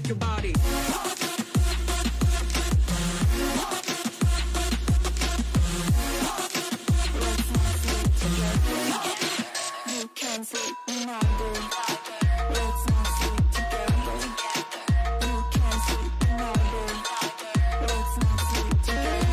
shake your body. You can't sleep neither. Let's not sleep together. You can't sleep neither. Let's not sleep together.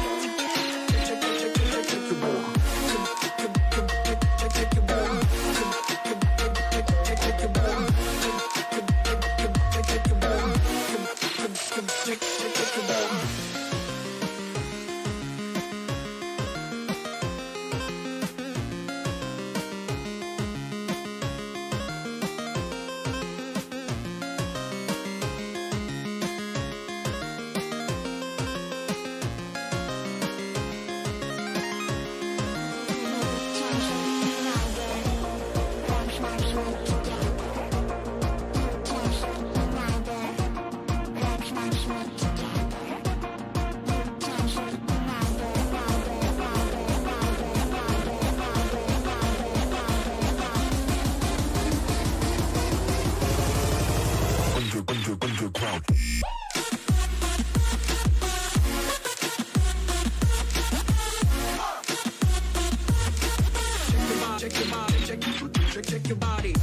Underground. Shake your body, shake your body.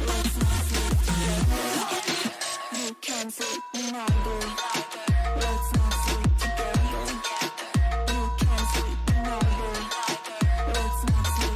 Let's not sleep together. You can't sleep neither. Let's not sleep together. You can't sleep neither. Let's not sleep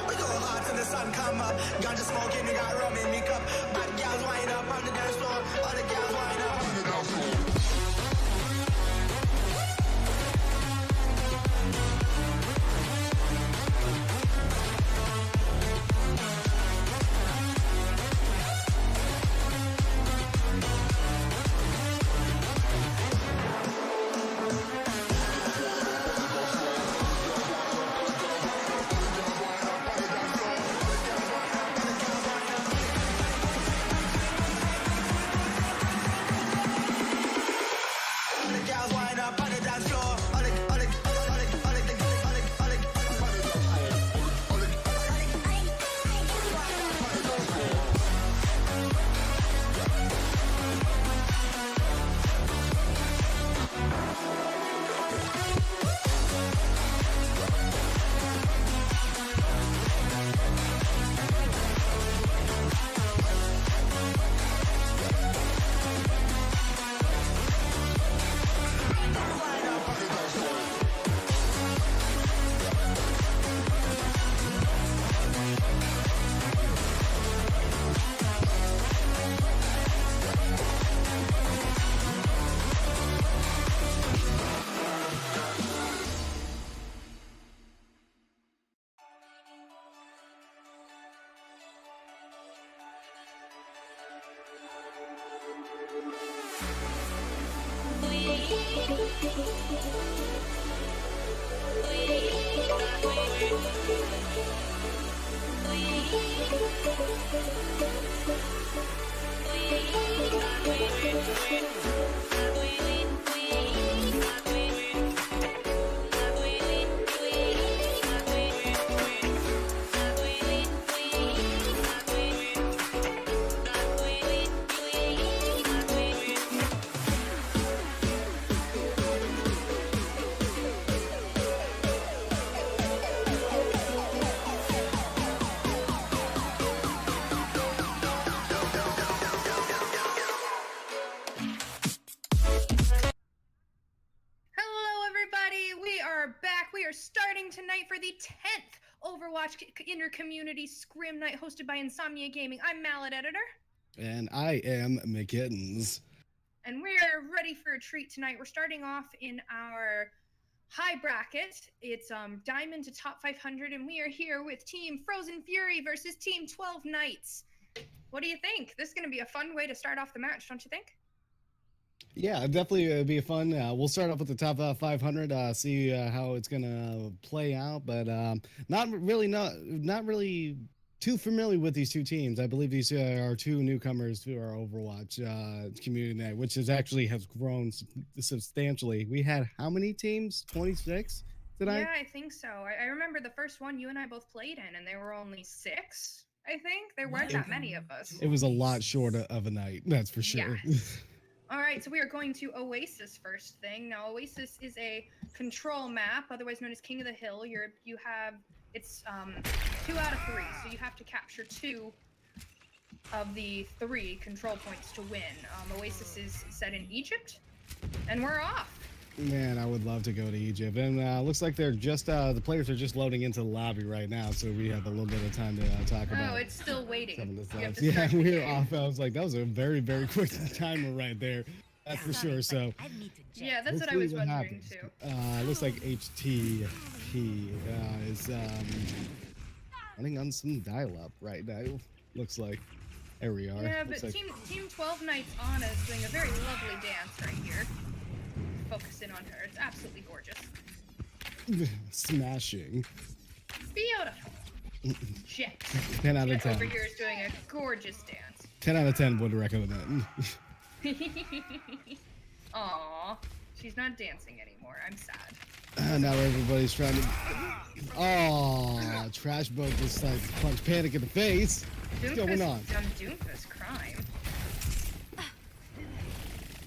We go hard till the sun come up. Ganja smoking, we got rum in me cup. Bad gals wind up on the dance floor. All the gals wind up on the dance floor. Tonight for the 10th Overwatch Inter-Community Scrim Night hosted by Insomnia Gaming. I'm Mallet Editor. And I am McKittens. And we're ready for a treat tonight. We're starting off in our high bracket. It's Diamond to top 500, and we are here with Team Frozen Fury versus Team 12 Knights. What do you think? This is going to be a fun way to start off the match, don't you think? Yeah, definitely it'll be fun. We'll start off with the top 500, see how it's gonna play out, but not really too familiar with these two teams. I believe these are two newcomers to our Overwatch community night, which has grown substantially. We had how many teams? 26 tonight? Yeah, I think so. I remember the first one you and I both played in, and there were only 6. I think there weren't that many of us. It was a lot shorter of a night, that's for sure. Yeah. All right, so we are going to Oasis first thing. Now, Oasis is a control map, otherwise known as King of the Hill. It's 2 out of 3, so you have to capture 2 of the 3 control points to win. Oasis is set in Egypt, and we're off. Man, I would love to go to Egypt. And looks like they're just the players are just loading into the lobby right now, so we have a little bit of time to talk about. Oh, it's still waiting. Some of the stuff. Yeah, we're off. I was like, that was a very, very quick timer right there. That's for sure. So yeah, that's what I was wondering too. Looks like HTP is running on some dial-up right now. Looks like. There we are. Yeah, but Team 12 Knights Anna is doing a very lovely dance right here. Focus in on her. It's absolutely gorgeous. Smashing. Beautiful. Shit. 10 out of 10. Over here is doing a gorgeous dance. 10 out of 10 would recommend. Aww. She's not dancing anymore. I'm sad. Now everybody's trying to... Oh, Trash Boat just like punch Panic in the face. What's going on? Doomfus crime.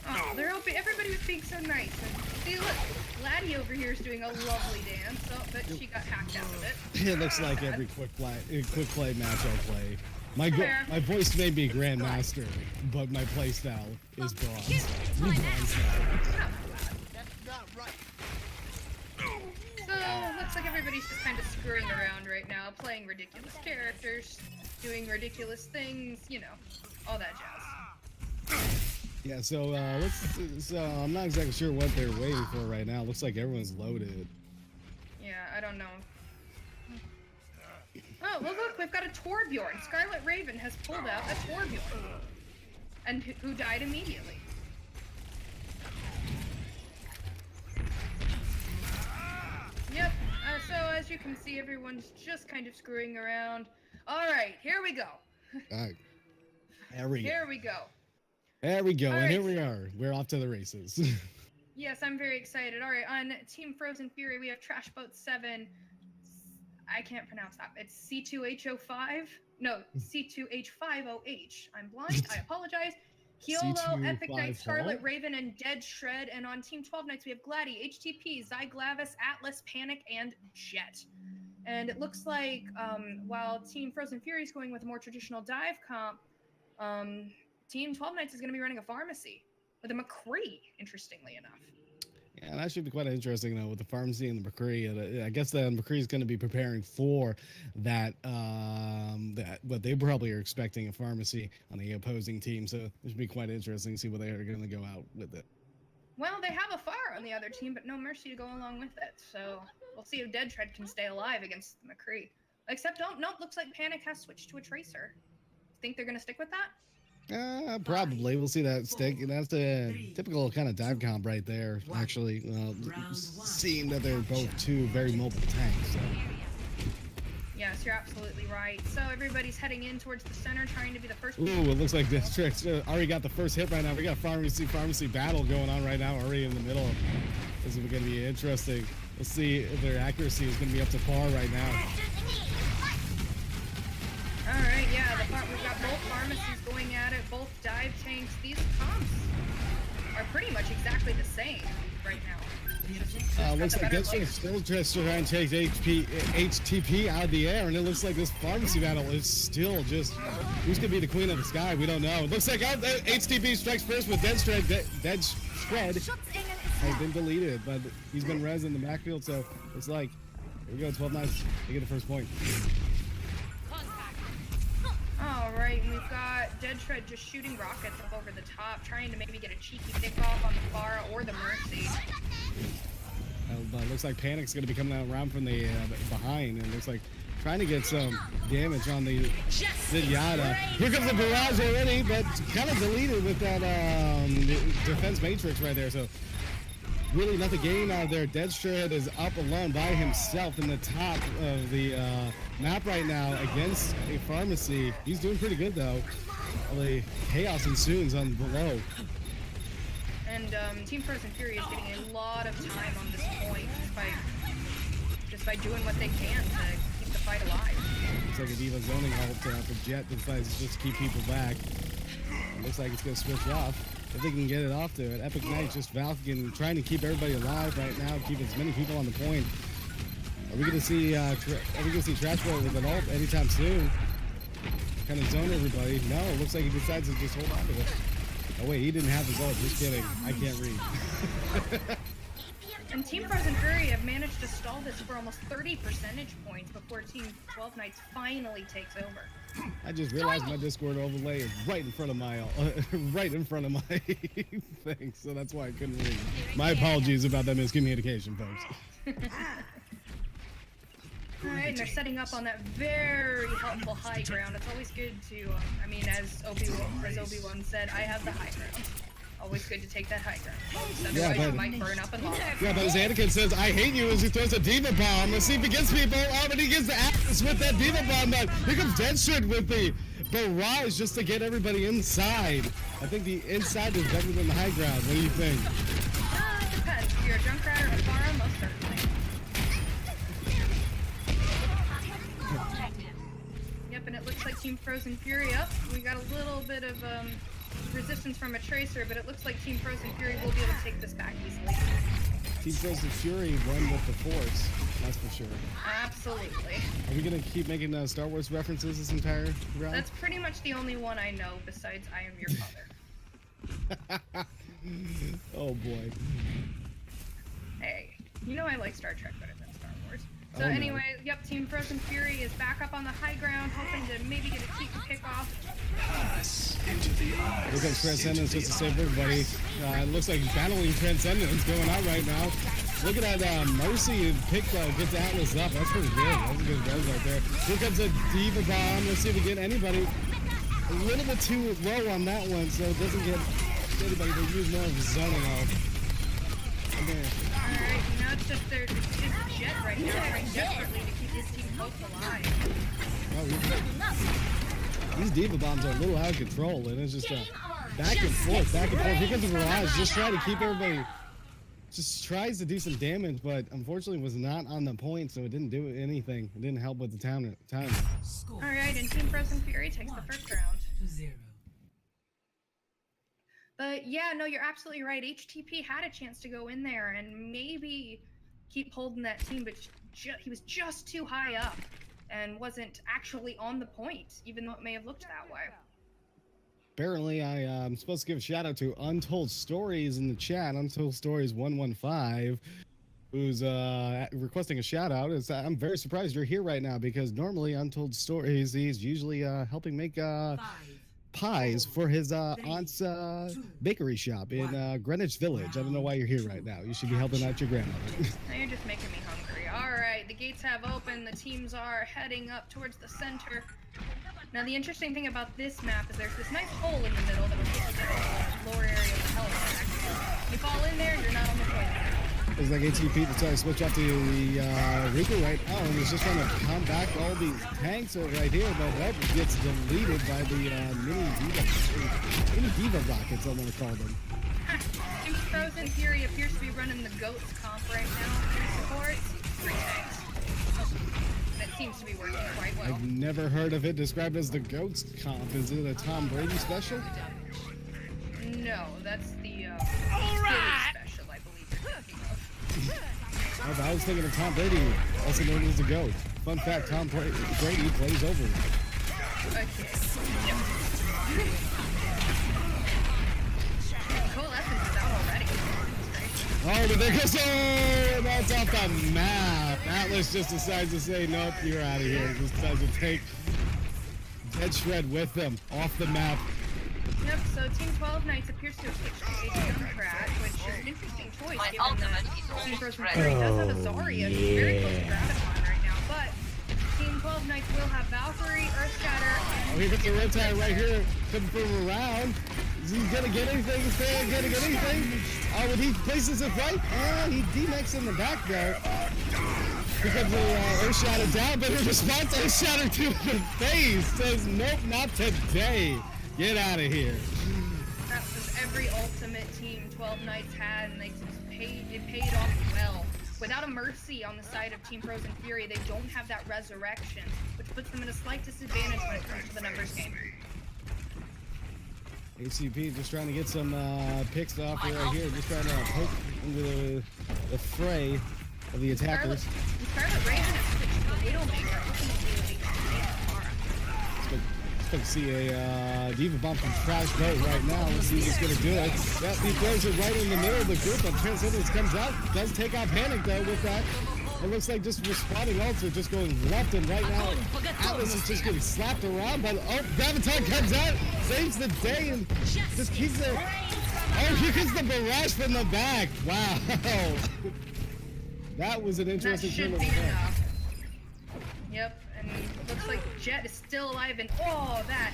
Oh, everybody was being so nice. And see, look, Laddie over here is doing a lovely dance. Oh, but she got hacked out of it. It looks like every quick play match I play. My voice may be Grandmaster, but my playstyle is bronze. So, looks like everybody everybody's just kind of screwing around right now, playing ridiculous characters, doing ridiculous things, you know, all that jazz. Yeah, so I'm not exactly sure what they're waiting for right now. Looks like everyone's loaded. Yeah, I don't know. Oh, well look, we've got a Torbjorn. Scarlet Raven has pulled out a Torbjorn. And who died immediately. Yep, so as you can see, everyone's just kind of screwing around. Alright, here we go. Alright. There we go. Here we go. There we go, All and right. here we are. We're off to the races. Yes, I'm very excited. Alright, on Team Frozen Fury, we have Trash Boat 7. I can't pronounce that. It's C2H05? No, C2H50H. I'm blind, I apologize. Hyolo, Epic Knight, Scarlet Raven, and Dead Shred. And on Team 12 Knights, we have Gladdy, HTP, Zyglavis, Atlas, Panic, and Jet. And it looks like while Team Frozen Fury is going with a more traditional dive comp, Team 12 Knights is going to be running a pharmacy with a McCree, interestingly enough. Yeah, that should be quite interesting though with the pharmacy and the McCree. And I guess the McCree is going to be preparing for that. That what they probably are expecting a pharmacy on the opposing team. So it should be quite interesting to see what they are going to go out with it. Well, they have a fire on the other team, but no Mercy to go along with it. So we'll see if Dead Shred can stay alive against the McCree. Except nope, looks like Panic has switched to a Tracer. Think they're going to stick with that? Probably. We'll see that stick. That's the typical kind of dive comp right there. Actually, seeing that they're both two very mobile tanks. So. Yes, you're absolutely right. So everybody's heading in towards the center, trying to be the first. Ooh, it looks like District already got the first hit right now. We got pharmacy battle going on right now, already in the middle. This is going to be interesting. We'll see if their accuracy is going to be up to par right now. All right, yeah, we've got both pharmacies going at it, both dive tanks. These comps are pretty much exactly the same right now. Looks like District still just trying to take HTP out of the air, and it looks like this pharmacy battle is still just who's going to be the queen of the sky. We don't know. It looks like HTP strikes first with Dead Shred. Dead Shred has been deleted, but he's been res in the backfield, so it's like, here we go, 12 Knights. They get the first point. Alright, and we've got Dead Shred just shooting rockets up over the top, trying to maybe get a cheeky pick-off on the Pharah or the Mercy. Looks like Panic's going to be coming out around from the behind, and looks like trying to get some damage on the Zenyatta. Here comes the barrage already, but kind of deleted with that defense matrix right there, so really nothing gained out of there. Dead Shred is up alone by himself in the top of the map right now against a pharmacy. He's doing pretty good though. The chaos ensues on below. And Team Frozen Fury is getting a lot of time on this point just by doing what they can to keep the fight alive. Looks like a Diva zoning ult for Jet decides to just keep people back. It looks like it's going to switch off. If they can get it off to it. Epic Knight just Valkyrie trying to keep everybody alive right now, keep as many people on the point. Are we going to see Trash Boat with an ult anytime soon? Kind of zone everybody. No, it looks like he decides to just hold on to it. Oh wait, he didn't have his ult. Just kidding. I can't read. And Team Frozen Fury have managed to stall this for almost 30 percentage points before Team 12 Knights finally takes over. I just realized my Discord overlay is right in front of my thing, so that's why I couldn't read. My apologies about that miscommunication, folks. Alright, and they're setting up on that very helpful high ground. It's always good to, I mean, as Obi-Wan said, I have the high ground. Always good to take that high ground. Otherwise you might burn up and lost. Yeah, but as Anakin says, I hate you as he throws a Diva Bomb. Let's see if he gets people. Oh, but he gets the Atlas with that Diva Bomb. But here comes Dead Shred with the barrage just to get everybody inside. I think the inside is better than the high ground. What do you think? It depends. If you're a Junkrat or a Pharah, most certainly. Yep, and it looks like Team Frozen Fury up. We got a little bit of resistance from a Tracer, but it looks like Team Frozen Fury will be able to take this back easily. Team Frozen Fury won with the Force, that's for sure. Absolutely. Are we going to keep making Star Wars references this entire round? That's pretty much the only one I know besides I Am Your Father. Oh boy. Hey, you know I like Star Trek better than Star Wars. So anyway, yep, Team Frozen Fury is back up on the high ground, hoping to maybe get a key pick off. Look at Transcendence just to save everybody. It looks like battling Transcendence going on right now. Look at that Mercy pick gets Atlas up. That's pretty good. That's a good res right there. Here comes a Diva Bomb. Let's see if we get anybody. A little bit too low on that one, so it doesn't get anybody to use more of the zoning off. Alright, now it's just Jet right now trying desperately to keep his team close alive. These Diva Bombs are a little out of control, and it's just back and forth, back and forth. Here comes the Mirage, just trying to keep everybody, just tries to do some damage, but unfortunately was not on the point, so it didn't do anything. It didn't help with the time. Alright, and Team Frozen Fury takes the first round. But yeah, no, you're absolutely right. HTP had a chance to go in there and maybe keep holding that team, but he was just too high up and wasn't actually on the point, even though it may have looked that way. Apparently, I'm supposed to give a shout out to Untold Stories in the chat. Untold Stories 115, who's requesting a shout out. I'm very surprised you're here right now because normally Untold Stories, he's usually helping make pies for his aunt's bakery shop in Greenwich Village. I don't know why you're here right now. You should be helping out your grandmother. Now you're just making me hungry. All right, the gates have opened. The teams are heading up towards the center. Now the interesting thing about this map is there's this nice hole in the middle that will take you to the lower area of the helmet. You fall in there, you're not on the point anymore. It's like ATP to try to switch off to the Reaper right now, and he's just trying to combat all these tanks right here, but that gets deleted by the mini Diva rockets, I want to call them. Team Frozen Fury appears to be running the GOATS comp right now. 3 supports, 3 tanks. That seems to be working quite well. I've never heard of it described as the GOATS comp. Is it a Tom Brady special? No, that's the Philly special, I believe you're thinking of. Oh, I was thinking of Tom Brady, also known as the GOAT. Fun fact, Tom Brady plays Overwatch. Okay. Yep. Coalescence is out already. Oh, but there goes, oh, that's off the map. Atlas just decides to say, nope, you're out of here. Just decides to take Dead Shred with them off the map. Yep, so Team 12 Knights appears to have switched to a Junkrat, which is an interesting choice given that Team Frozen Fury does have a Zarya who's very close to Graviton right now, but Team 12 Knights will have Valkyrie, Earthshatter, Oh, here comes the red tire right here, coming from around. Is he gonna get anything? Is he gonna get anything? Oh, when he places it right, he D-Max in the back there. Here comes the Earthshatter down, but his response Earthshatter to the face says, nope, not today. Get out of here. That was every ultimate Team 12 Knights had, and it paid off well. Without a Mercy on the side of Team Frozen Fury, they don't have that resurrection, which puts them at a slight disadvantage when it comes to the numbers game. ACP just trying to get some picks off right here, just trying to poke into the fray of the attackers. Scarlet Raven has switched to the Widowmaker, hoping to do a Let's see a Diva Bomb from Crash Boat right now. Let's see who's going to do it. That he throws it right in the middle of the group, and Transcendence comes out. Does take out Panic, though, with that. It looks like just responding also just going left and right now. Atlas is just getting slapped around, but Graviton comes out, saves the day, and just keeps it. Oh, here comes the barrage from the back. Wow. That was an interesting that should be enough. Yep, and it looks like Jet is still alive, and oh, that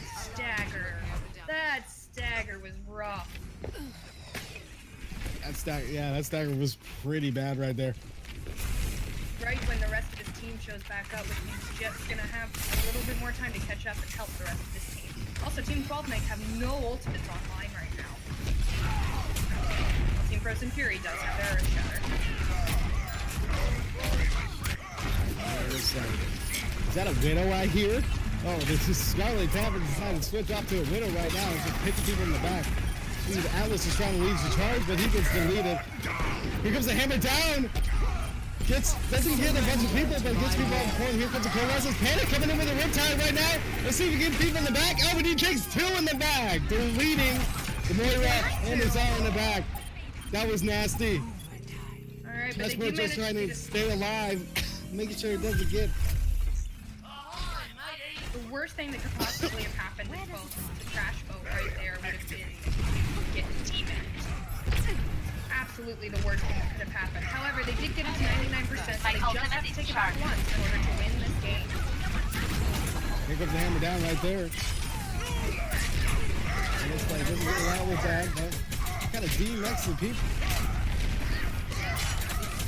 stagger was rough. That stagger was pretty bad right there. Right when the rest of his team shows back up, which means Jet's gonna have a little bit more time to catch up and help the rest of his team. Also, Team 12 Knights have no ultimates online right now. Team Frozen Fury does have their Earthshatter. Is that a Widow I hear? Oh, this is Scarlet Tavern decided to switch off to a Widow right now and just pitching people in the back. Atlas is trying to lead the charge, but he gets deleted. Here comes the hammer down. Doesn't get a bunch of people, but gets people on the point. Here comes the Coalescence. Panic coming in with a riptide right now. Let's see if we can get people in the back. Oh, but he takes 2 in the back. They're leading. The Moira and his all in the back. That was nasty. Alright, but That's just trying to stay alive. making sure it doesn't get. The worst thing that could possibly have happened with both the trash boat right there would have been getting demoned. Absolutely the worst thing that could have happened. However, they did get it to 99%, so they just have to take it back once in order to win this game. Here comes the hammer down right there. It looks like it doesn't get around with that, but kind of DMX the people.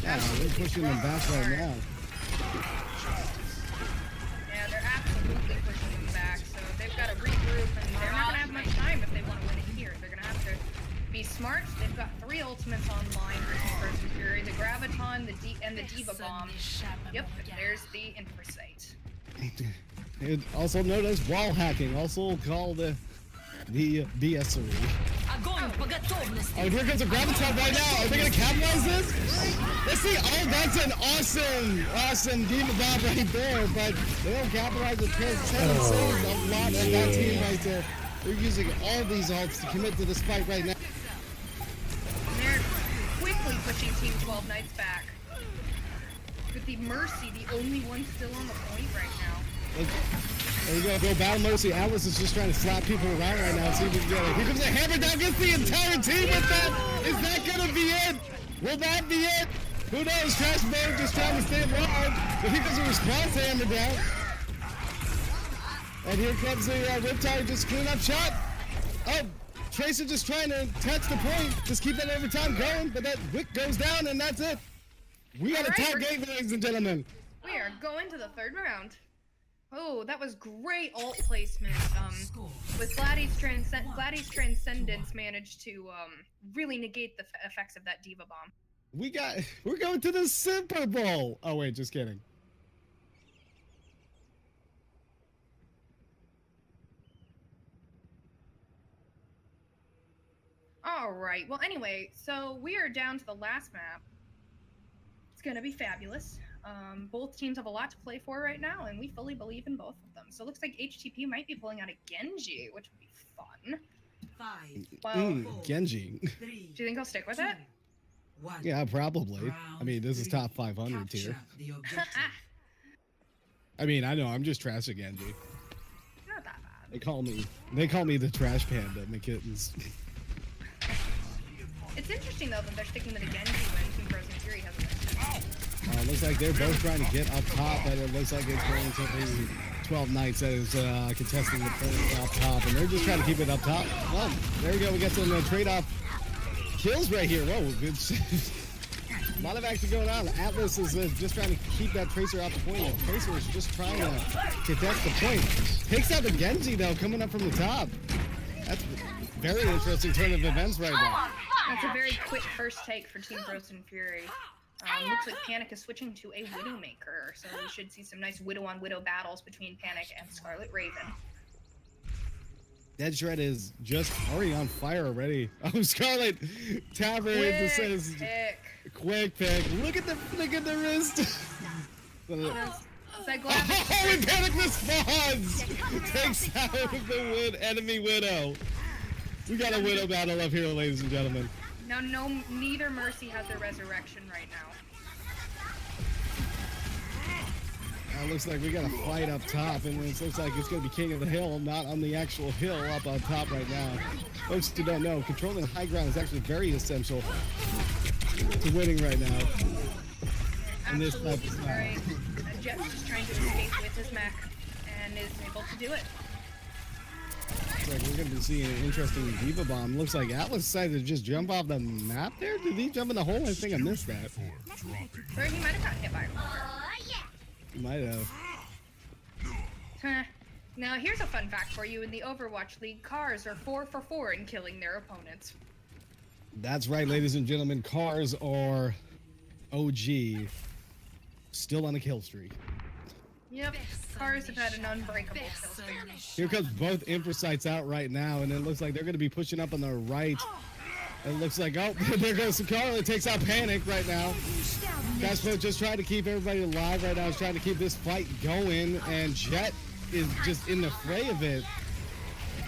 Yeah, they're pushing them back right now. Yeah, they're absolutely pushing them back, so they've got to regroup, and they're not going to have much time if they want to win it here. They're going to have to be smart. They've got 3 ultimates online for Frozen Fury, the Graviton, and the Diva Bomb. Yep, there's the Infrasight. Also known as wall hacking, also called the BSery. Oh, here comes a Graviton right now. Are they going to capitalize this? Let's see. Oh, that's an awesome Diva Bomb right there, but they don't capitalize it because Tevin saves a lot of that team right there. They're using all these ults to commit to this fight right now. They're quickly pushing Team 12 Knights back. With the Mercy, the only one still on the point right now. There we go Battle Mercy. Atlas is just trying to slap people around right now. See if we can get it. Here comes a hammer down, gets the entire team with that. Is that gonna be it? Will that be it? Who knows? Trash Boat just trying to stay alive. But here comes a response hammer down. And here comes the Riptide, just clean up shot. Oh, Tracer just trying to touch the point. Just keep that overtime going, but that wick goes down and that's it. We got a tie game, ladies and gentlemen. We are going to the 3rd round. Oh, that was great ult placement. With Gladys Transcendence managed to really negate the effects of that Diva Bomb. We're going to the Super Bowl. Oh wait, just kidding. All right. Well, anyway, so we are down to the last map. It's gonna be fabulous. Both teams have a lot to play for right now, and we fully believe in both of them. So it looks like HTP might be pulling out a Genji, which would be fun. 5, Well, Genji. 3, do you think I'll stick with it? 1. Yeah, probably. I mean, this is top 500 tier. The objective. I mean, I know I'm just trashing Genji. Not that bad. They call me the trash panda, McKittens. It's interesting though that they're sticking with the Genji when Team Frozen Fury has a mix. Looks like they're both trying to get up top, but it looks like it's going to be 12 Knights that is contesting the point up top, and they're just trying to keep it up top. Well, there we go. We got some trade-off kills right here. Whoa, it's a lot of action going on. Atlas is just trying to keep that Tracer out the point. The Tracer is just trying to contest the point. Takes out the Genji, though, coming up from the top. That's a very interesting turn of events right now. That's a very quick first take for Team Frozen Fury. Looks like Panic is switching to a Widowmaker, so we should see some nice Widow-on-Widow battles between Panic and Scarlet Raven. Dead Shred is just already on fire already. Oh, Scarlet Tavern says quick pick. Look at the wrist. And Panic responds. Takes out the enemy Widow. We got a Widow battle up here, ladies and gentlemen. Now, neither Mercy has their resurrection right now. Looks like we got a fight up top, and it looks like it's going to be King of the Hill, not on the actual hill up on top right now. Folks who don't know, controlling high ground is actually very essential to winning right now. Absolutely right. Jet's just trying to escape with his mech, and is able to do it. Looks like we're going to be seeing an interesting Diva Bomb. Looks like Atlas decided to just jump off the map there. Did he jump in the hole? I think I missed that. Or he might have gotten hit by a He might have. Now, here's a fun fact for you. In the Overwatch League, cars are 4 for 4 in killing their opponents. That's right, ladies and gentlemen. Cars are OG. Still on a kill streak. Yep, cars have had an unbreakable kill streak. Here comes both Infrasights out right now, and it looks like they're going to be pushing up on the right. It looks like, oh, there goes Scarlet. Takes out Panic right now. Gaspo just trying to keep everybody alive right now. He's trying to keep this fight going, and Jet is just in the fray of it.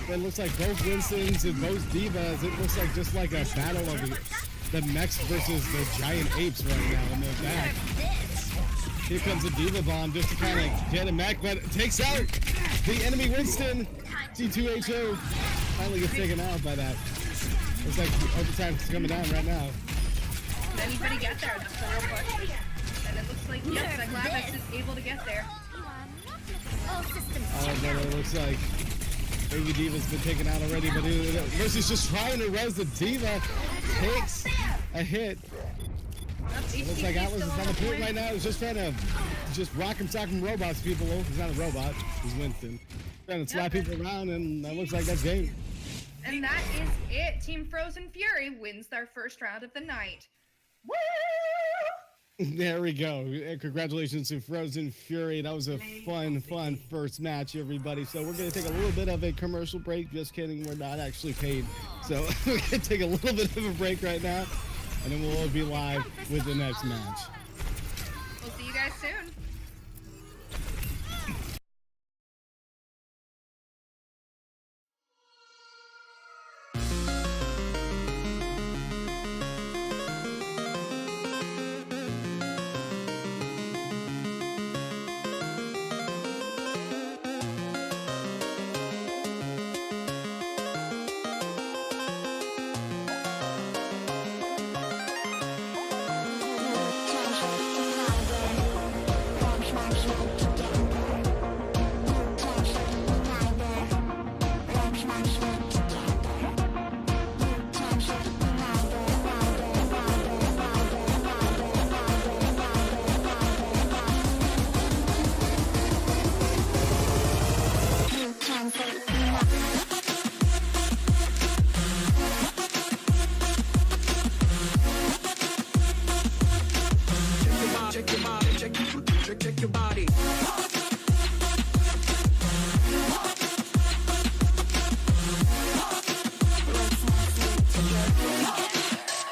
It looks like both Winstons and both Divas, it looks like just like a battle of the mechs versus the giant apes right now in the back. Here comes a Diva Bomb just to kind of get him back, but it takes out the enemy Winston. C2HO finally gets taken out by that. Looks like overtime's coming down right now. Did anybody get there? That's the real question. And it looks like, yes, Cyclavix is able to get there. Oh, but it looks like Baby Diva's been taken out already, but Mercy's just trying to res the Diva. Takes a hit. It looks like Atlas is on the point right now. He's just trying to rock him, sock him robots people. Oh, he's not a robot. He's Winston. Trying to slap people around, and that looks like that's game. And that is it. Team Frozen Fury wins their first round of the night. Woo! There we go. And congratulations to Frozen Fury. That was a fun first match, everybody. So we're going to take a little bit of a commercial break. Just kidding. We're not actually paid. So we're going to take a little bit of a break right now. And then we'll be live with the next match. We'll see you guys soon. Check your body.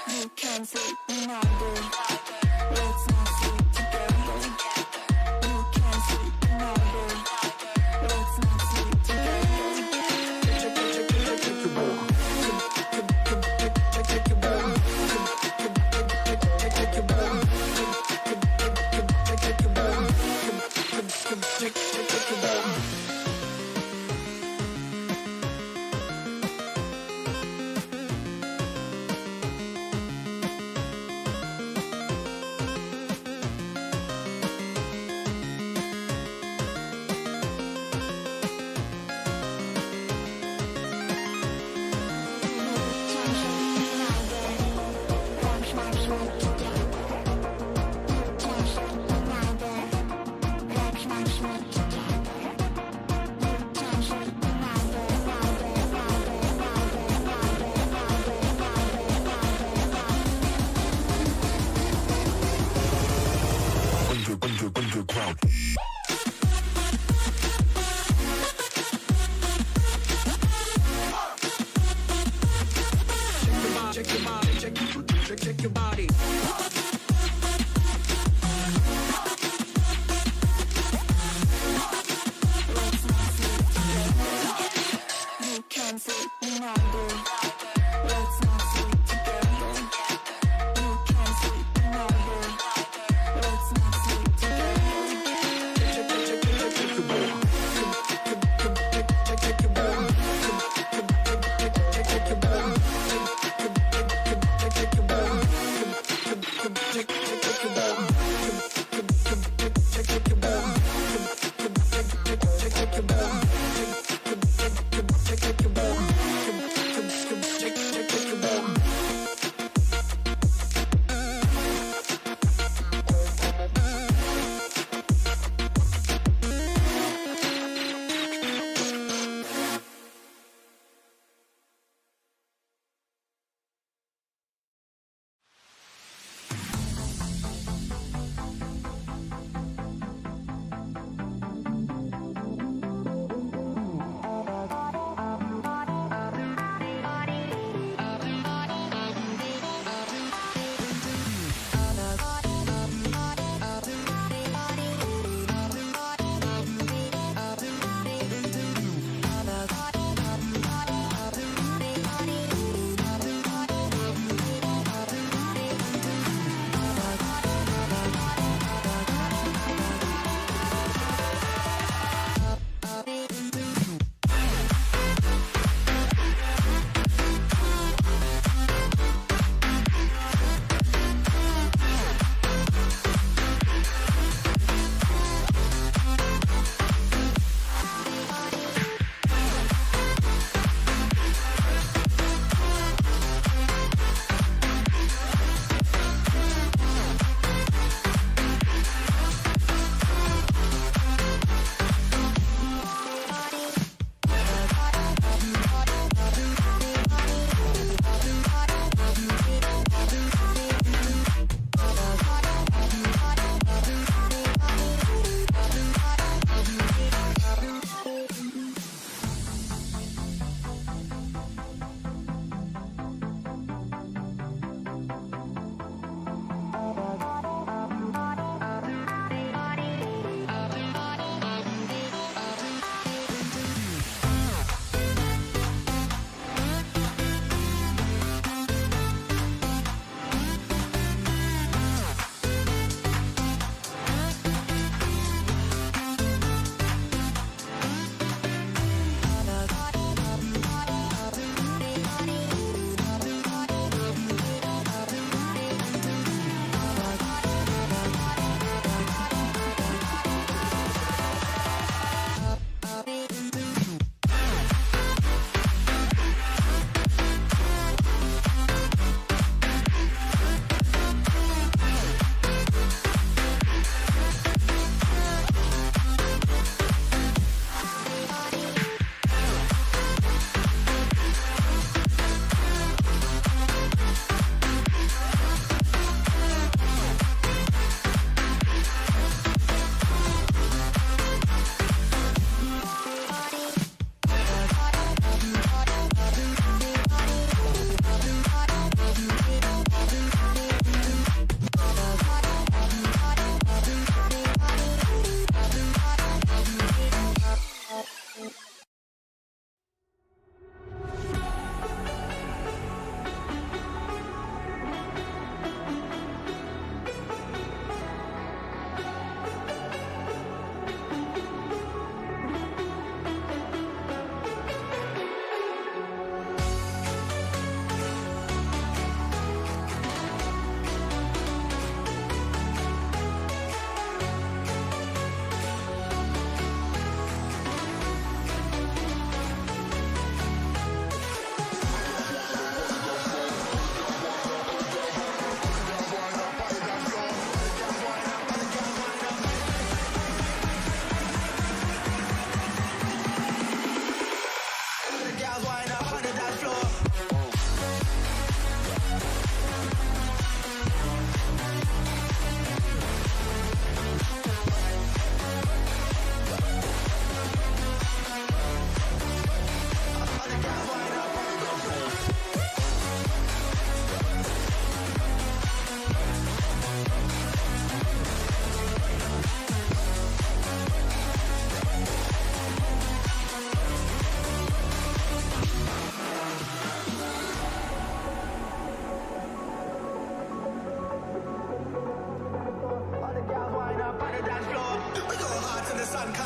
You can't sleep neither. Let's not sleep together. You can't sleep neither. Let's not sleep together. Underground. Check your body. Check your body. Let's not sleep together. You can't sleep neither. Let's not sleep together. You can't sleep neither. Let's not sleep together.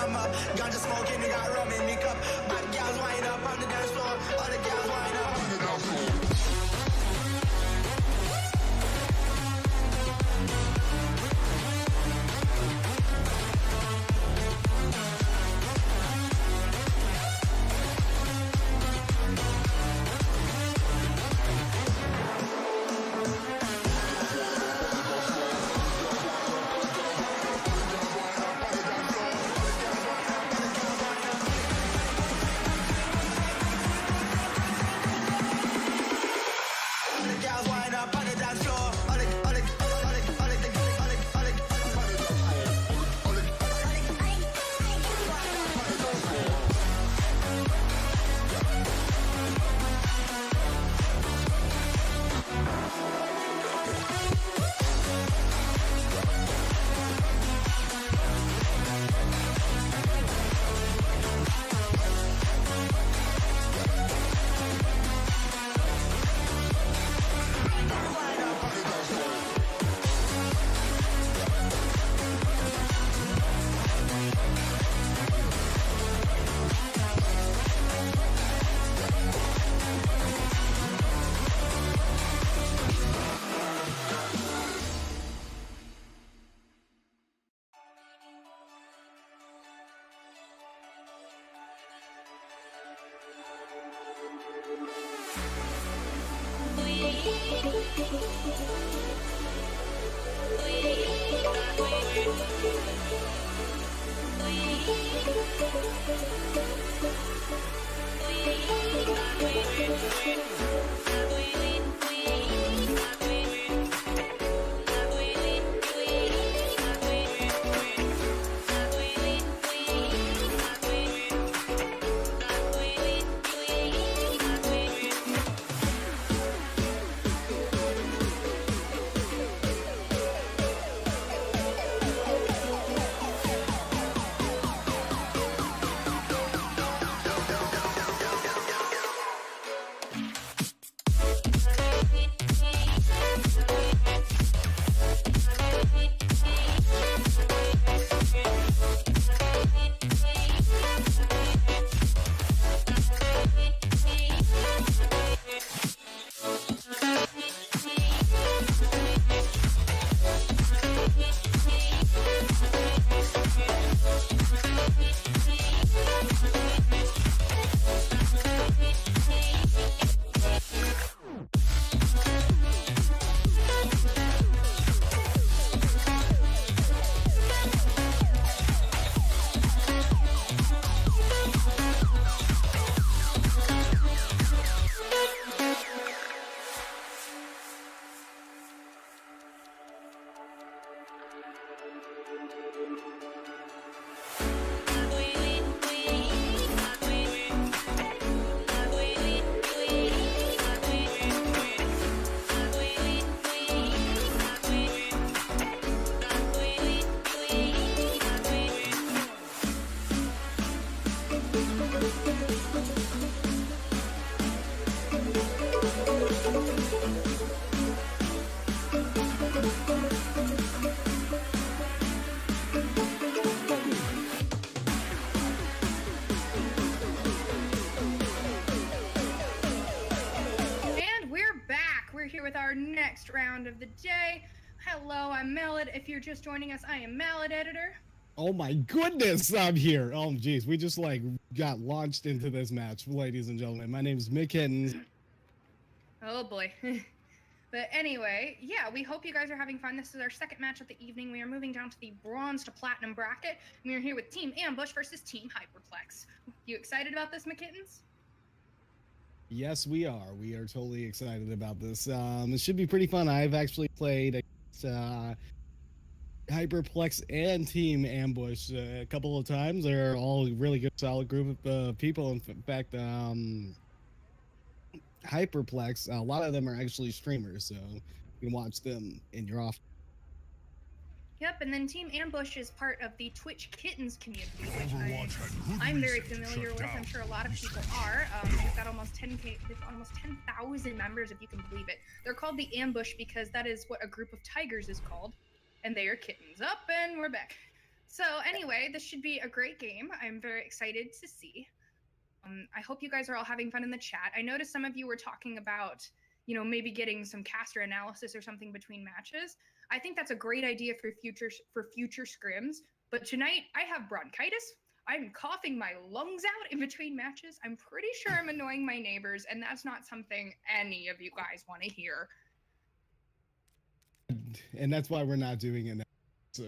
come up. Ganja smoking, we got rum in me cup. Bad girls wind up on the dance floor. All the girls wind up on the dance floor. next round of the day. Hello, I'm Mallet. If you're just joining us, I am Mallet Editor. Oh my goodness, I'm here. Oh geez, we just like got launched into this match, ladies and gentlemen. My name is Mick Hittens. Oh boy. But anyway, yeah, we hope you guys are having fun. This is our second match of the evening. We are moving down to the bronze to platinum bracket. We are here with Team Ambush versus Team Hyperplex. You excited about this, McKittens? Yes, we are. We are totally excited about this. It should be pretty fun. I've actually played against Hyperplex and Team Ambush a couple of times. They're all really good, solid group of people. In fact, Hyperplex, a lot of them are actually streamers, so you can watch them in your off. Yep, and then Team Ambush is part of the Twitch Kittens community, which I'm very familiar with. I'm sure a lot of people are. We've got almost 10,000 members, if you can believe it. They're called the Ambush because that is what a group of tigers is called, and they are kittens. Up, and we're back. So anyway, this should be a great game. I'm very excited to see. I hope you guys are all having fun in the chat. I noticed some of you were talking about, maybe getting some caster analysis or something between matches. I think that's a great idea for future scrims. But tonight I have bronchitis. I'm coughing my lungs out in between matches. I'm pretty sure I'm annoying my neighbors, and that's not something any of you guys want to hear. And that's why we're not doing it,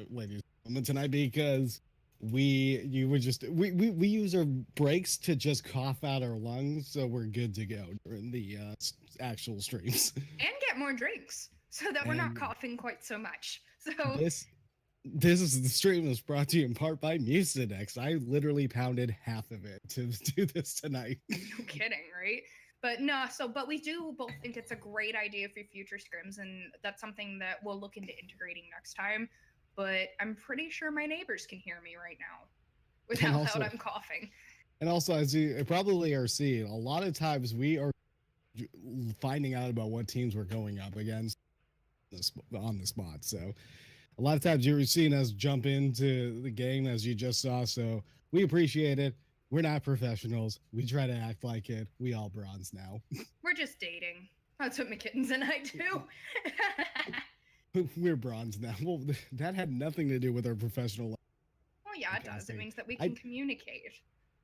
ladies and gentlemen, tonight, because we use our breaks to just cough out our lungs, so we're good to go during the actual streams. And get more drinks, so that we're not coughing quite so much. So This is the stream that's brought to you in part by Mucinex. I literally pounded half of it to do this tonight. No kidding, right? But but we do both think it's a great idea for future scrims, and that's something that we'll look into integrating next time. But I'm pretty sure my neighbors can hear me right now without I'm coughing. And also, as you probably are seeing, a lot of times we are finding out about what teams we're going up against on the spot. So a lot of times you're seeing us jump into the game, as you just saw. So we appreciate it. We're not professionals. We try to act like it. We all bronze now. We're just dating. That's what McKittens and I do. We're bronze now. Well, that had nothing to do with our professional life. Well, yeah, it does. It means that we can communicate.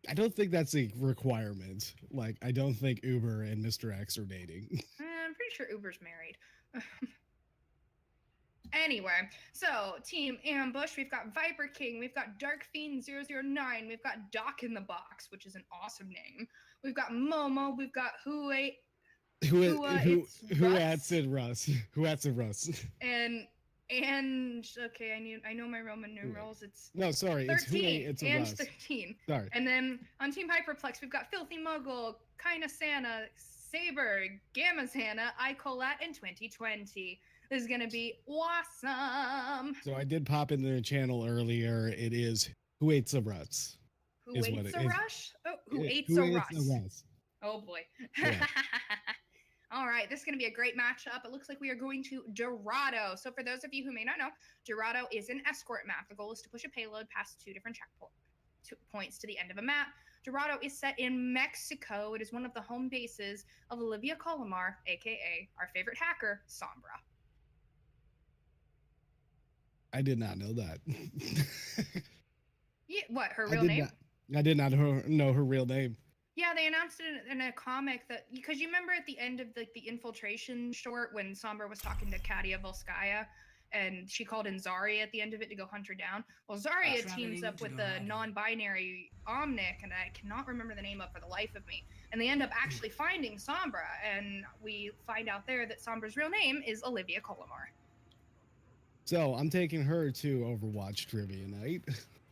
I don't think that's a requirement. Like, I don't think Uber and Mr. X are dating. I'm pretty sure Uber's married. Anyway, so Team Ambush, we've got Viper King, we've got Dark Fiend 009, we've got Doc in the Box, which is an awesome name. We've got Momo, we've got Russ. And okay, I know my Roman numerals. It's no, sorry, 13 it's and Russ. 13. Sorry. And then on Team Hyperplex, we've got Filthy Muggle, Kinda Santa, Saber, Gamma Santa, Icolat, and 2020. This is gonna be awesome. So I did pop into their channel earlier. It is Who Ate a Russ. Who ate a rush? Oh, who ate a Russ? Oh boy. Yeah. All right, this is going to be a great matchup. It looks like we are going to Dorado. So for those of you who may not know, Dorado is an escort map. The goal is to push a payload past 2 different checkpoints to the end of a map. Dorado is set in Mexico. It is one of the home bases of Olivia Colomar, aka our favorite hacker, Sombra. I did not know that. Yeah, what, her real name? I did not know her real name. Yeah, they announced it in a comic that, because you remember at the end of the infiltration short when Sombra was talking to Katia Volskaya and she called in Zarya at the end of it to go hunt her down. Well, Zarya teams up with the non-binary Omnic, and I cannot remember the name up for the life of me. And they end up actually finding Sombra, and we find out there that Sombra's real name is Olivia Colomar. So I'm taking her to Overwatch Trivia Night.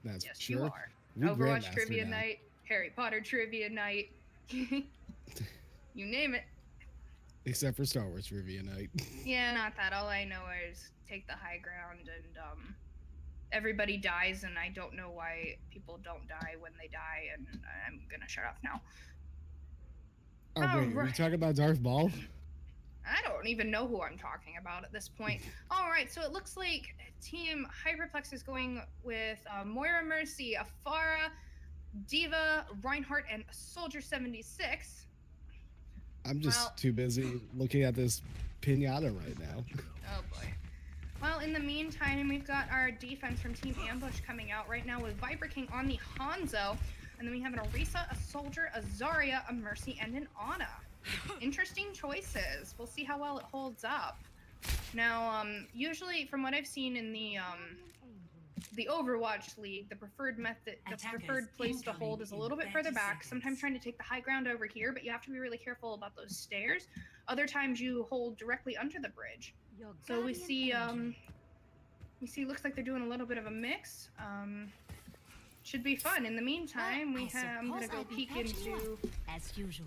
That's yes, sure. You are. We Overwatch Grandmaster Trivia now. Night, Harry Potter Trivia Night. You name it. Except for Star Wars Trivia Night. Yeah, not that. All I know is take the high ground, and everybody dies, and I don't know why people don't die when they die, and I'm gonna shut up now. Oh, wait, right. we talking about Darth Maul? I don't even know who I'm talking about at this point. All right, so it looks like Team Hyperplex is going with Moira Mercy, Afara, Diva, Reinhardt, and Soldier 76. I'm just too busy looking at this pinata right now. Oh boy. Well, in the meantime, we've got our defense from Team Ambush coming out right now with Viper King on the Hanzo, and then we have an Orisa, a Soldier, a Zarya, a Mercy, and an Ana. Interesting choices. We'll see how well it holds up. Now, usually, from what I've seen in the Overwatch League, the preferred place to hold is a little bit further back. Sometimes trying to take the high ground over here, but you have to be really careful about those stairs. Other times you hold directly under the bridge. So we see, looks like they're doing a little bit of a mix. Should be fun. In the meantime, I'm gonna go peek into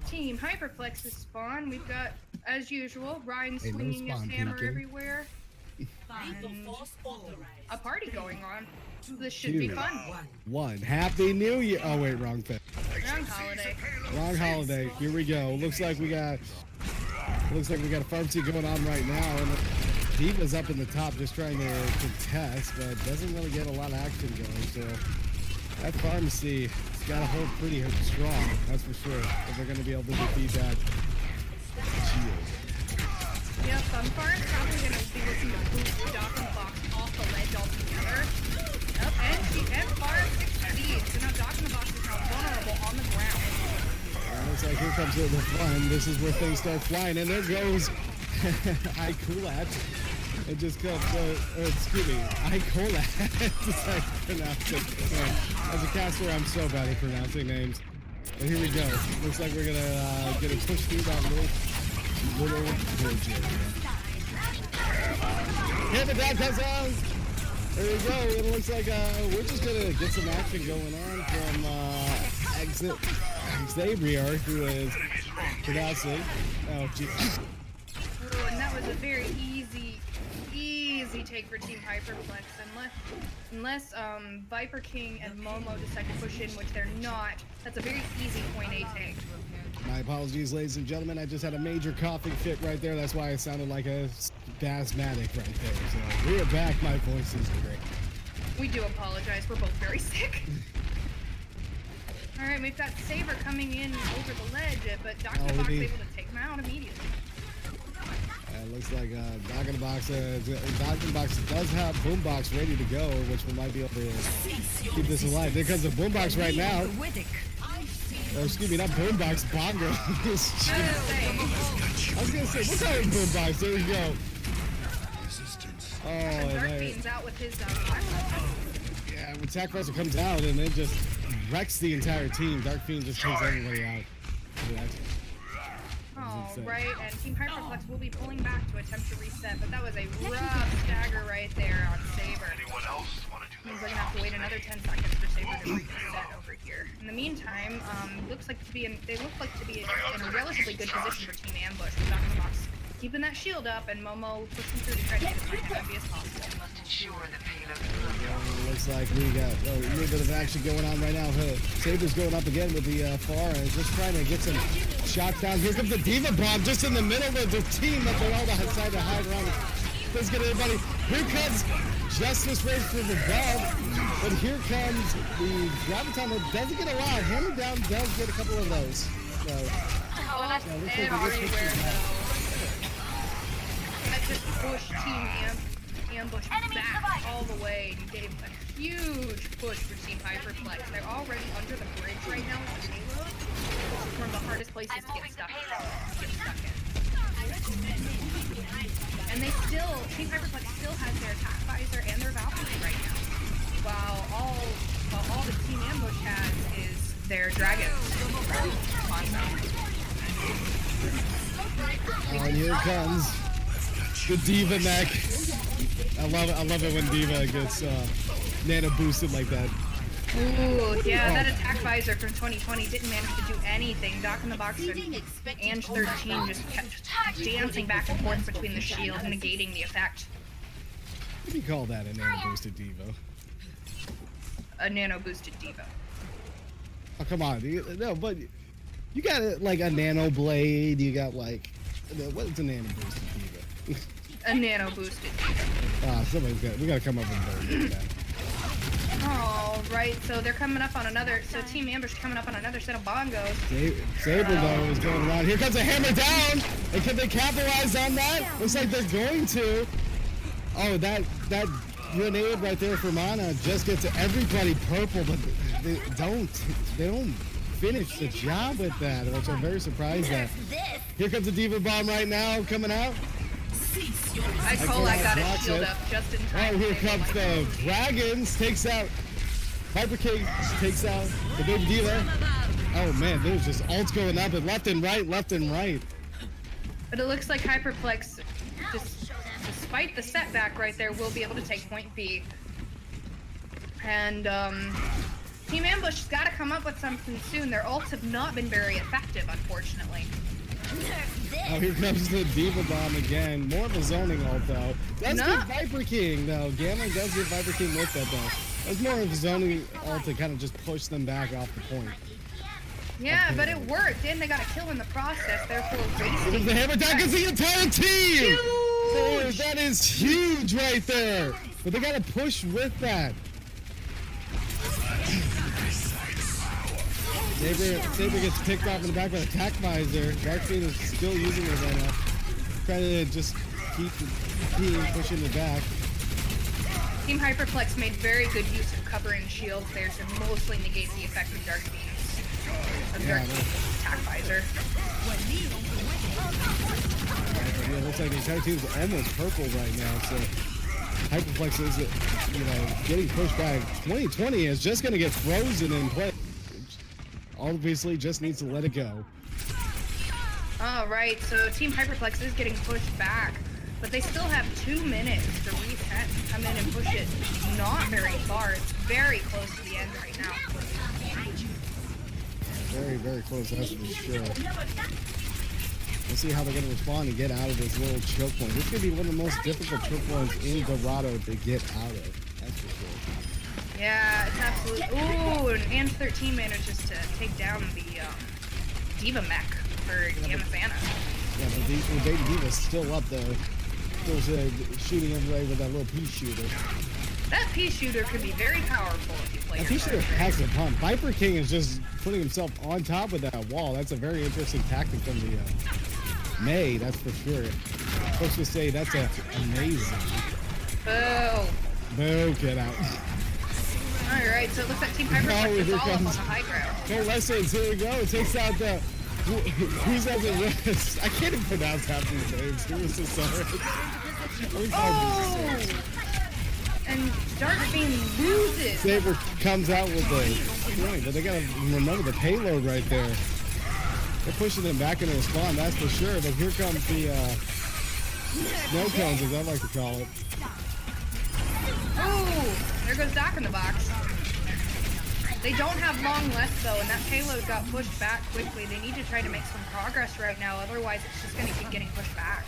Team Hyperplex's spawn. We've got, as usual, Ryan swinging his hammer everywhere. And a party going on. This should be fun. One. Happy New Year. Oh wait, wrong thing. Wrong holiday. Wrong holiday. Here we go. Looks like we got a pharmacy going on right now. And Diva's up in the top just trying to contest, but doesn't really get a lot of action going. So that pharmacy has got to hold pretty strong, that's for sure, if they're going to be able to defeat that shield. Yep, Farm's probably going to be looking to boot Doc in the box off the ledge altogether. Yep, and Farm succeeds. So now Doc in the box is now vulnerable on the ground. Looks like here comes the fun. This is where things start flying, and there goes Ikulat. It just comes, excuse me, Ikulat. That's how I pronounce it. As a caster, I'm so bad at pronouncing names. But here we go. Looks like we're gonna push through that little bridge area. Hit the down comes out. There we go. It looks like we're just gonna get some action going on from Xavier, who is pronouncing. Oh, gee. Ooh, and that was a very easy take for Team Hyperplex. Unless Viper King and Momo decide to push in, which they're not. That's a very easy point A take. My apologies, ladies and gentlemen. I just had a major coughing fit right there. That's why I sounded like a asthmatic right there. So we are back. My voice is great. We do apologize. We're both very sick. All right, we've got Saber coming in over the ledge, but Doc in the Box is able to take him out immediately. It looks like Doc in the Box does have Boombox ready to go, which we might be able to keep this alive. There comes the Boombox right now. Oh, excuse me, not Boombox, Bongo. I was gonna say, what kind of Boombox? There we go. Oh, and Darkbeam's out with his yeah, when Sacrificer comes out and it just wrecks the entire team. Dark Fiend just takes everybody out. Oh, right, and Team Hyperplex will be pulling back to attempt to reset, but that was a rough stagger right there on Saber. Means we're gonna have to wait another 10 seconds for Saber to reset over here. In the meantime, they look like to be in a relatively good position for Team Ambush. Doc in the Box keeping that shield up, and Momo pushing through to try to get as much heavy as possible. Looks like we got a little bit of action going on right now. Saber's going up again with the FAR and just trying to get some shots down. Here comes the Diva Bomb just in the middle of the team that they all decided to hide around. Let's get everybody. Here comes Justice Race for the belt, but here comes the Graviton that doesn't get a lot. Hammer Down does get a couple of those. So, that's everywhere though. That just pushed Team Ambush back all the way and gave a huge push for Team Hyperplex. They're already under the bridge right now with the payload, which is one of the hardest places to get stuck in. And Team Hyperplex still has their attack visor and their Valkyrie right now, while all the Team Ambush has is their dragons. And here comes the Diva neck. I love it when Diva gets nano boosted like that. Ooh, yeah, that attack visor from 2020 didn't manage to do anything. Doc in the Box and Ange 13 just kept dancing back and forth between the shield, negating the effect. What do you call that, a nano boosted Diva? A nano boosted Diva. Oh, come on. No, but you got like a nano blade. You got like, what's a nano boosted Diva? A nano boosted Diva. We gotta come up with a better name for that. All right, so they're coming up on another. So Team Ambush coming up on another set of bongos. Saber though is going around. Here comes a hammer down, and can they capitalize on that? Looks like they're going to. Oh, that grenade right there for Mana just gets everybody purple, but they don't finish the job with that, which I'm very surprised at. Here comes the Diva Bomb right now coming out. I got it shield up just in time. Oh, here comes the Dragons, takes out Viper King, takes out the Baby Diva. Oh man, there's just ults going up and left and right. But it looks like Hyperplex, despite the setback right there, will be able to take point B. And Team Ambush has got to come up with something soon. Their ults have not been very effective, unfortunately. Oh, here comes the Diva Bomb again. More of a zoning ult though. Does get Viper King though. Gambling does get Viper King with that though. That's more of a zoning ult to kind of just push them back off the point. Yeah, but it worked, and they got a kill in the process, therefore wasting. The hammer down gets the entire team! Oh, that is huge right there. But they gotta push with that. Saber gets picked off in the back with attack visor. Darkfiend is still using it right now. Trying to just keep the team pushing it back. Team Hyperflex made very good use of cover and shields there to mostly negate the effect of Darkfiend's attack visor. Yeah, it looks like the entire team's almost purple right now, so Hyperflex is, getting pushed back. 2020 is just gonna get frozen in place. Obviously, just needs to let it go. All right, so Team Hyperflex is getting pushed back, but they still have 2 minutes to reset and come in and push it not very far. It's very close to the end right now. Very, very close, that's for sure. We'll see how they're going to respond and get out of this little choke point. This could be one of the most difficult choke points in Dorado to get out of. That's for sure. Yeah, it's absolutely. Ooh, and 13 manages to take down the Diva mech for Yamazana. Yeah, but the Baby Diva's still up though. Still shooting everybody with that little pea shooter. That pea shooter could be very powerful if you play. That pea shooter packs a pump. Viper King is just putting himself on top of that wall. That's a very interesting tactic from the May, that's for sure. Folks would say that's amazing. Boo. Boo, get out. Alright, so it looks like Team Hyperflex is all up on the high ground. Coalescence, here we go. It takes out the... Who's at the wrist? I can't even pronounce half these names. I'm so sorry. Oh! And Darkfiend loses. Saber comes out with the point, but they gotta remember the payload right there. They're pushing them back into a spawn, that's for sure. But here comes the snow cones, as I like to call it. Oh, there goes Doc in the box. They don't have long left though, and that payload got pushed back quickly. They need to try to make some progress right now, otherwise it's just gonna keep getting pushed back.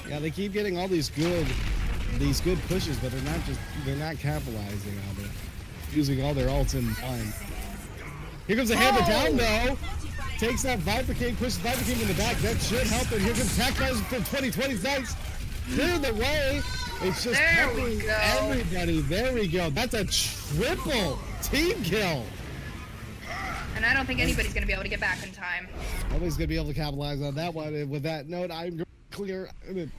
Yeah, they keep getting all these good pushes, but they're not capitalizing on it. Using all their ults in line. Here comes the hammer down though. Takes that Viper King, pushes Viper King in the back. That should help him. Here comes Attack Visor from 2020's nice. Clear the way. It's just peppering everybody. There we go. That's a triple team kill. And I don't think anybody's going to be able to get back in time. Nobody's going to be able to capitalize on that one. And with that note, I'm going to clear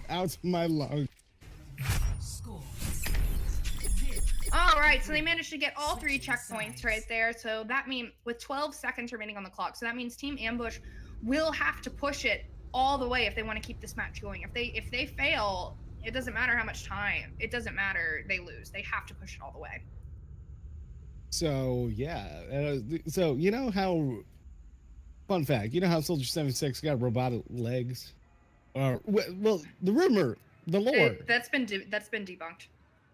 out my lungs. All right, so they managed to get all 3 checkpoints right there. So that means with 12 seconds remaining on the clock. So that means Team Ambush will have to push it all the way if they want to keep this match going. If they fail, it doesn't matter how much time. It doesn't matter. They lose. They have to push it all the way. So yeah, so you know how? Fun fact: you know how Soldier 76 got robotic legs? Or well, the rumor, the lore. That's been debunked.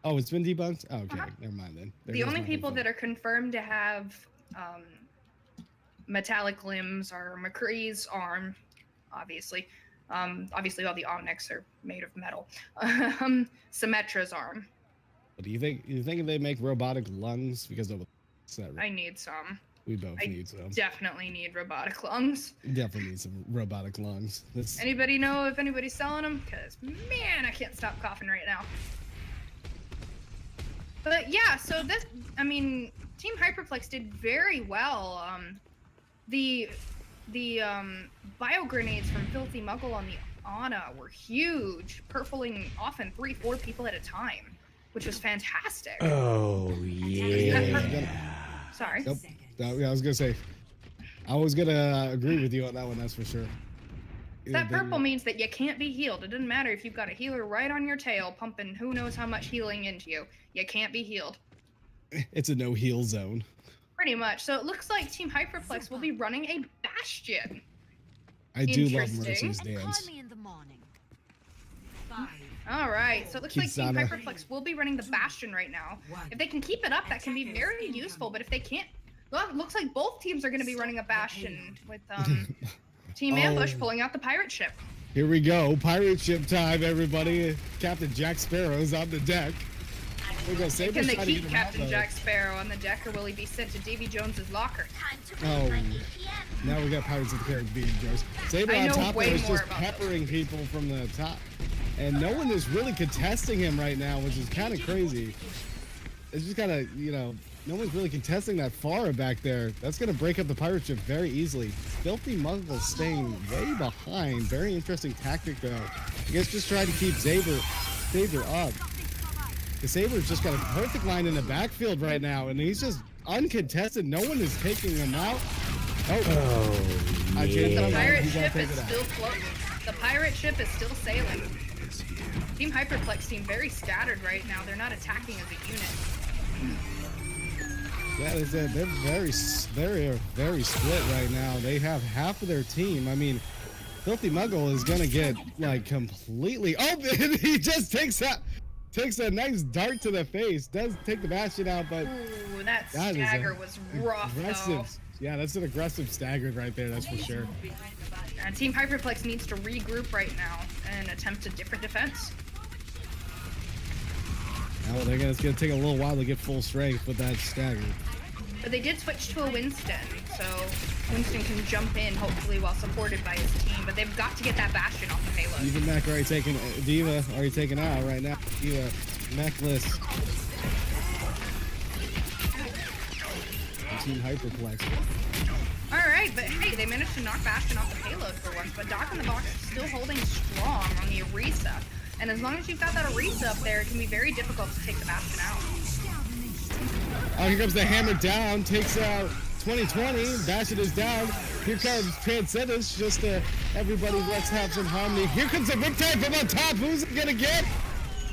Oh, it's been debunked? Oh, okay, never mind then. The only people that are confirmed to have metallic limbs are McCree's arm, obviously. Obviously all the Omnics are made of metal. Symmetra's arm. Do you think they make robotic lungs because of that? I need some. We both need some. Definitely need robotic lungs. Definitely need some robotic lungs. Anybody know if anybody's selling them? Because man, I can't stop coughing right now. But yeah, so this, I mean, Team Hyperflex did very well. The bio grenades from Filthy Muggle on the Ana were huge, purfling often 3-4 people at a time, which was fantastic. Oh yeah. Sorry. Nope. Yeah, I was gonna say. I was gonna agree with you on that one. That's for sure. That purple means that you can't be healed. It doesn't matter if you've got a healer right on your tail pumping who knows how much healing into you. You can't be healed. It's a no heal zone. Pretty much. So it looks like Team Hyperflex will be running a Bastion. I do love Mercy's dance. Call me in the morning. 5. All right. So it looks like Team Kitana. Hyperflex will be running the Bastion right now. If they can keep it up, that can be very useful. But if they can't, well, it looks like both teams are going to be running a Bastion with Team Ambush pulling out the pirate ship. Here we go. Pirate ship time, everybody. Captain Jack Sparrow's on the deck. There goes Saber's Can they trying to keep get him out, Captain though. Jack Sparrow on the deck, or will he be sent to Davy Jones's locker? Oh, now we got Pirates of the Caribbean beating Jones. Saber I on know top way there is more just about peppering people from the top. And no one is really contesting him right now, which is kind of crazy. It's just kind of, you know, no one's really contesting that far back there. That's going to break up the pirate ship very easily. Filthy Muggle staying way behind. Very interesting tactic, though. I guess just trying to keep Saber up. The Saber's just got a perfect line in the backfield right now, and he's just uncontested. No one is taking him out. I changed my The mind. pirate He got ship is taken out. still floating. The pirate ship is still sailing. Team Hyperplex seem very scattered right now. They're not attacking as a unit. That is it. They're very split right now. They have half of their team. I mean, Filthy Muggle is gonna get like completely. Oh, he just takes a nice dart to the face. Does take the Bastion out, but Ooh, that that is a stagger was rough, though. aggressive. Yeah, that's an aggressive stagger right there. That's for sure. Team Hyperplex needs to regroup right now and attempt a different defense. Now it's gonna take a little while to get full strength with that stagger. But they did switch to a Winston, so Winston can jump in, hopefully, while supported by his team. But they've got to get that Bastion off the payload. Even Mech already taken Diva already taken out right now. Diva Mechless. Team Hyperplex. Alright, but hey, they managed to knock Bastion off the payload for once, but Doc in the Box is still holding strong on the Orisa. And as long as you've got that Orisa up there, it can be very difficult to take the Bastion out. Oh, here comes the hammer down, takes out 2020. Bastion is down. Here comes Transcendence, just everybody, let's have some harmony. Here comes the Riptide from on top. Who's it gonna get?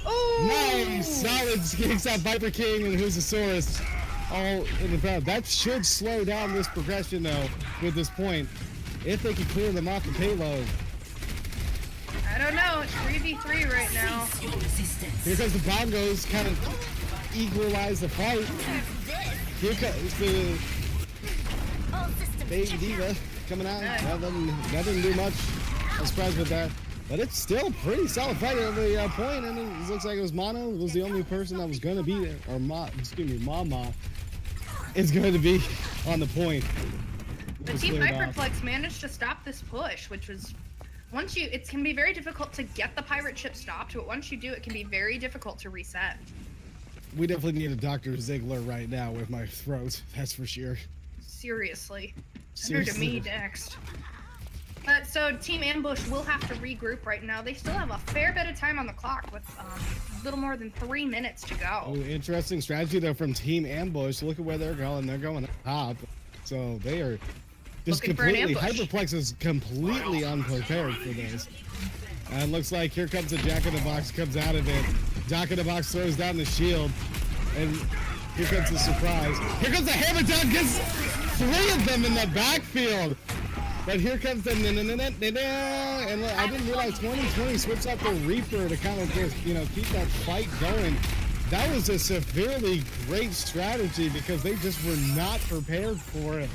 Oh! Nice! Solid kicks out Viper King and Whosasaurus all in the ground. That should slow down this progression, though, with this point. If they can clear them off the payload. I don't know, it's 3v3 right now. Here comes the Bongos, kind of equalize the fight. Here comes the Baby Diva coming out. That didn't do much. I'm surprised with that. But it's still a pretty solid fight at the point. And it looks like it was Mono was the only person that was going to be there. Or Mama is going to be on the point. The Team Hyperplex managed to stop this push, which was... it can be very difficult to get the pirate ship stopped, but once you do, it can be very difficult to reset. We definitely need a Dr. Ziegler right now with my throat. That's for sure. Seriously. Send her to Seriously. me next. So Team Ambush will have to regroup right now. They still have a fair bit of time on the clock with a little more than 3 minutes to go. Oh, interesting strategy though from Team Ambush. Look at where they're going. They're going up top. So they are just Looking for an completely, ambush. Hyperplex is completely unprepared for this. And it looks like here comes the Jack in the Box, comes out of it. Jack in the Box throws down the shield. And here comes the surprise. Here comes the hammer down, gets 3 of them in the backfield. But here comes the and I didn't realize 2020 switched out the Reaper to kind of just, keep that fight going. That was a severely great strategy because they just were not prepared for it.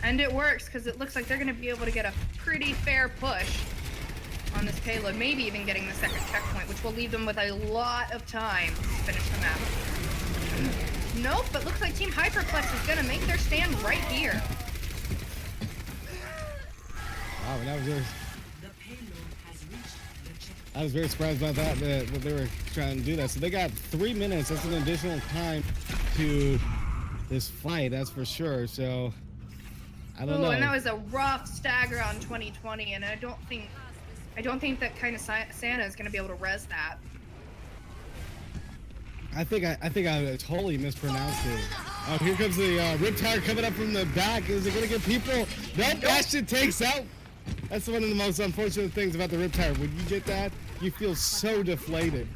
And it works because it looks like they're going to be able to get a pretty fair push on this payload, maybe even getting the second checkpoint, which will leave them with a lot of time to finish the map. Nope, but looks like Team Hyperplex is going to make their stand right here. Wow, I was very surprised about that they were trying to do that. So they got 3 minutes. That's an additional time to this fight, that's for sure. So I don't know. And that was a rough stagger on 2020, and I don't think that kind of Santa is going to be able to res that. I think I totally mispronounced it. Oh, here comes the Riptide coming up from the back. Is it gonna get people? Nope, Bastion takes out. That's one of the most unfortunate things about the Riptide. When you get that, you feel so deflated.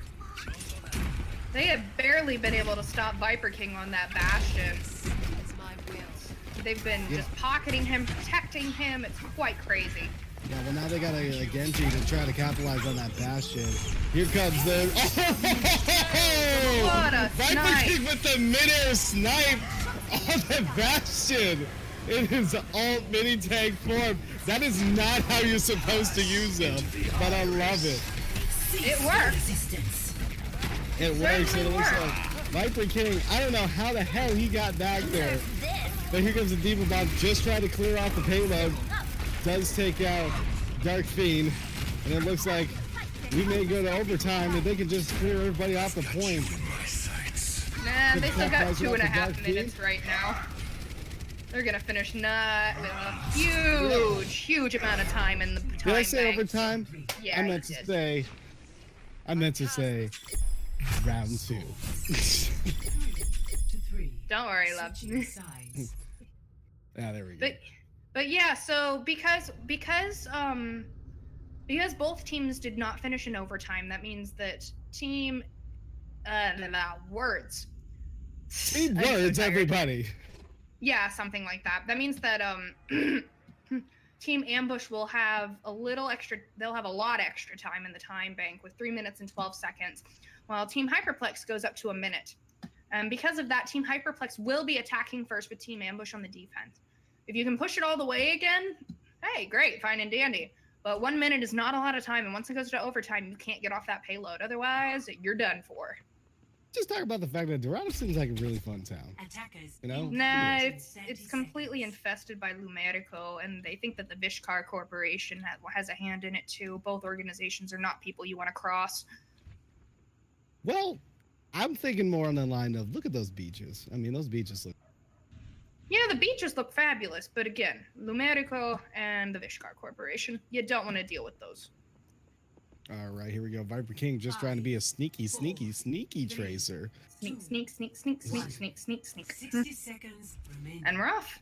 They have barely been able to stop Viper King on that Bastion. They've been just pocketing him, protecting him. It's quite crazy. Yeah, well now they got a Genji to try to capitalize on that Bastion. Here comes the What a Viper snipe. King with the mid-air snipe on the Bastion in his alt mini tank form. That is not how you're supposed to use them, but I love it. It works. It works. Certainly It looks worked. like Viper King. I don't know how the hell he got back there. But here comes the Diva Bomb. Just trying to clear off the payload. Does take out Dark Fiend. And it looks like we may go to overtime if they can just clear everybody off the point. Nah, they still got Guys, 2.5 Dark minutes right now. They're gonna finish not with a huge amount of time in the time Did I say bank. overtime? Yeah, I you meant to did. say. I meant to say round 2. Don't worry, love. Ah, there we go. But yeah, so because both teams did not finish in overtime, that means that team words. Speed I'm so words, tired. everybody. Yeah, something like that. That means that Team Ambush will have a little extra. They'll have a lot extra time in the time bank with 3 minutes and 12 seconds, while Team Hyperplex goes up to a minute. And because of that, Team Hyperplex will be attacking first with Team Ambush on the defense. If you can push it all the way again, hey, great, fine and dandy. But 1 minute is not a lot of time, and once it goes to overtime, you can't get off that payload. Otherwise, you're done for. Just talk about the fact that Dorado seems like a really fun town. You know? Nah, it's completely infested by Lumerico, and they think that the Vishkar Corporation has a hand in it too. Both organizations are not people you want to cross. Well, I'm thinking more on the line of look at those beaches. I mean, those beaches look. Yeah, the beaches look fabulous, but again, Lumerico and the Vishkar Corporation, you don't want to deal with those. All right, here we go. Viper King just trying to be a sneaky tracer. Sneak. 60 seconds remaining. And we're off.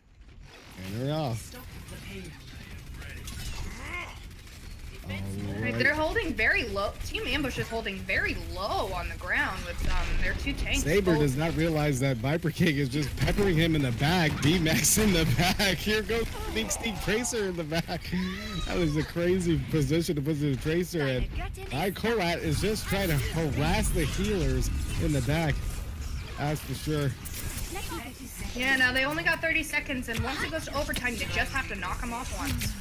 And they're off. Stop the payload. All Right, right. they're holding very low. Team Ambush is holding very low on the ground with their 2 tanks. Saber both- does not realize that Viper King is just peppering him in the back. B-Max in the back. Here goes Sneak Tracer in the back. That was a crazy position to put the Tracer in. Kolat is just trying to harass the healers in the back. That's for sure. Yeah, now they only got 30 seconds, and once it goes to overtime, you just have to knock them off once.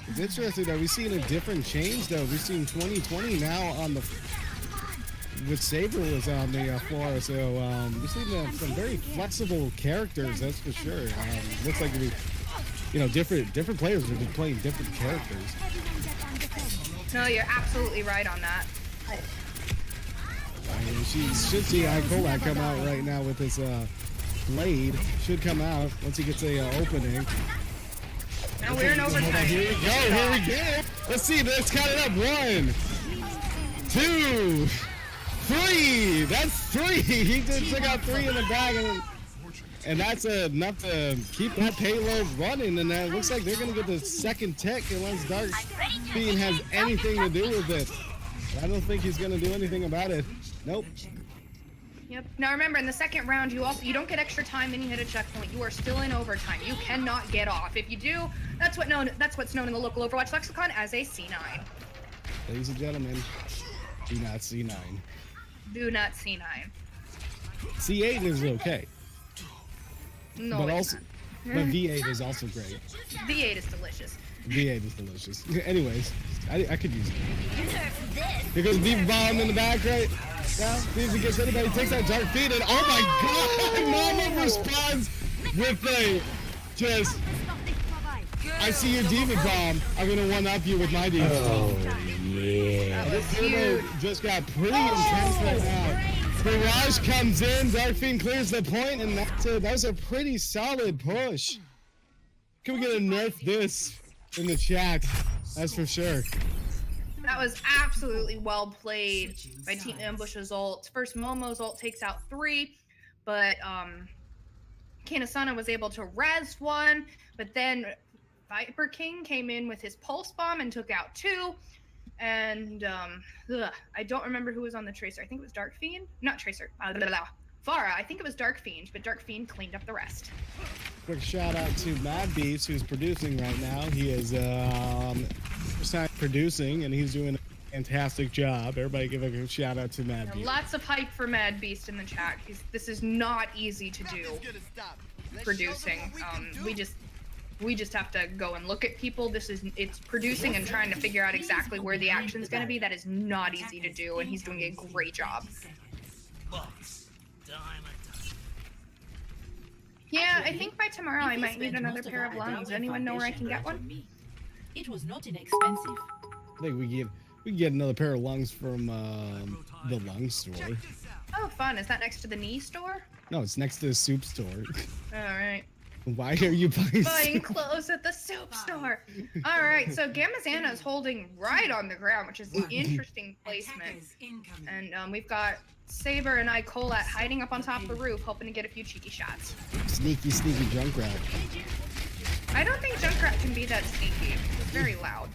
It's interesting that we've seen a different change though. We've seen 2020 now on the with Saber was on the floor, so we've seen some very flexible characters. That's for sure. Looks like we, different players will be playing different characters. No, you're absolutely right on that. I mean, should see Kolat come out right now with his blade. Should come out once he gets a opening. Now we're in overtime. Here we go. Here we go. Let's see. Let's count it up. 1, 2, 3. That's 3. He just took out 3 in the bag, and that's enough to keep that payload running. And it looks like they're gonna get the second tech unless Dark Fiend has anything to do with it. I don't think he's gonna do anything about it. Nope. Yep. Now remember, in the second round, you don't get extra time and you hit a checkpoint. You are still in overtime. You cannot get off. If you do, that's what's known in the local Overwatch lexicon as a C9. Ladies and gentlemen, do not C9. Do not C9. C8 is okay, No, but it's also, but V8 is also great. not. V8 is delicious. V8 is delicious. Anyways, I could use it. Here goes Diva Bomb in the back, right? Now, see if he gets anybody, takes out Dark Fiend, and oh my god! Mama responds with a just. I see your Diva Bomb. I'm gonna one-up you with my Diva Bomb. That was This duo huge. just got pretty intense right now. Barrage comes in, Dark Fiend clears the point, and that was a pretty solid push. Can we get a nerf this in the chat? That's for sure. That was absolutely well played by Team Ambush's ult. First, Momo's ult takes out 3, but Kanasana was able to res 1, but then Viper King came in with his pulse bomb and took out 2. And I don't remember who was on the Tracer. I think it was Dark Fiend. Not Tracer. Farah. I think it was Dark Fiend, but Dark Fiend cleaned up the rest. Quick shout out to Mad Beast, who's producing right now. He is first time producing, and he's doing a fantastic job. Everybody give a shout out to Mad Beast. Lots of hype for Mad Beast in the chat. This is not easy to do. Producing. We just have to go and look at people. It's producing and trying to figure out exactly where the action's going to be. That is not easy to do, and he's doing a great job. Yeah, I think by tomorrow I might need another pair of lungs. Anyone know where I can get one? It was not inexpensive. I think we can get another pair of lungs from the lung store. Oh, fun. Is that next to the knee store? No, it's next to the soup store. All right. Why are you buying Clothes at the soup store. All right, so Gamazana is holding right on the ground, which is an interesting placement. And we've got Saber and Colat hiding up on top of the roof, hoping to get a few cheeky shots. Sneaky Junkrat. I don't think Junkrat can be that sneaky. It's very loud.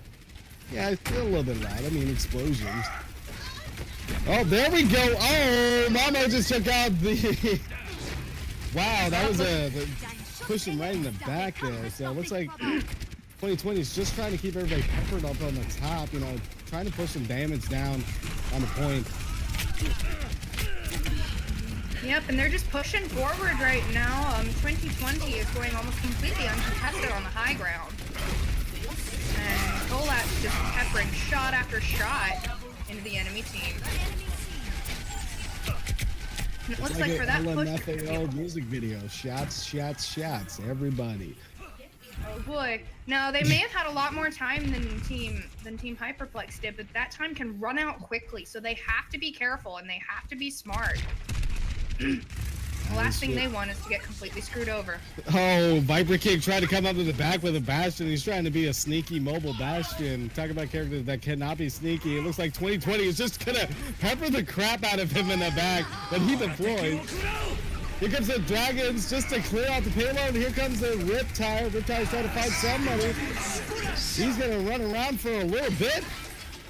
Yeah, it's a little bit loud. I mean, explosions. Oh, there we go. Oh, Mama just took out the... Wow, that was push him right in the back there. So it looks like 2020 is just trying to keep everybody peppered up on the top, you know, trying to push some damage down on the point. Yep, and they're just pushing forward right now. 2020 is going almost completely uncontested on the high ground. And Colat's just peppering shot after shot into the enemy team. And it looks like for that push... LMFAO music video. Shots, shots, shots. Everybody. Oh boy. Now, they may have had a lot more time than Team Hyperplex did, but that time can run out quickly, so they have to be careful and they have to be smart. The last thing they want is to get completely screwed over. Oh, Viper King tried to come up to the back with a Bastion. He's trying to be a sneaky mobile Bastion. Talk about characters that cannot be sneaky. It looks like 2020 is just gonna pepper the crap out of him in the back, but he deployed. Here comes the Dragons just to clear out the payload. Here comes the Riptire. Riptire's trying to find somebody. He's gonna run around for a little bit.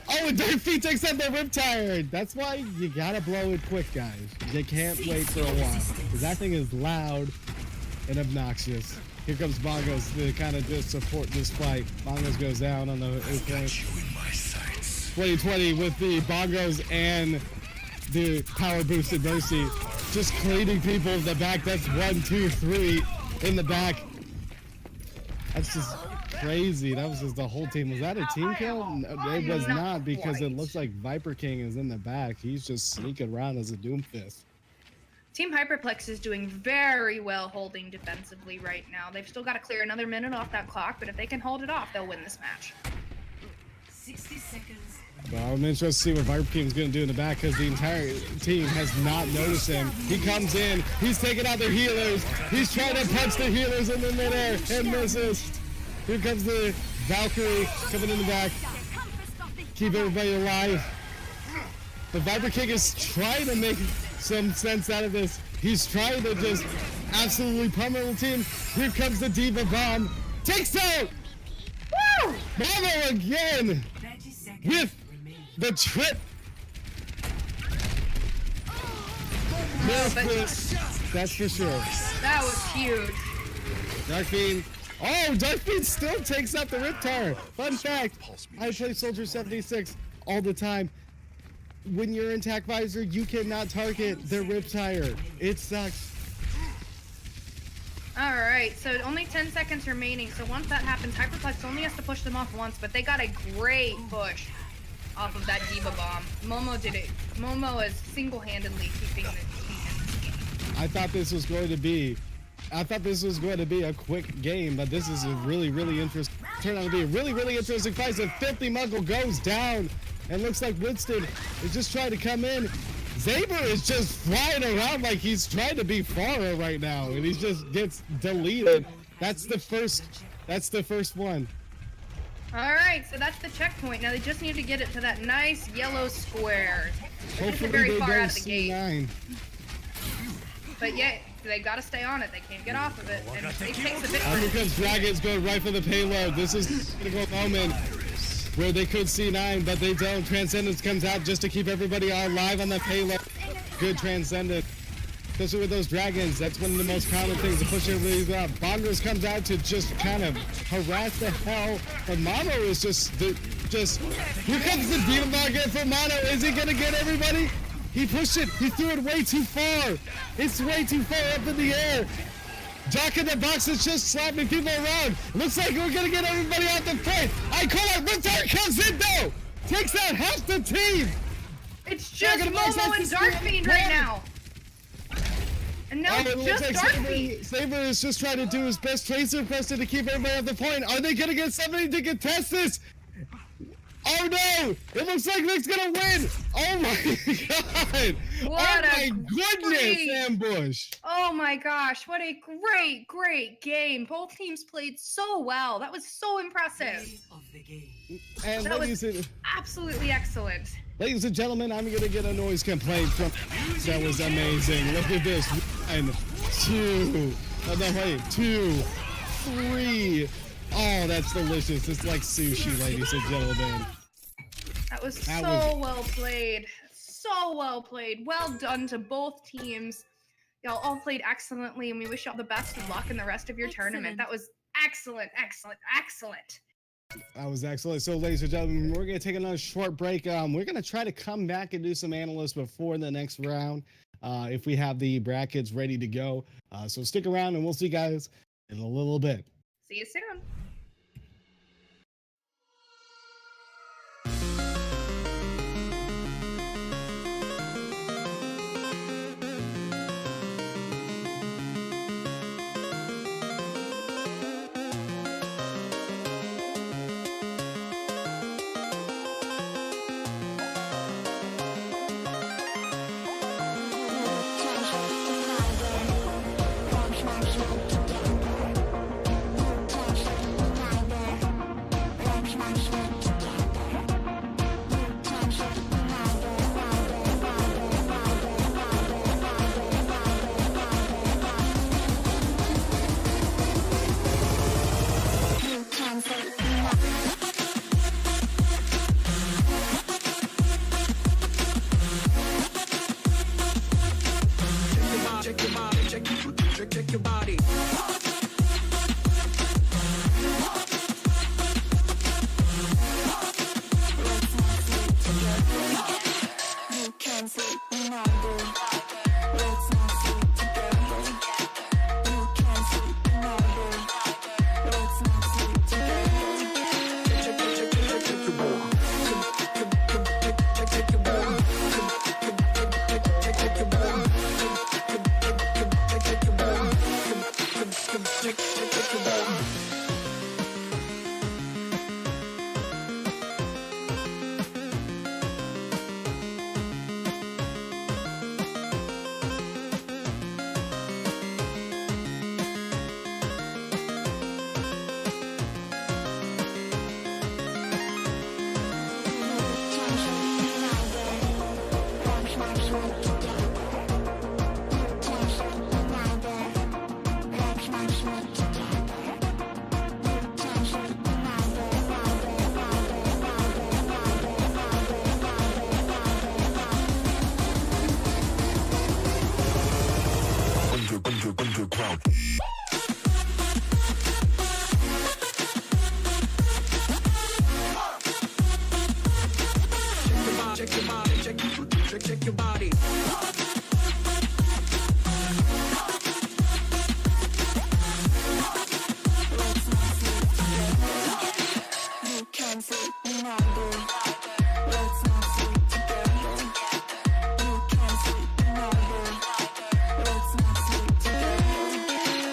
Oh, and Dark Feet takes out the Riptire. That's why you gotta blow it quick, guys. You can't wait for a while, because that thing is loud and obnoxious. Here comes Bongos to kind of just support this fight. Bongos goes down on the point. 2020 with the Bongos and the power boosted Mercy, just cleaning people in the back. That's 1, 2, 3 in the back. That's just crazy. That was just the whole team. Was that a team kill? No, it was not, because it looks like Viper King is in the back. He's just sneaking around as a Doomfist. Team Hyperplex is doing very well holding defensively right now. They've still got to clear another minute off that clock, but if they can hold it off, they'll win this match. 60 seconds. Well, I'm interested to see what Viper King's going to do in the back, because the entire team has not noticed him. He comes in. He's taking out their healers. He's trying to punch the healers in the midair and misses. Here comes the Valkyrie coming in the back. Keep everybody alive. The Viper King is trying to make some sense out of this. He's trying to just absolutely pummel the team. Here comes the Diva Bomb. Takes out! Woo! Mamo again! With the trip. That's for sure. That was huge. Dark Fiend. Oh, Dark Fiend still takes out the Riptire. Fun fact, I play Soldier 76 all the time. When you're in TAC Visor, you cannot target the Riptire. It sucks. Alright, so only 10 seconds remaining. So once that happens, Hyperplex only has to push them off once, but they got a great push off of that Diva Bomb. Momo did it. Momo is single-handedly keeping the team in this game. I thought this was going to be a quick game, but this is a really interesting. Turned out to be a really interesting fight. So Filthy Muggle goes down, and looks like Winston is just trying to come in. Zaber is just flying around like he's trying to be Farah right now, and he just gets deleted. That's the first one. Alright, so that's the checkpoint. Now they just need to get it to that nice yellow square. Hopefully very they far don't out of the gate. C9. But yeah, they gotta stay on it. They can't get off of it. And it takes a bit Oh, here for comes Dragons going right for the payload. This is a critical moment where they could C9, but they don't. Transcendence comes out just to keep everybody alive on the payload. Good Transcendence. Especially with those Dragons, that's one of the most common things to push everybody up. Bongos comes out to just kind of harass the hell. But Mono is just, here comes the Demon Bog for Mono. Is he gonna get everybody? He pushed it. He threw it way too far. It's way too far up in the air. Jack in the Box is just slapping people around. Looks like we're gonna get everybody out the fight. I call it. Return comes in though. Takes out half the team. It's Jack just in the Box Momo has and to Darkfiend steal. right now. And now It it's looks just like Darkfiend. Saber is just trying to do his best. Tracer Preston to keep everybody at the point. Are they gonna get somebody to contest this? Oh no! It looks like Nick's gonna win! Oh my god! What oh a my goodness! great- Ambush! Oh my gosh, what a great game. Both teams played so well. That was so impressive. Play of the game. And That ladies Absolutely excellent. and gentlemen, I'm gonna get a noise complaint from. That was amazing. Look at this. 1, 2. Oh, no, wait. 2, 3. Oh, that's delicious. It's like sushi, ladies and gentlemen. That was That so was- well played. So well played. Well done to both teams. Y'all all played excellently, and we wish y'all the best of luck in the rest of your tournament. Excellent. That was excellent, excellent, excellent. That was excellent. So, ladies and gentlemen, we're going to take another short break. We're going to try to come back and do some analysts before the next round if we have the brackets ready to go. So stick around, and we'll see you guys in a little bit. See you soon. Check your body. You can't sleep now, boy. Let's not sleep together. You can't sleep now, boy. Let's not sleep together. Underground. Check your body. Check your body. You can't sleep now, boy. Let's not sleep together. You can't sleep now, boy. Let's not sleep together.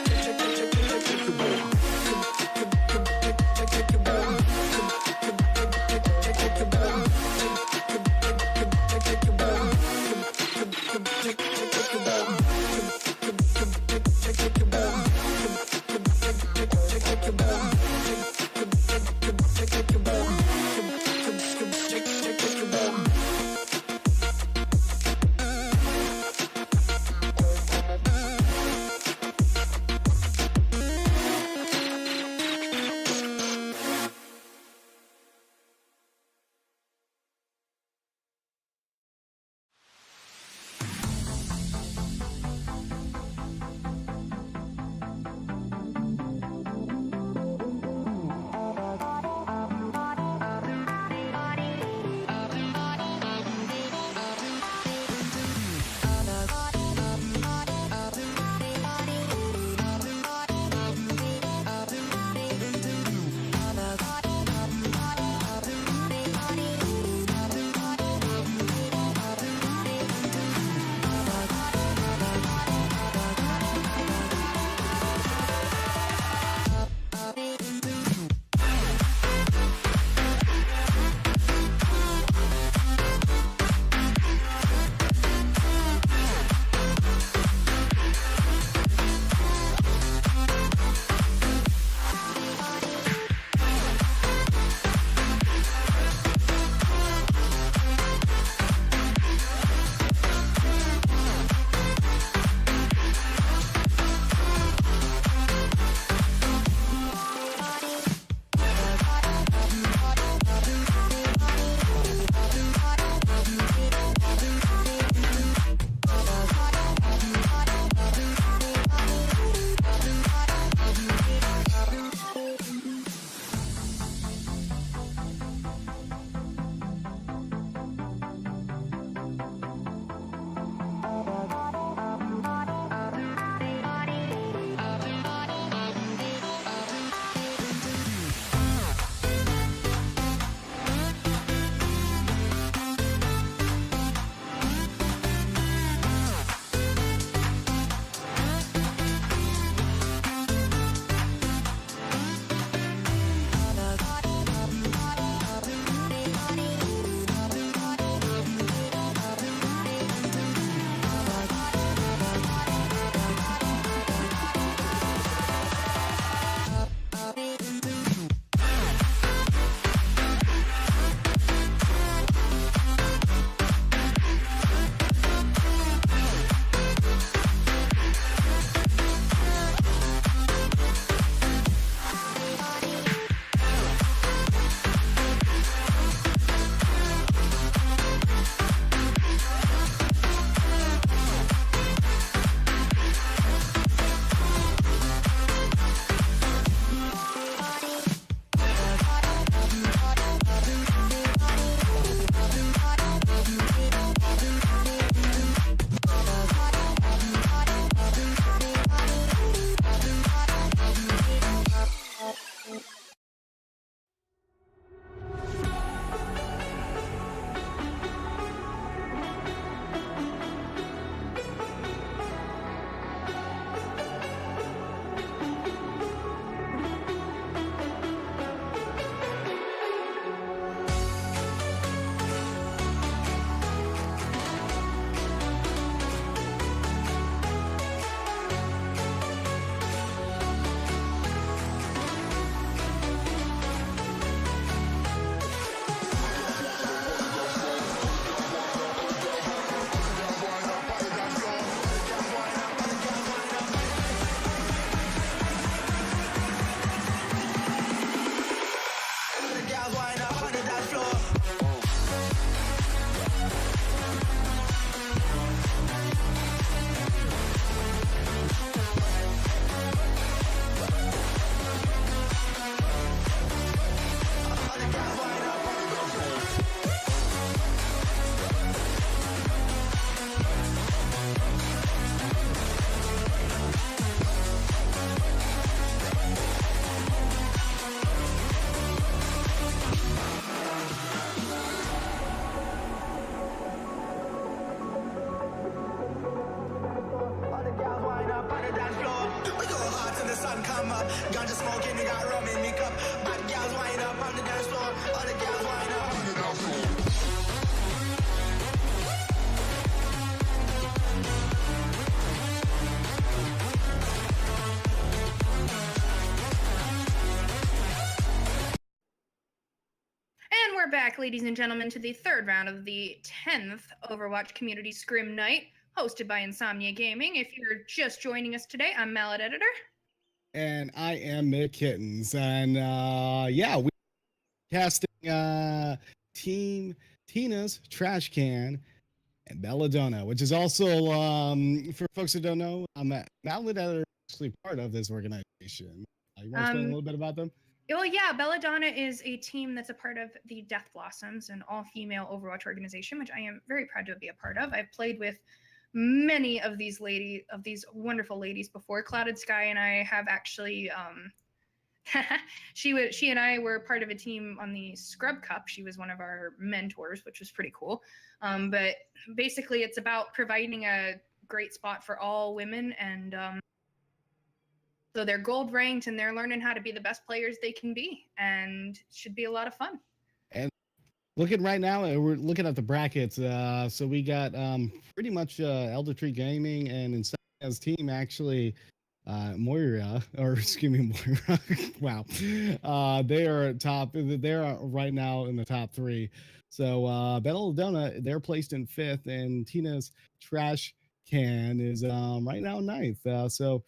sun come up. Ganja smoking, we got rum in me cup. Bad gals wind up on the dance floor. All the gals wind up on the dance floor. And we're back, ladies and gentlemen, to the third round of the 10th Overwatch Community Scrim Night, hosted by Insomnia Gaming. If you're just joining us today, I'm Mallet Editor. And I am Mick Kittens. And yeah, we're casting Team Tina's Trash Can and Belladonna, which is also, for folks who don't know, Mallet Editor is actually part of this organization. You want to explain a little bit about them? Well, yeah, Belladonna is a team that's a part of the Death Blossoms, an all-female Overwatch organization, which I am very proud to be a part of. I've played with many of these wonderful ladies before. Clouded Sky and I have actually, she and I were part of a team on the Scrub Cup. She was one of our mentors, which was pretty cool. But basically, it's about providing a great spot for all women, and so they're gold ranked and they're learning how to be the best players they can be, and it should be a lot of fun. And looking right now, we're looking at the brackets. So we got pretty much Elder Tree Gaming and Insomnia's team actually. Moira, or excuse me, Moira. Wow. They are top. They're right now in the top 3. So Belladonna, they're placed in 5th, and Tina's Trash Can is right now 9th. So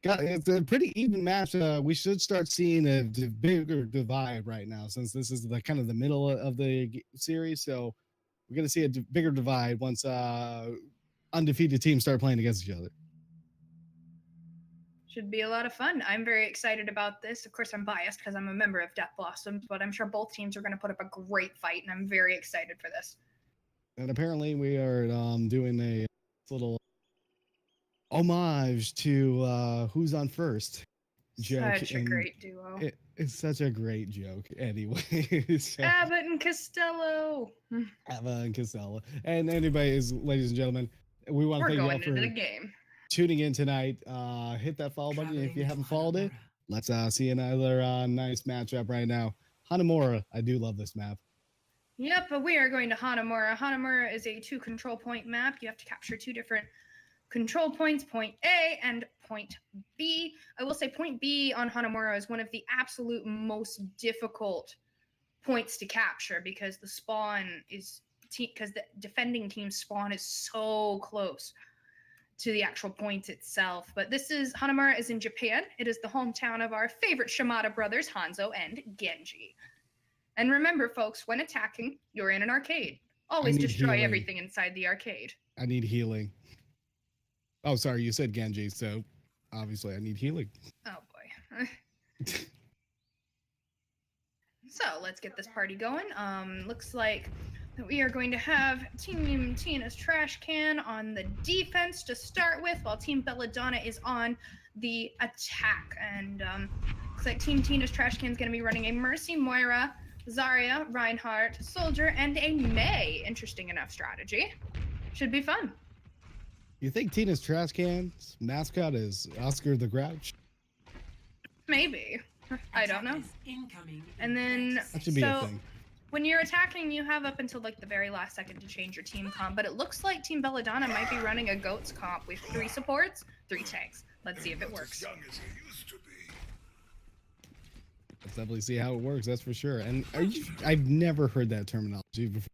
it's a pretty even match. We should start seeing a bigger divide right now, since this is the kind of the middle of the series. So we're going to see a bigger divide once undefeated teams start playing against each other. Should be a lot of fun. I'm very excited about this. Of course, I'm biased because I'm a member of Death Blossoms, but I'm sure both teams are going to put up a great fight, and I'm very excited for this. And apparently we are doing a little homage to Who's on First joke. Such a great duo. It's such a great joke anyway. So, Abbott and Costello. Abbott and Costello. And anyways, ladies and gentlemen, we want to thank you all for tuning in tonight. Hit that follow button if you haven't followed it. Let's see another nice matchup right now. Hanamura, I do love this map. Yep, but we are going to Hanamura. Hanamura is a 2 control point map. You have to capture 2 different control points, point A and point B. I will say point B on Hanamura is one of the absolute most difficult points to capture, because the spawn is, because the defending team's spawn is so close to the actual point itself. But Hanamura is in Japan. It is the hometown of our favorite Shimada brothers, Hanzo and Genji. And remember, folks, when attacking, you're in an arcade. Always destroy everything inside the arcade. I need healing. Oh, sorry, you said Genji, so obviously I need healing. Oh, boy. So let's get this party going. Looks like we are going to have Team Tina's Trash Can on the defense to start with, while Team Belladonna is on the attack. And looks like Team Tina's Trash Can is going to be running a Mercy, Moira, Zarya, Reinhardt, Soldier, and a Mei. Interesting enough strategy. Should be fun. You think Tina's Trash Can's mascot is Oscar the Grouch? Maybe. I don't know. And then, that should be a thing. When you're attacking, you have up until like the very last second to change your team comp, but it looks like Team Belladonna might be running a GOATS comp with 3 supports, 3 tanks. Let's see if it works. Let's definitely see how it works, that's for sure. And I've never heard that terminology before.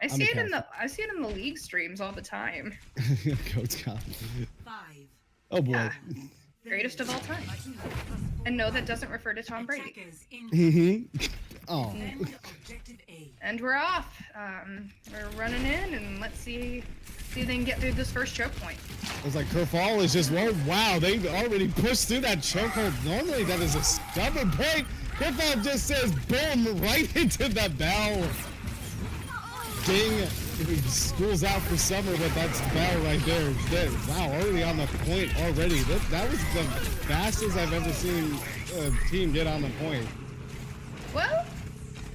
I see it in the league streams all the time. GOATS comp. 5. Oh boy. Yeah. Greatest of all time. And no, that doesn't refer to Tom Brady. Oh. And we're off. We're running in, and let's see if they can get through this first choke point. It's like Kerfall is just, wow, they already pushed through that chokehold. Normally that is a stubborn point. Kerfall just says boom right into the bell. Ding. School's out for summer, but that's bell right there. Wow, already on the point already. That was the fastest I've ever seen a team get on the point. Well,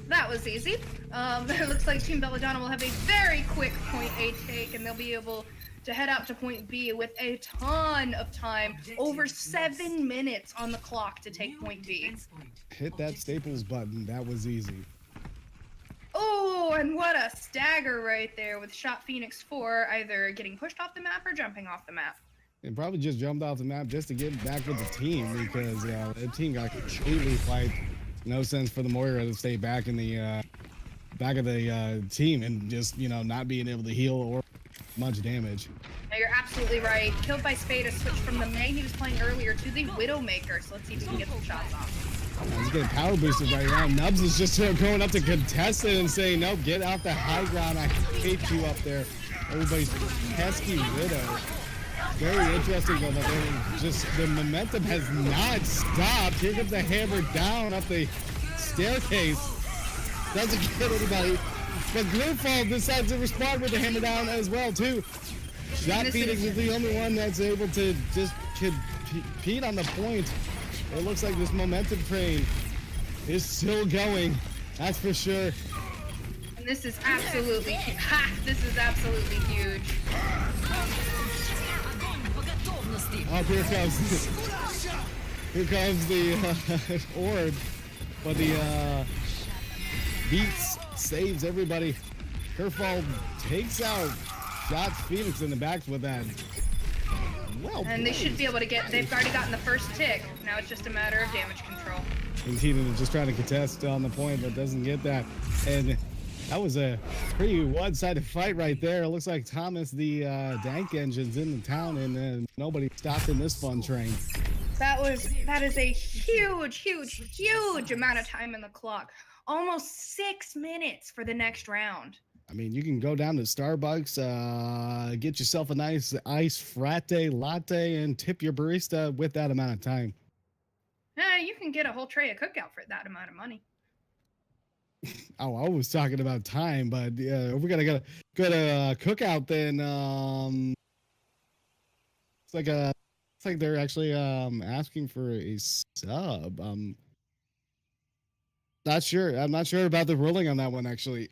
that was easy. It looks like Team Belladonna will have a very quick point A take, and they'll be able to head out to point B with a ton of time, over 7 minutes on the clock to take New point B. defense point. Hit that Staples button. That was easy. Oh, and what a stagger right there with Shot Phoenix 4 either getting pushed off the map or jumping off the map. And probably just jumped off the map just to get back with the team because the team got completely wiped. No sense for the Moira to stay back in the back of the team and just, you know, not being able to heal or much damage. Now you're absolutely right. Killed by Spade, a switch from the May he was playing earlier to the Widowmaker. So let's see if he can get some shots off. He's getting power boosted right now. Nubs is just going up to contest it and saying, nope, get off the high ground. I hate you up there. Everybody's pesky Widow. Very interesting though that just the momentum has not stopped. Here comes the hammer down up the staircase. Doesn't get anybody. But Glimfall decides to respond with the hammer down as well too. Shot Phoenix is the only one that's able to just compete on the point. It looks like this momentum train is still going. That's for sure. And this is absolutely, this is absolutely huge. Oh, here comes the orb, but the Beats saves everybody. Kerfall takes out Shots Phoenix in the back with that. Well, and they should be able to get, they've already gotten the first tick. Now it's just a matter of damage control. And Keenan is just trying to contest on the point, but doesn't get that. And that was a pretty one-sided fight right there. It looks like Thomas, the Dank Engine's in the town, and nobody stopped in this fun train. That is a huge amount of time in the clock. Almost 6 minutes for the next round. I mean, you can go down to Starbucks, get yourself a nice iced frappe latte, and tip your barista with that amount of time. You can get a whole tray of Cookout for that amount of money. Oh, I was talking about time, but if we're gonna go to Cookout, then it's like they're actually asking for a sub. Not sure. I'm not sure about the ruling on that one actually.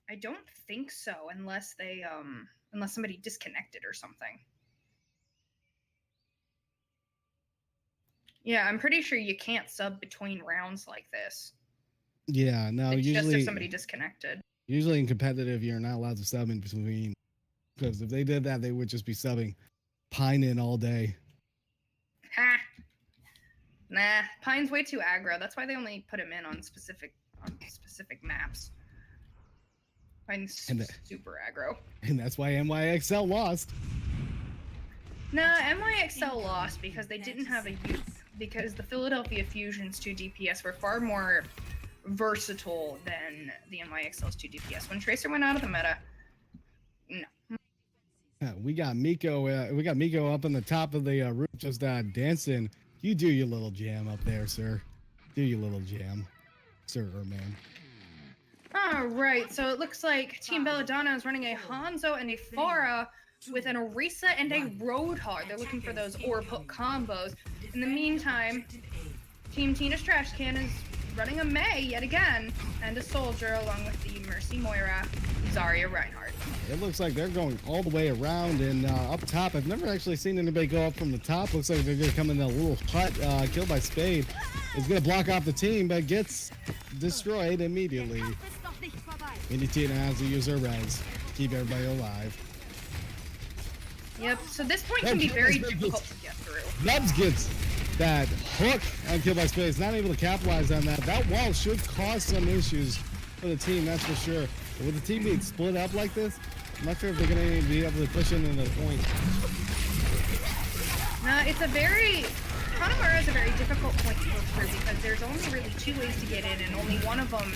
I don't think so, unless they unless somebody disconnected or something. Yeah, I'm pretty sure you can't sub between rounds like this. Yeah, no, It's usually just if somebody disconnected. Usually in competitive, you're not allowed to sub in between, because if they did that, they would just be subbing Pine in all day. Ha! Nah, Pine's way too aggro. That's why they only put him in on specific maps. Pine's super aggro. And that's why NYXL lost. Nah, NYXL lost because they didn't have a youth. Because the Philadelphia Fusion's 2 DPS were far more versatile than the NYXL's 2 DPS. When Tracer went out of the meta, no. We got Miko. We got Miko up on the top of the roof, just dancing. You do your little jam up there, sir. Do your little jam, sir or man. All right, so it looks like Team Belladonna is running a Hanzo and a Pharah with an Orisa and a Roadhog. They're looking for those orb hook combos. In the meantime, Team Tina's Trash Can is running a May yet again, and a Soldier along with the Mercy Moira, Zarya Reinhardt. It looks like they're going all the way around and up top. I've never actually seen anybody go up from the top. Looks like they're going to come in a little hut, killed by Spade. Is going to block off the team, but gets destroyed immediately. Indy Tina has to use her res to keep everybody alive. Yep, so this point can be very difficult to get through. Nubs gets that hook on Kill by Space, not able to capitalize on that. That wall should cause some issues for the team, that's for sure. But with the team being split up like this, I'm not sure if they're going to be able to push into the point. It's a very... Hanamura is a very difficult point to go through because there's only really 2 ways to get in, and only one of them...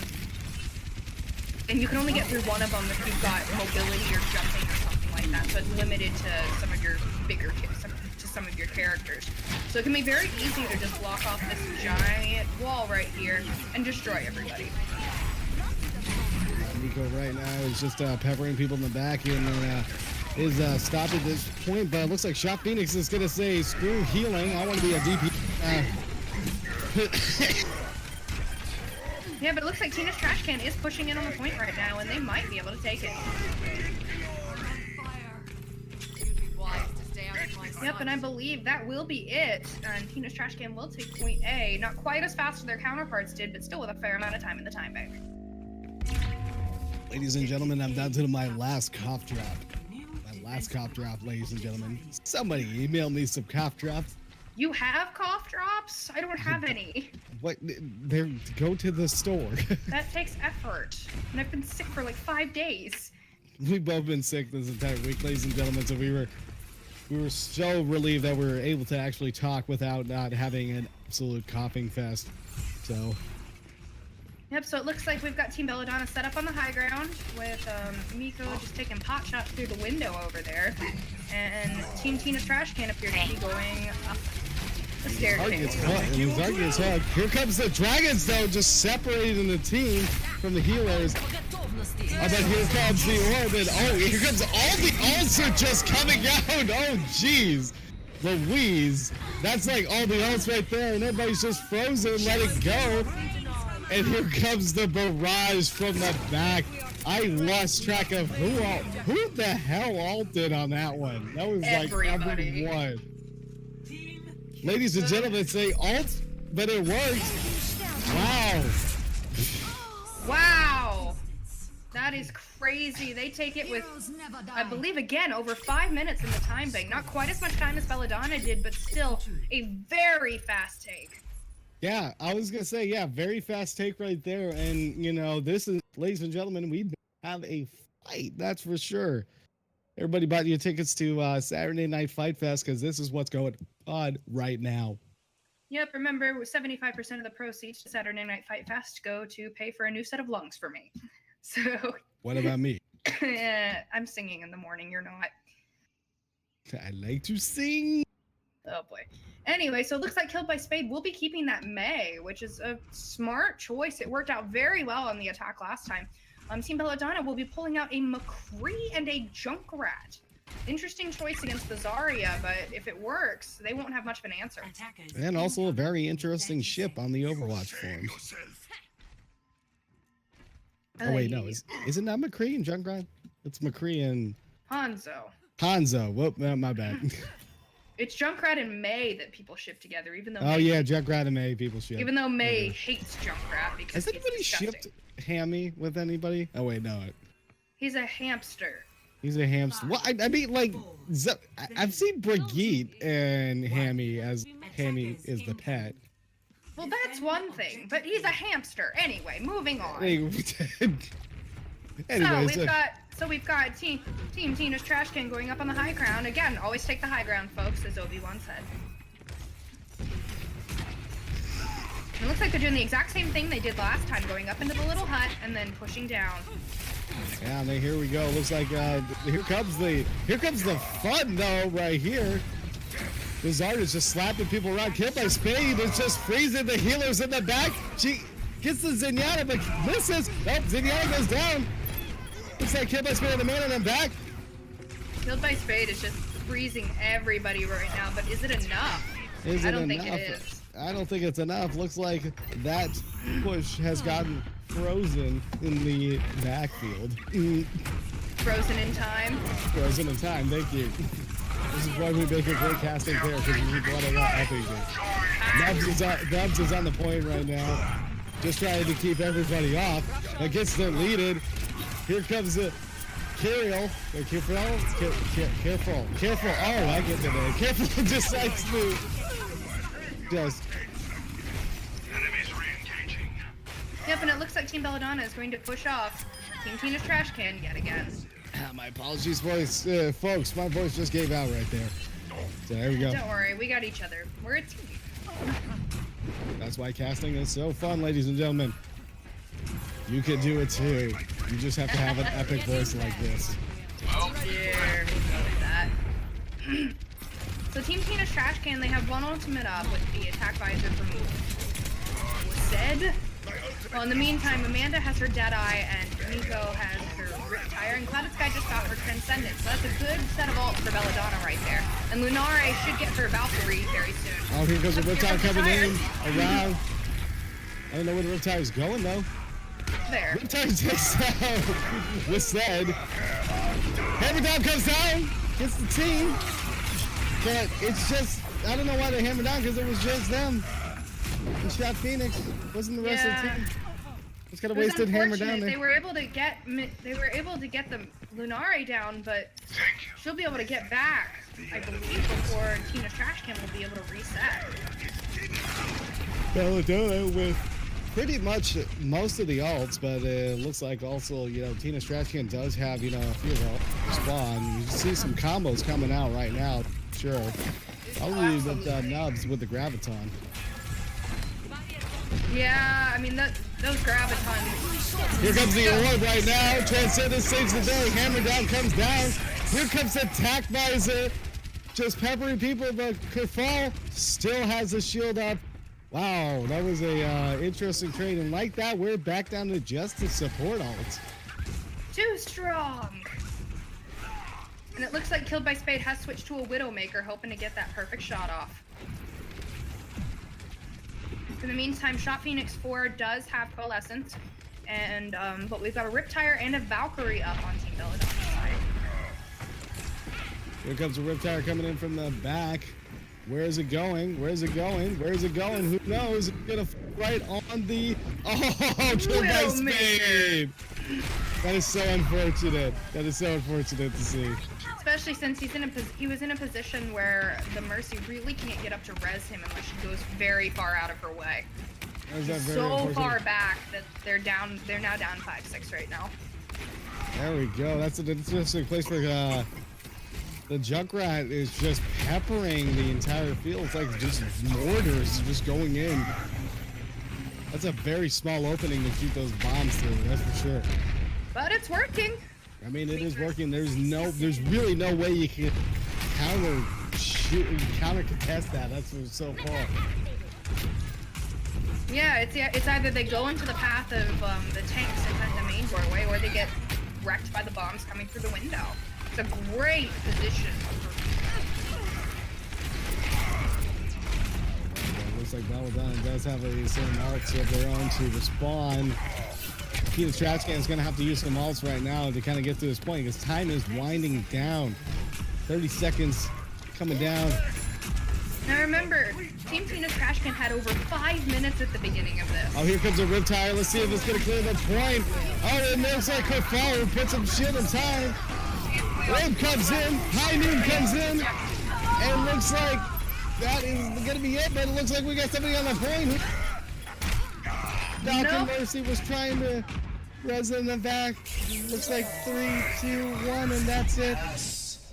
And you can only get through one of them if you've got mobility or jumping or something like that. So it's limited to some of your bigger, to some of your characters. So it can be very easy to just block off this giant wall right here and destroy everybody. Nico right now is just peppering people in the back and is stopped at this point. But it looks like Shot Phoenix is going to say, screw healing. I want to be a DP. Yeah, but it looks like Tina's Trash Can is pushing in on the point right now, and they might be able to take it. Yep, and I believe that will be it. And Tina's Trash Can will take point A. Not quite as fast as their counterparts did, but still with a fair amount of time in the time bank. Ladies and gentlemen, I'm down to my last cough drop. My last cough drop, ladies and gentlemen. Somebody email me some cough drops. You have cough drops? I don't have any. What? Go to the store. That takes effort. And I've been sick for like 5 days. We've both been sick this entire week, ladies and gentlemen, so we were so relieved that we were able to actually talk without not having an absolute coughing fest. So. Yep, so it looks like we've got Team Belladonna set up on the high ground with Miko just taking pot shots through the window over there. And Team Tina's Trash Can appears to be going up the staircase. Here comes the Dragons, though, just separating the team from the healers. Oh, but here comes the Orbit. Oh, here comes all the ults are just coming out. Oh, jeez. Louise. That's like all the ults right there, and everybody's just frozen, let it go. And here comes the barrage from the back. I lost track of who the hell ulted on that one. That was Everybody. like everyone. Ladies and gentlemen, say ult, but it worked. Wow. Wow. That is crazy. They take it with, I believe, again, over 5 minutes in the time bank. Not quite as much time as Belladonna did, but still a very fast take. Yeah, I was going to say, yeah, very fast take right there. And, you know, this is, ladies and gentlemen, we have a fight, that's for sure. Everybody bought you tickets to Saturday Night Fight Fest because this is what's going on right now. Yep, remember, 75% of the proceeds to Saturday Night Fight Fest go to pay for a new set of lungs for me. So... What about me? I'm singing in the morning, you're not. I like to sing. Oh boy. Anyway, so it looks like Killed by Spade will be keeping that May, which is a smart choice. It worked out very well on the attack last time. Team Belladonna will be pulling out a McCree and a Junkrat. Interesting choice against the Zarya, but if it works, they won't have much of an answer. And also a very interesting ship on the Overwatch form. Oh wait, no, is it not McCree and Junkrat? It's McCree and Hanzo. Whoop, my bad. It's Junkrat and May that people ship together, even though. Oh yeah, Junkrat and May people ship. Even though May hates Junkrat because has anybody shipped Hammy with anybody? Oh wait, no. He's a hamster. He's a hamster. Well, I mean, like, I've seen Brigitte and Hammy as Hammy is the pet. Well, that's one thing, but he's a hamster. Anyway, moving on. Anyways, so we've got Team Tina's Trash Can going up on the high ground. Again, always take the high ground, folks, as Obi-Wan said. It looks like they're doing the exact same thing they did last time, going up into the little hut and then pushing down. Yeah, and here we go. Looks like here comes the fun though right here. Bizarre is just slapping people around. Killed by Spade. It's just freezing the healers in the back. She gets the Zenyatta, but misses. Oh, Zenyatta goes down. Looks like Killed by Spade on the man and then back. Killed by Spade is just freezing everybody right now, but is it enough? I don't think it is. I don't think it's enough. Looks like that push has gotten frozen in the backfield. Frozen in time? Frozen in time, thank you. This is why we make a great casting player, because we need a lot of that. Nubs is on the point right now. Just trying to keep everybody off. That gets deleted. Here comes the Kirill. Careful. Oh, I get to there. Careful decides to just. Yep, and it looks like Team Belladonna is going to push off Team Tina's Trash Can yet again. My apologies, folks. My voice just gave out right there. So there we go. Don't worry, we got each other. We're a team. That's why casting is so fun, ladies and gentlemen. You can do it too. You just have to have an epic voice like this. Oh dear, that. So Team Tina's Trash Can, they have one ultimate up with the attack visor removed. Said. Well, in the meantime, Amanda has her Deadeye, and Miko has her Riptire, and Clouded Sky just got her Transcendence. So that's a good set of ults for Belladonna right there. And Lunare should get her Valkyrie very soon. Oh, here goes the Riptire coming in, around. I don't know where the Riptire's going though. There. Riptire takes down. Was said. Hammer down comes down. Gets the team. But it's just, I don't know why they hammered down because it was just them. He shot Phoenix. Wasn't the rest of the team. Just got a It was wasted hammer down unfortunate. there. They were able to get the Lunare down, but she'll be able to get back, I believe, before Tina's trash can will be able to reset. Belladonna with pretty much most of the ults, but it looks like also, you know, Tina's trash can does have, you know, a few ults spawn. You see some combos coming out right now, sure. Probably with Nubs with the Graviton. Yeah, I mean, those Gravitons. Here comes the orb right now. Transcendence saves the day. Hammer down comes down. Here comes the attack visor. Just peppering people, but Kerfal still has the shield up. Wow, that was a interesting trade. And like that, we're back down to just the support ult. Too strong. And it looks like Killed by Spade has switched to a Widowmaker, hoping to get that perfect shot off. In the meantime, Shot Phoenix 4 does have Coalescence, and but we've got a Riptire and a Valkyrie up on Team Belladonna's side. Here comes a Riptire coming in from the back. Where is it going? Where is it going? Where is it going? Who knows? It's gonna right on the Killed by Spade. That is so unfortunate. That is so unfortunate to see. Especially since he was in a position where the Mercy really can't get up to res him unless she goes very far out of her way. So far back that they're now down 5-6 right now. There we go. That's an interesting place for the Junkrat is just peppering the entire field. It's like just mortars just going in. That's a very small opening to shoot those bombs through, that's for sure. But it's working. I mean, it is working. There's really no way you can counter contest that. That's what's so far. Yeah, it's either they go into the path of the tanks and the main doorway, or they get wrecked by the bombs coming through the window. It's a great position. It looks like Belladonna does have some arcs of their own to respond. Tina's trash can is going to have to use some ults right now to kind of get to this point because time is winding down. 30 seconds coming down. Now remember, Team Tina's trash can had over 5 minutes at the beginning of this. Oh, here comes a Riptire. Let's see if it's going to clear the point. Oh, it looks like Kerfal put some shit in time. Wave comes in. High Noon comes in. And it looks like that is going to be it, but it looks like we got somebody on the point. Falcon Mercy was trying to res in the back. Looks like 3, 2, 1, and that's it.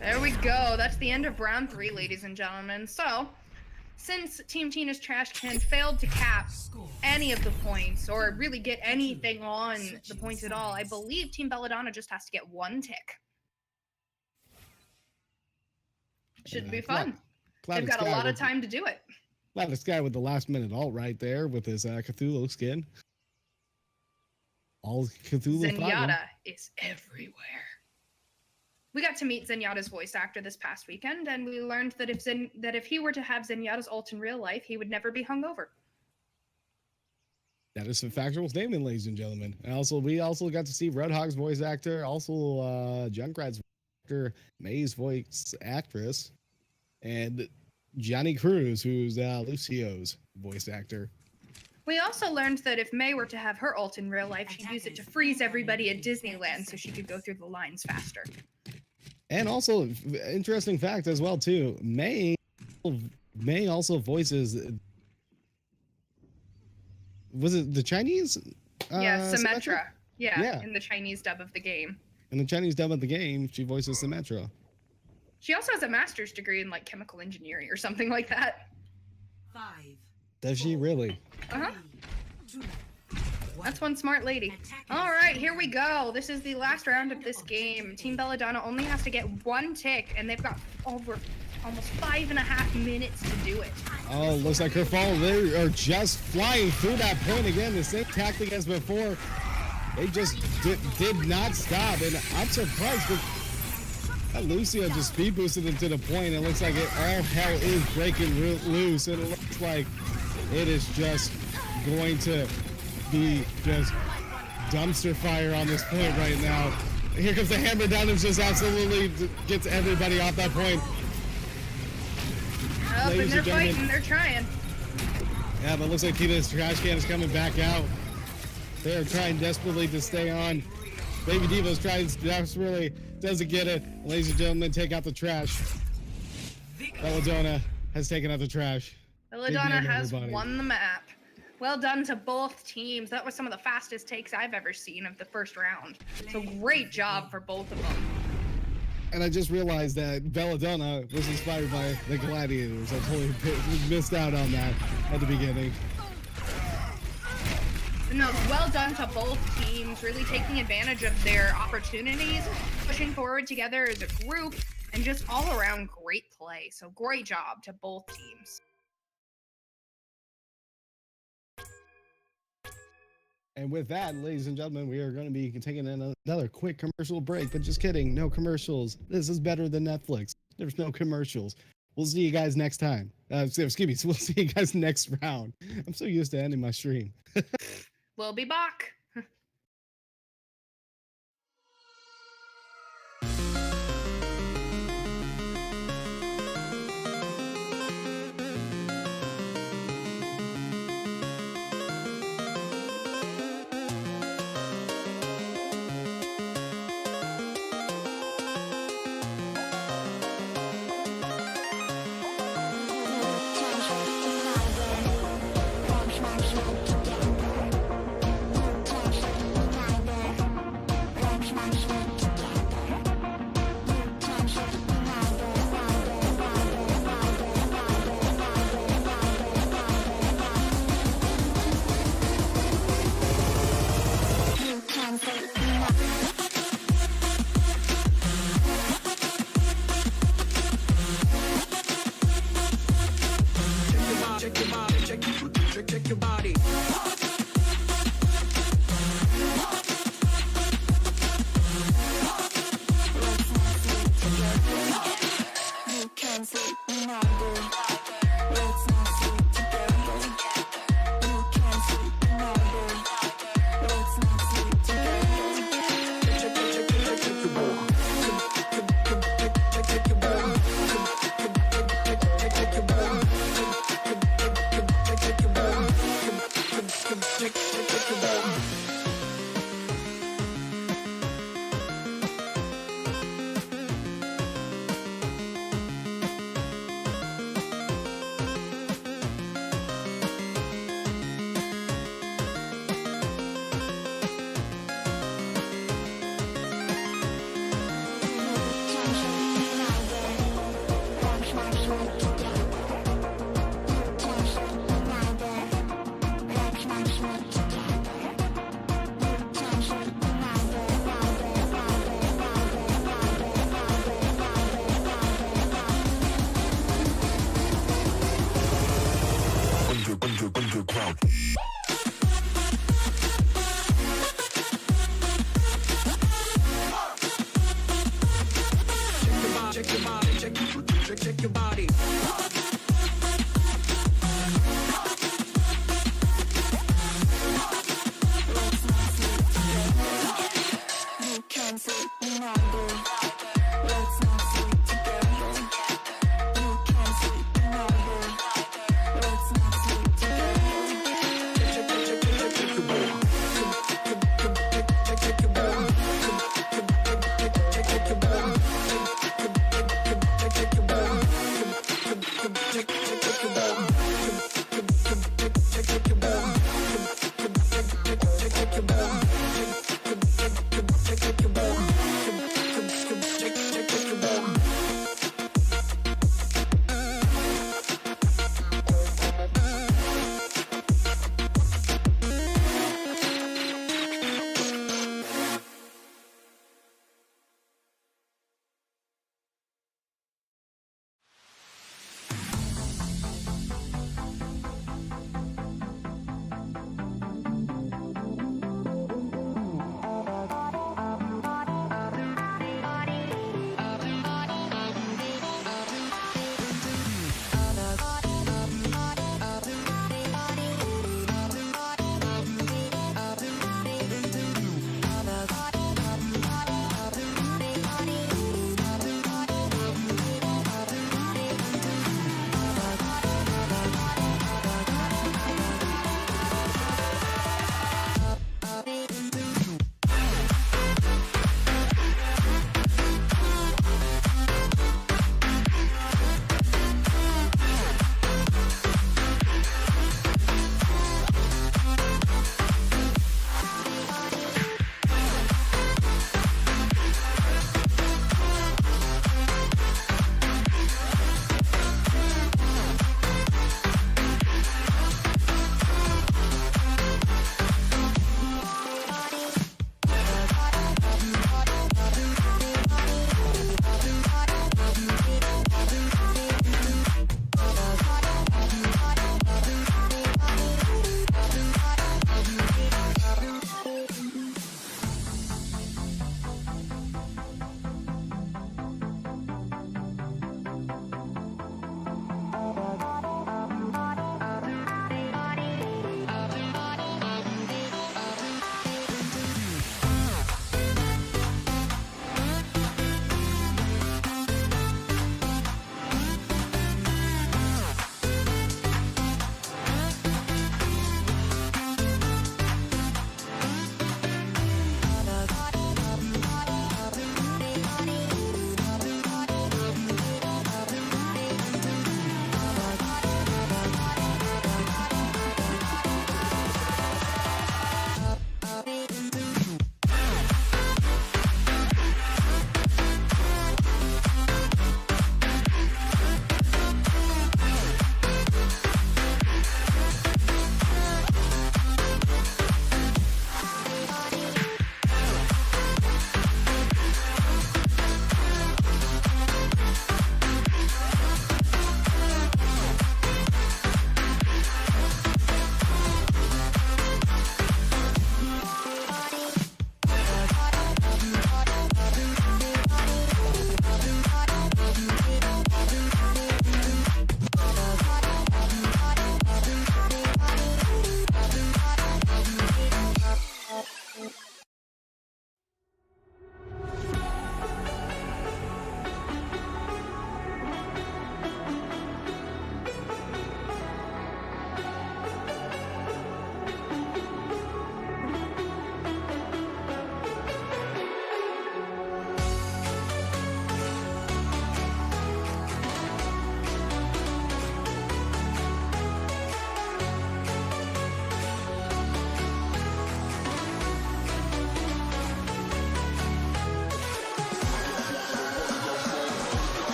There we go. That's the end of round 3, ladies and gentlemen. So, since Team Tina's trash can failed to cap any of the points or really get anything on the points at all, I believe Team Belladonna just has to get 1 tick. Should be fun. They've got a lot of time to do it. This guy with the last minute ult right there with his Cthulhu skin. All Cthulhu. Zenyatta is everywhere. We got to meet Zenyatta's voice actor this past weekend, and we learned that if he were to have Zenyatta's ult in real life, he would never be hungover. That is some factual statement, ladies and gentlemen. And we also got to see Red Hog's voice actor, also Junkrat's actor, May's voice actress, and Johnny Cruz, who's Lucio's voice actor. We also learned that if May were to have her ult in real life, she'd use it to freeze everybody at Disneyland so she could go through the lines faster. And also, interesting fact as well, too, May also voices, was it the Chinese? Symmetra. Yeah, in the Chinese dub of the game. In the Chinese dub of the game, she voices Symmetra. She also has a master's degree in like chemical engineering or something like that. 5. Does she really? Uh-huh. That's one smart lady. All right, here we go. This is the last round of this game. Team Belladonna only has to get 1 tick, and they've got over almost 5.5 minutes to do it. Oh, looks like Kerfal, they are just flying through that point again. The same tactic as before. They just did not stop, and I'm surprised that Lucio just speed boosted them to the point. It looks like all hell is breaking loose, and it looks like it is just going to be just dumpster fire on this point right now. Here comes the hammer down and just absolutely gets everybody off that point. Oh, and Ladies they're and gentlemen. fighting. They're trying. Yeah, but it looks like Tita's trash can is coming back out. They are trying desperately to stay on. Baby Diva's trying desperately, doesn't get it. Ladies and gentlemen, take out the trash. Belladonna has taken out the trash. Belladonna game, has everybody. won the map. Well done to both teams. That was some of the fastest takes I've ever seen of the first round. So great job for both of them. And I just realized that Belladonna was inspired by the Gladiators. I totally missed out on that at the beginning. No, well done to both teams, really taking advantage of their opportunities, pushing forward together as a group, and just all around great play. So great job to both teams. And with that, ladies and gentlemen, we are going to be taking another quick commercial break. But just kidding, no commercials. This is better than Netflix. There's no commercials. We'll see you guys next time. Excuse me, we'll see you guys next round. I'm so used to ending my stream. We'll be back. Check your body. You can sleep when I do. Let's not sleep together. You can sleep when I do. Let's not sleep together. Underground. Check your body. Check your body. You can sleep when I do. Let's not sleep together. You can sleep when I do. Let's not sleep together.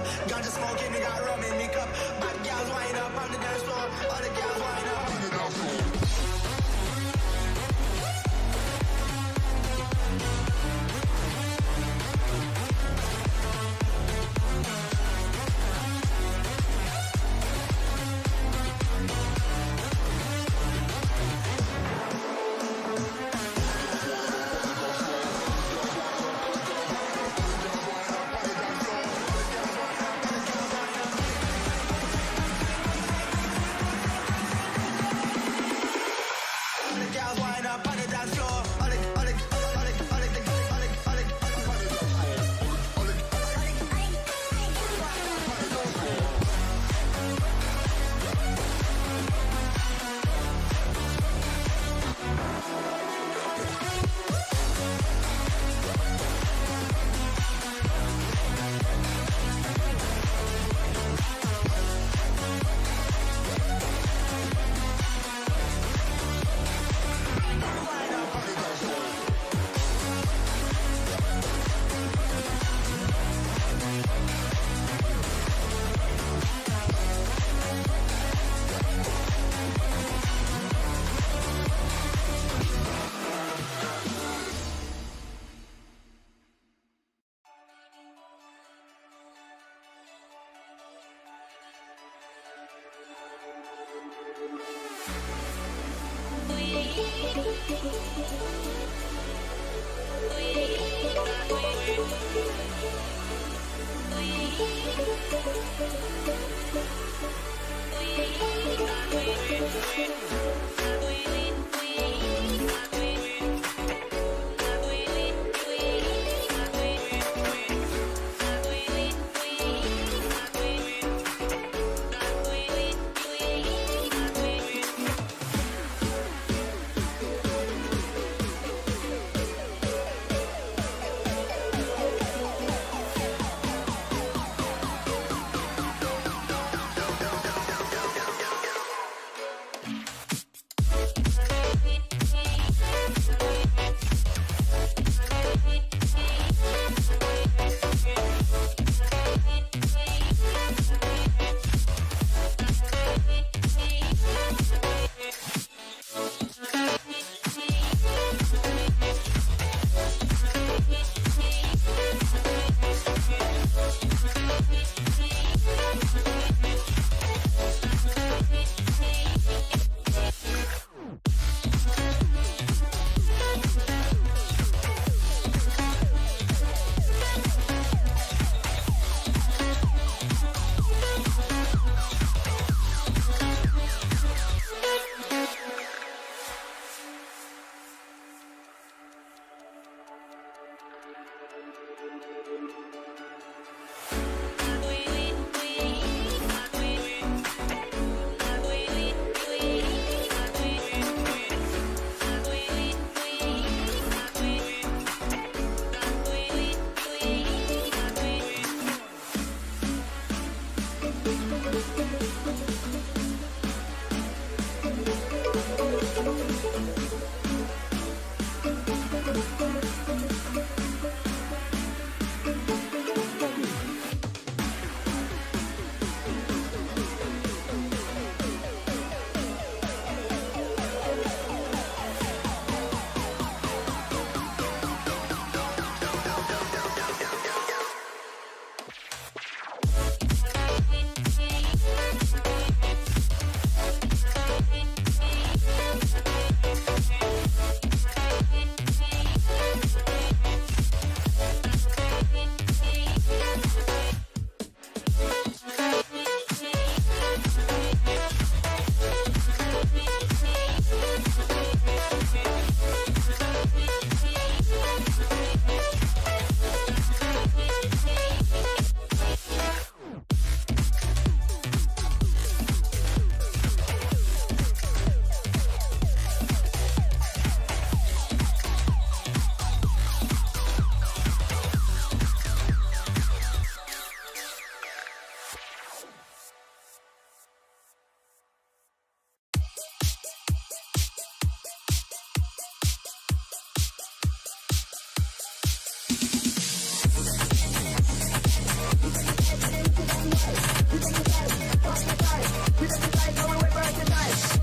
up. Ganja smoking, we got rum in me cup. Bad girls wind up on the dance floor. All the girls wind up on the dance floor.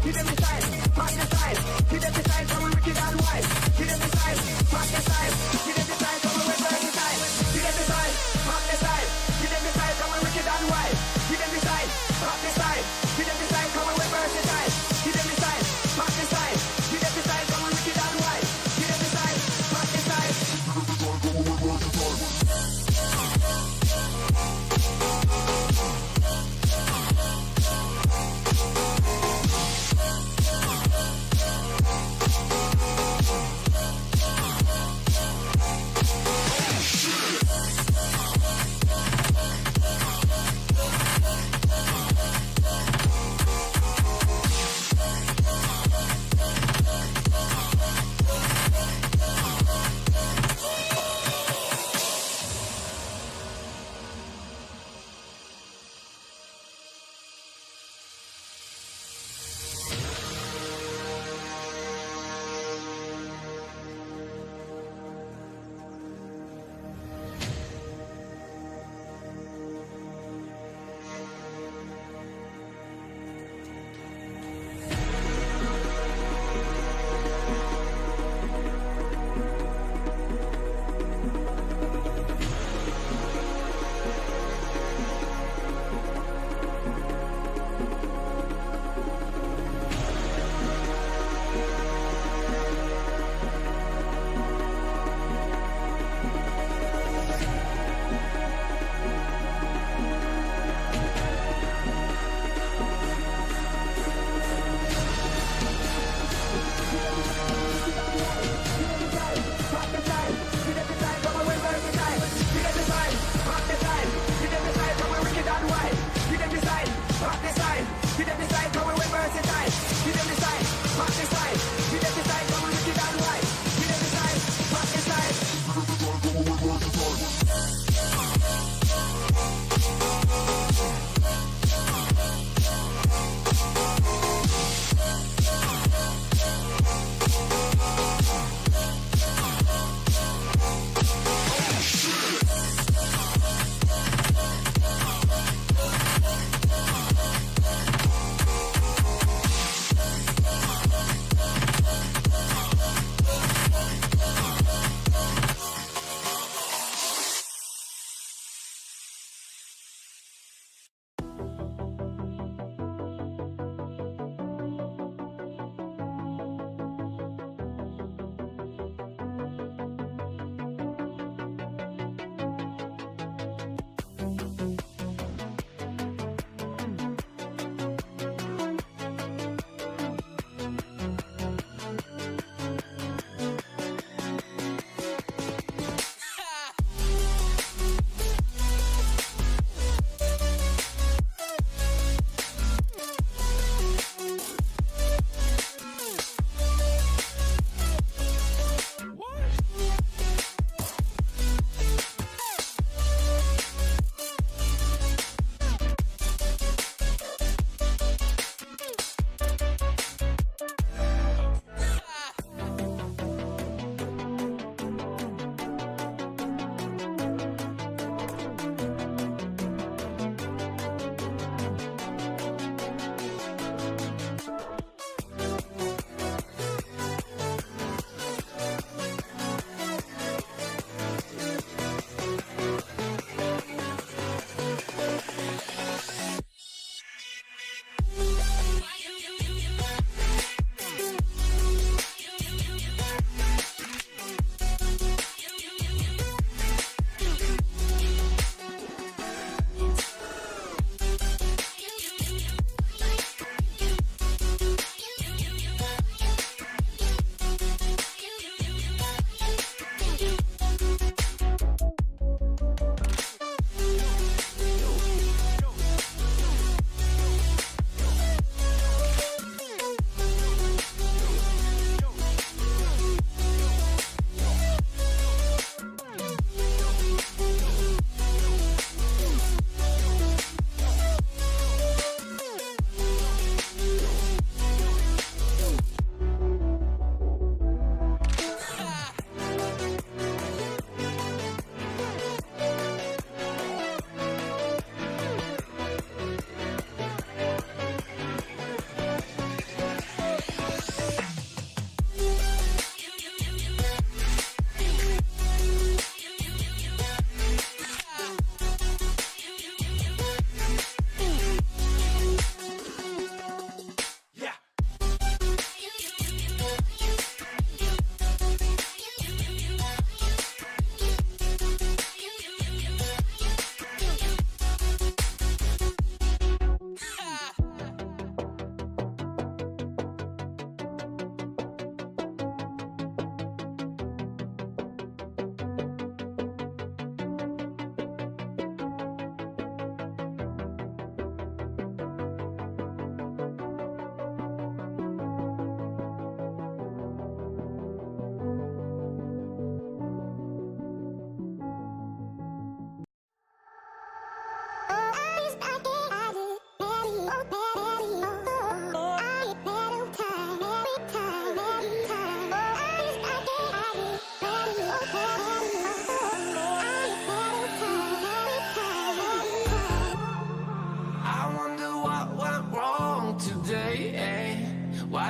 Hit them style, pack the style. Hit them style, come on, wicked and wild. Hit them style, pack the style. Hit them style, come on, versatile. Hit them style, pack the style. Hit them style, come on, wicked and wild. Hit them style, pack the style. Hit them style, come on, versatile. Hit them style, pack the style. Hit them style, come on, wicked and wild. Hit them style, pack the style.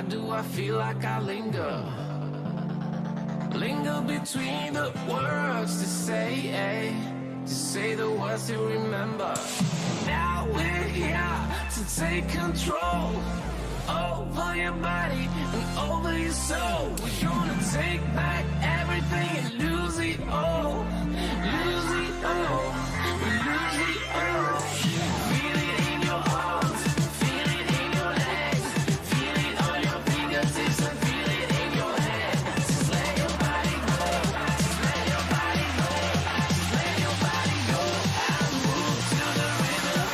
do I feel like I linger? Linger between the words to say the words to remember. Now we're here to take control over your body and over your soul. We're gonna take back everything and lose it all. Lose it all. We lose it all. Feel it in your arms, feel it in your legs, feel it on your fingertips and feel it in your head. Just let your body go, just let your body go, just let your body go and move to the rhythm.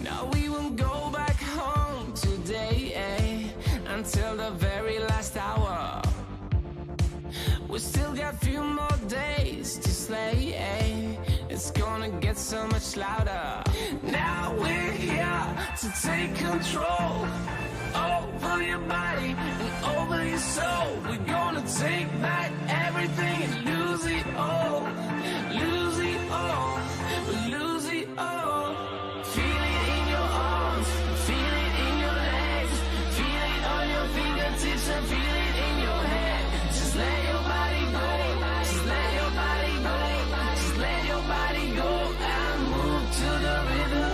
Now we won't go back home today, until the very last hour. We still got few more days to slay, it's gonna get so much louder. Now we're here to take control over your body and over your soul. We're gonna take back everything and lose it all. Lose it all. Lose it all. Feel it in your arms, feel it in your legs, feel it on your fingertips and feel it in your head. Just let your body go, just let your body go, just let your body go and move to the rhythm.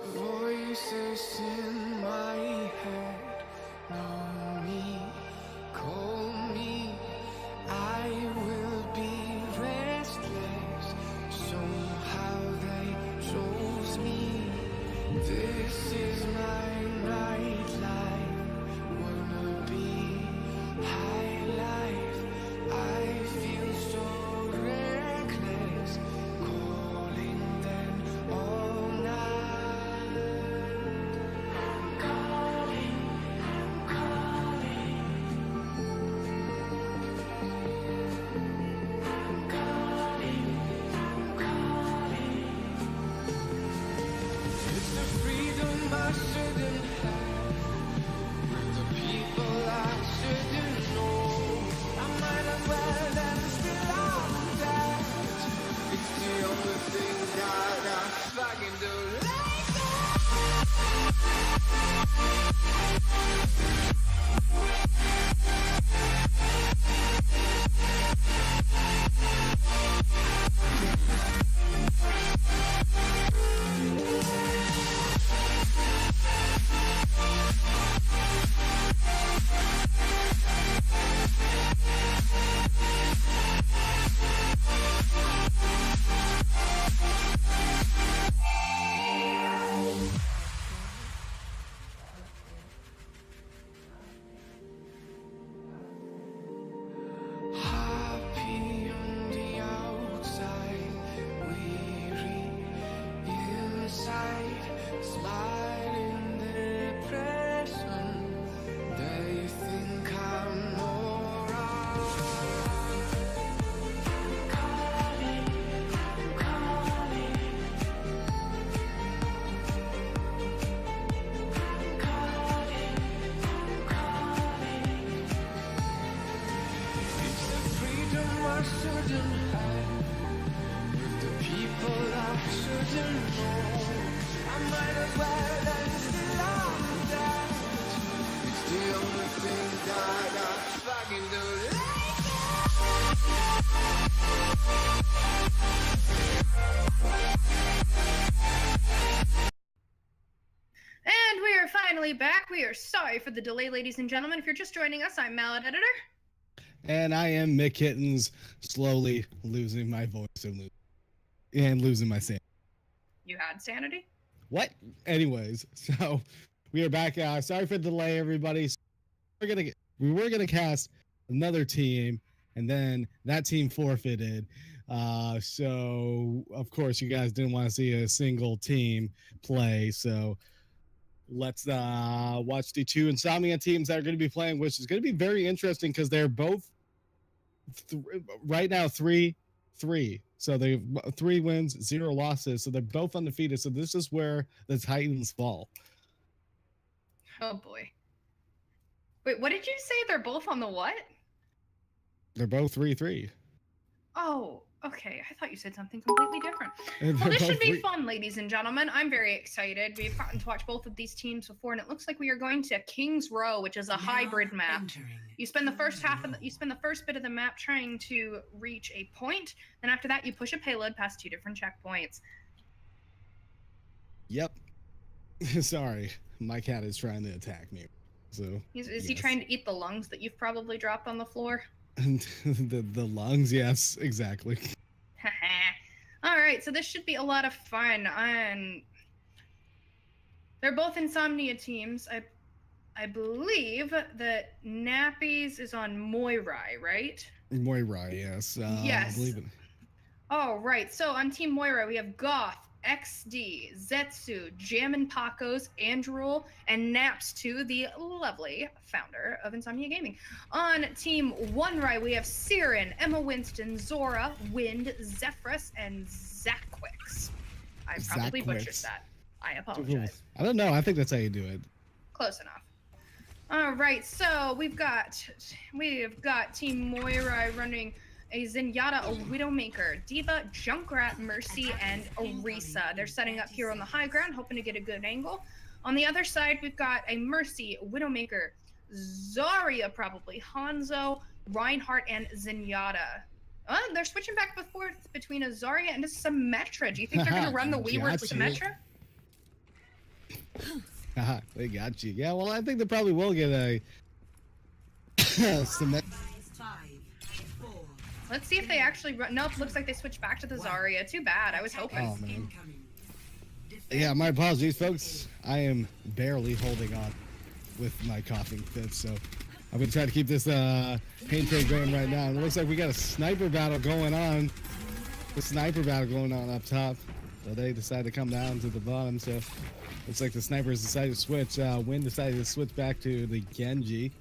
Voices in my head, know me, call me. I will be restless. Somehow they chose me. This is my nightlife. Wanna be high life. I feel so reckless. Calling them all night. I'm calling. It's the freedom I shouldn't have, with the people I shouldn't know. I might as well have still on that. It's the only thing that I fucking do. Happy on the outside, weary inside, smiling depression. They think I'm alright. Calling. It's the freedom I shouldn't have, with the people I shouldn't know. I might as well have still on that. It's the only thing that I fucking do. And we are finally back. We are sorry for the delay, ladies and gentlemen. If you're just joining us, I'm Mallet Editor. And I am Mick Kittens, slowly losing my voice and losing my sanity. You had sanity? What? Anyways, so we are back. Sorry for the delay, everybody. We were gonna cast another team, and then that team forfeited. So of course you guys didn't want to see a single team play. So let's watch the two Insomnia teams that are going to be playing, which is going to be very interesting because they're both right now 3-3. So they 3 wins, 0 losses. So they're both undefeated. So this is where the Titans fall. Oh boy. Wait, what did you say? They're both on the what? They're both 3-3. Oh, okay. I thought you said something completely different. And Well, they're this should both be three- fun, ladies and gentlemen. I'm very excited. We've gotten to watch both of these teams before, and it looks like we are going to King's Row, which is a hybrid map. You spend the first bit of the map trying to reach a point, then after that you push a payload past 2 different checkpoints. Yep. Sorry, my cat is trying to attack me. So Is he trying to eat the lungs that you've probably dropped on the floor? the lungs? Yes, exactly. All right, so this should be a lot of fun. They're both Insomnia teams. I believe that Nappies is on Moirai, right? Moira, yes. Yes. I believe it. Oh, right. So on Team Moira, we have Goth, XD, Zetsu, Jammin' Pacos, Andrewel, and Naps 2, the lovely founder of Insomnia Gaming. On Team One-Rai, we have Siren, Emma Winston, Zora, Wind, Zephyrus, and Zaquix. I probably butchered Zaquix. that. I apologize. I don't know. I think that's how you do it. Close enough. All right, so we've got Team Moirai running a Zenyatta, a Widowmaker, Diva, Junkrat, Mercy, and Orisa. They're setting up here on the high ground, hoping to get a good angle. On the other side, we've got a Mercy, Widowmaker, Zarya probably, Hanzo, Reinhardt, and Zenyatta. They're switching back and forth between a Zarya and a Symmetra. Do you think they're going to run the Weeward Gotcha. Symmetra? Haha, they got you. Yeah, well, I think they probably will get a cement. 5, 4, Let's see if they actually run. Nope, looks like they switched back to the Zarya. Too bad. I was hoping. Oh, man. incoming. Yeah, my apologies, folks. I am barely holding on with my coughing fit, so I'm gonna try to keep this pain train going right now. And it looks like we got a sniper battle going on. Up top. So they decided to come down to the bottom. So looks like the snipers decided to switch. Win decided to switch back to the Genji.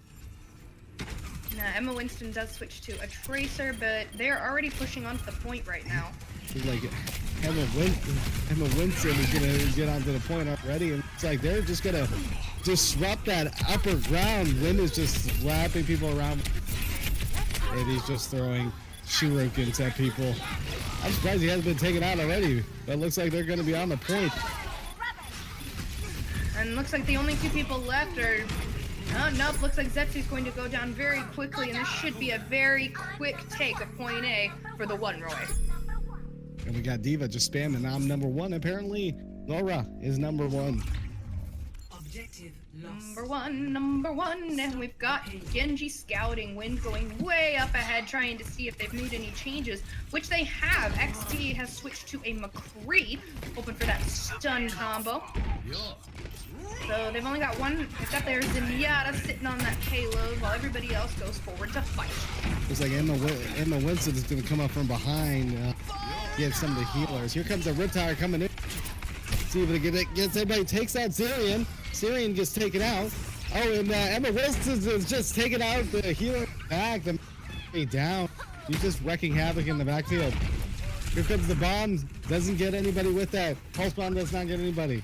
Nah, Emma Winston does switch to a Tracer, but they're already pushing onto the point right now. It's like Emma Winston is gonna get onto the point already, and it's like they're just gonna disrupt that upper ground. Win is just slapping people around, and he's just throwing shurikens at people. I'm surprised he hasn't been taken out already, but it looks like they're gonna be on the point. And looks like the only two people left are... Oh, nope, looks like Zetsu's going to go down very quickly, and this should be a very quick take of point A for the One Roy. And we got Diva just spamming. I'm number one. Apparently, Laura is number one. Objective lost. Number one, and we've got Genji scouting. Win going way up ahead, trying to see if they've made any changes, which they have. XT has switched to a McCree, hoping for that stun combo. So they've only got one, except there's Zenyatta sitting on that payload while everybody else goes forward to fight. Looks like Emma Winston is going to come up from behind, get some of the healers. Here comes the Riptire coming in. See if it gets anybody. Takes out Syrian. Syrian gets taken out. Oh, and Emma Winston is just taking out the healer back. The down. He's just wrecking havoc in the backfield. Here comes the bomb. Doesn't get anybody with that. Pulse bomb does not get anybody.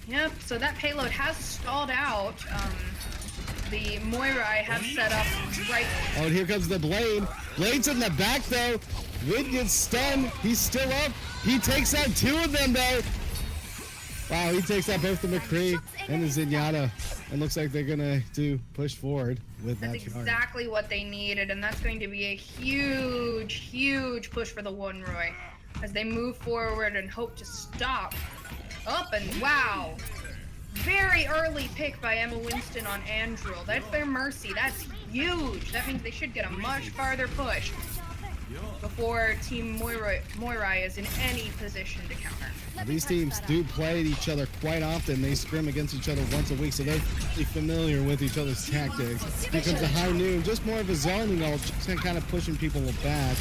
Yep, so that payload has stalled out. The Moira I have set up right... Oh, and here comes the Blade. Blade's in the back, though. Win gets stunned. He's still up. He takes out two of them, though. Wow, he takes out both the McCree and the Zenyatta. And looks like they're going to push forward with that That's charge. exactly what they needed, and that's going to be a huge, huge push for the One Roy as they move forward and hope to stop. Up and wow. Very early pick by Emma Winston on Andrew. That's their mercy. That's huge. That means they should get a much farther push before Team Moira is in any position to counter. Now, these teams do play each other quite often. They scrim against each other once a week, so they're pretty familiar with each other's tactics. Here comes the high noon, just more of a zoning ult, just kind of pushing people back.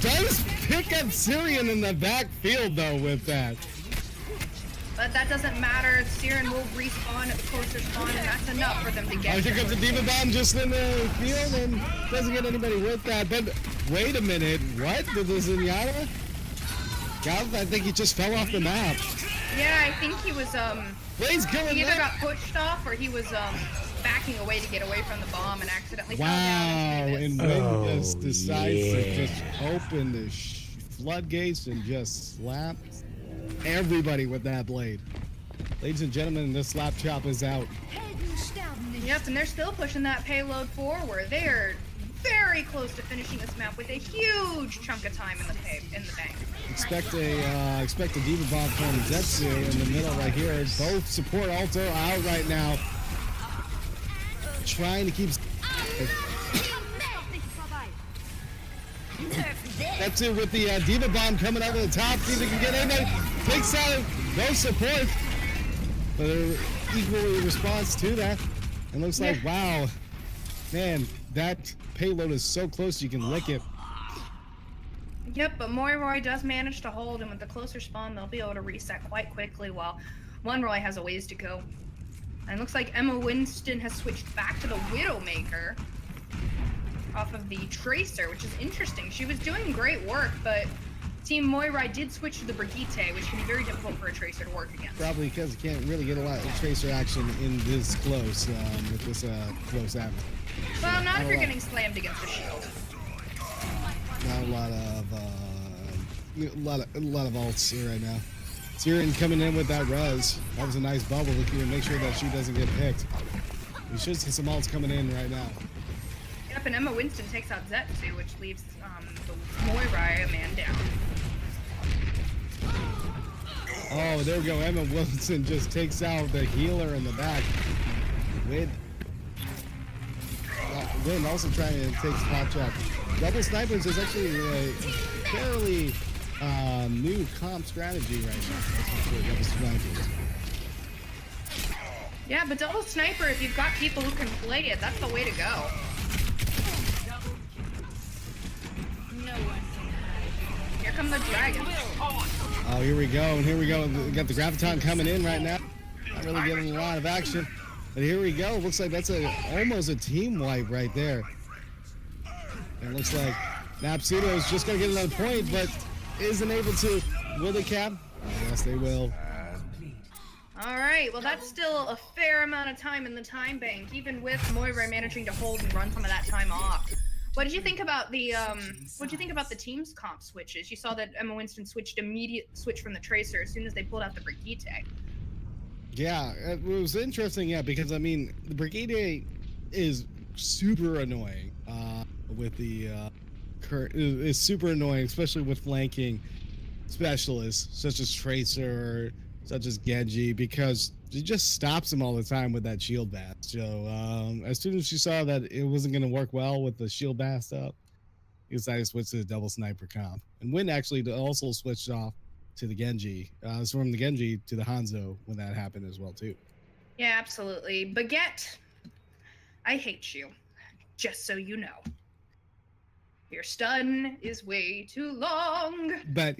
Does pick up Syrian in the backfield, though, with that. But that doesn't matter. Siren will respawn at the closer spawn, and that's enough for them to get. Oh, here comes the Diva Bomb just in the field and doesn't get anybody with that. But wait a minute, what? Did the Zenyatta? God, I think he just fell off the map. Yeah, I think he was Blade's killing he either that. got pushed off or he was backing away to get away from the bomb and accidentally fell Wow, down. and Win just decides to just open the floodgates and just slap everybody with that blade. Ladies and gentlemen, this slap chop is out. Yep, and they're still pushing that payload forward. They are very close to finishing this map with a huge chunk of time in the bank. Expect a Diva Bomb from Zetsu in the middle right here. Both support Alto out right now. Trying to keep Zetsu with the Diva Bomb coming over the top. See if they can get anybody. Takes out no support. But they're equally in response to that. And looks like, wow, man, that payload is so close you can lick it. Yep, but Moira does manage to hold, and with the closer spawn, they'll be able to reset quite quickly, while One Roy has a ways to go. And looks like Emma Winston has switched back to the Widowmaker off of the Tracer, which is interesting. She was doing great work, but Team Moira did switch to the Brigitte, which can be very difficult for a Tracer to work against. Probably because you can't really get a lot of Tracer action in this close, with this close app. Well, not if you're getting slammed against a shield. Not a lot of ults here right now. Syrian coming in with that res. That was a nice bubble to make sure that she doesn't get picked. We should see some ults coming in right now. Yep, and Emma Winston takes out Zetsu, which leaves the Moira man down. Oh, there we go. Emma Wilson just takes out the healer in the back. Win also trying to take spot check. Double snipers is actually a fairly new comp strategy right now. Double snipers. Yeah, but double sniper, if you've got people who can play it, that's the way to go. Here come the dragons. Oh, here we go. And here we go. We got the Graviton coming in right now. Not really getting a lot of action. But here we go. Looks like that's almost a team wipe right there. And it looks like Napsudo is just going to get another point, but isn't able to. Will they cap? Yes, they will. All right, well, that's still a fair amount of time in the time bank, even with Moira managing to hold and run some of that time off. What did you think about the team's comp switches? You saw that Emma Winston switch from the Tracer as soon as they pulled out the Brigitte. Yeah, it was interesting, yeah, because I mean, the Brigitte is super annoying with the current. It's super annoying, especially with flanking specialists such as Tracer, such as Genji, because it just stops him all the time with that shield bash. So as soon as she saw that it wasn't going to work well with the shield bash up, he decided to switch to the double sniper comp. And Win actually also switched off to the Genji. So from the Genji to the Hanzo when that happened as well too. Yeah, absolutely. Baguette, I hate you. Just so you know. Your stun is way too long. But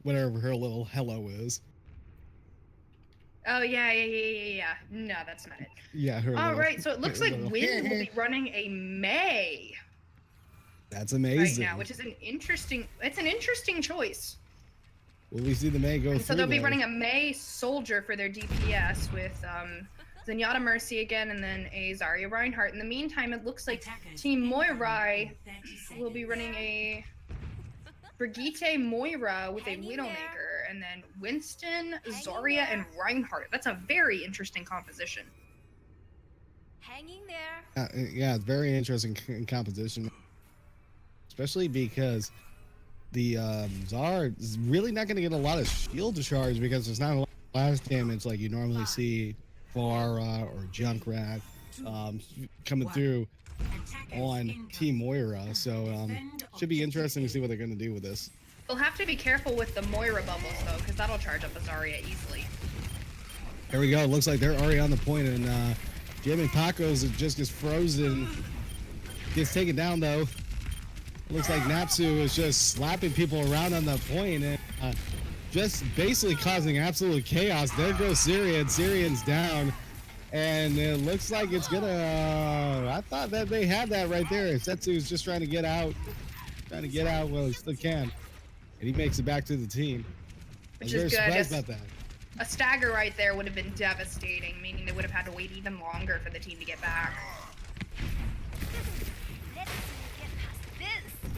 whatever her little hello is. Oh, yeah. No, that's not it. Yeah, her All little, right, so it looks like little- Win will be running a Mei That's right amazing. now, which is an interesting choice. Will we see the May go And through so they'll be those? running a Mei Soldier for their DPS with Zenyatta Mercy again and then a Zarya Reinhardt. In the meantime, it looks like Team Moira will be running a Brigitte Moira with a Widowmaker, and then Winston, Zarya, and Reinhardt. That's a very interesting composition. Hanging there. Yeah, it's very interesting composition, especially because the Zar is really not going to get a lot of shield charge because there's not a lot of blast damage like you normally see Pharah or Junkrat coming through on Team Moira. So should be interesting to see what they're going to do with this. They'll have to be careful with the Moira bubbles though, because that'll charge up a Zarya easily. There we go. Looks like they're already on the point, and Jimmy Paco's just gets frozen. Gets taken down though. Looks like Napsu is just slapping people around on the point and just basically causing absolute chaos. There goes Syrian. Syrian's down. And it looks like it's gonna, I thought that they had that right there. Setsu's just trying to get out. Well, he still can. And he makes it back to the team. Which I was is very good. surprised about that. A stagger right there would have been devastating, meaning they would have had to wait even longer for the team to get back. Let's get past this.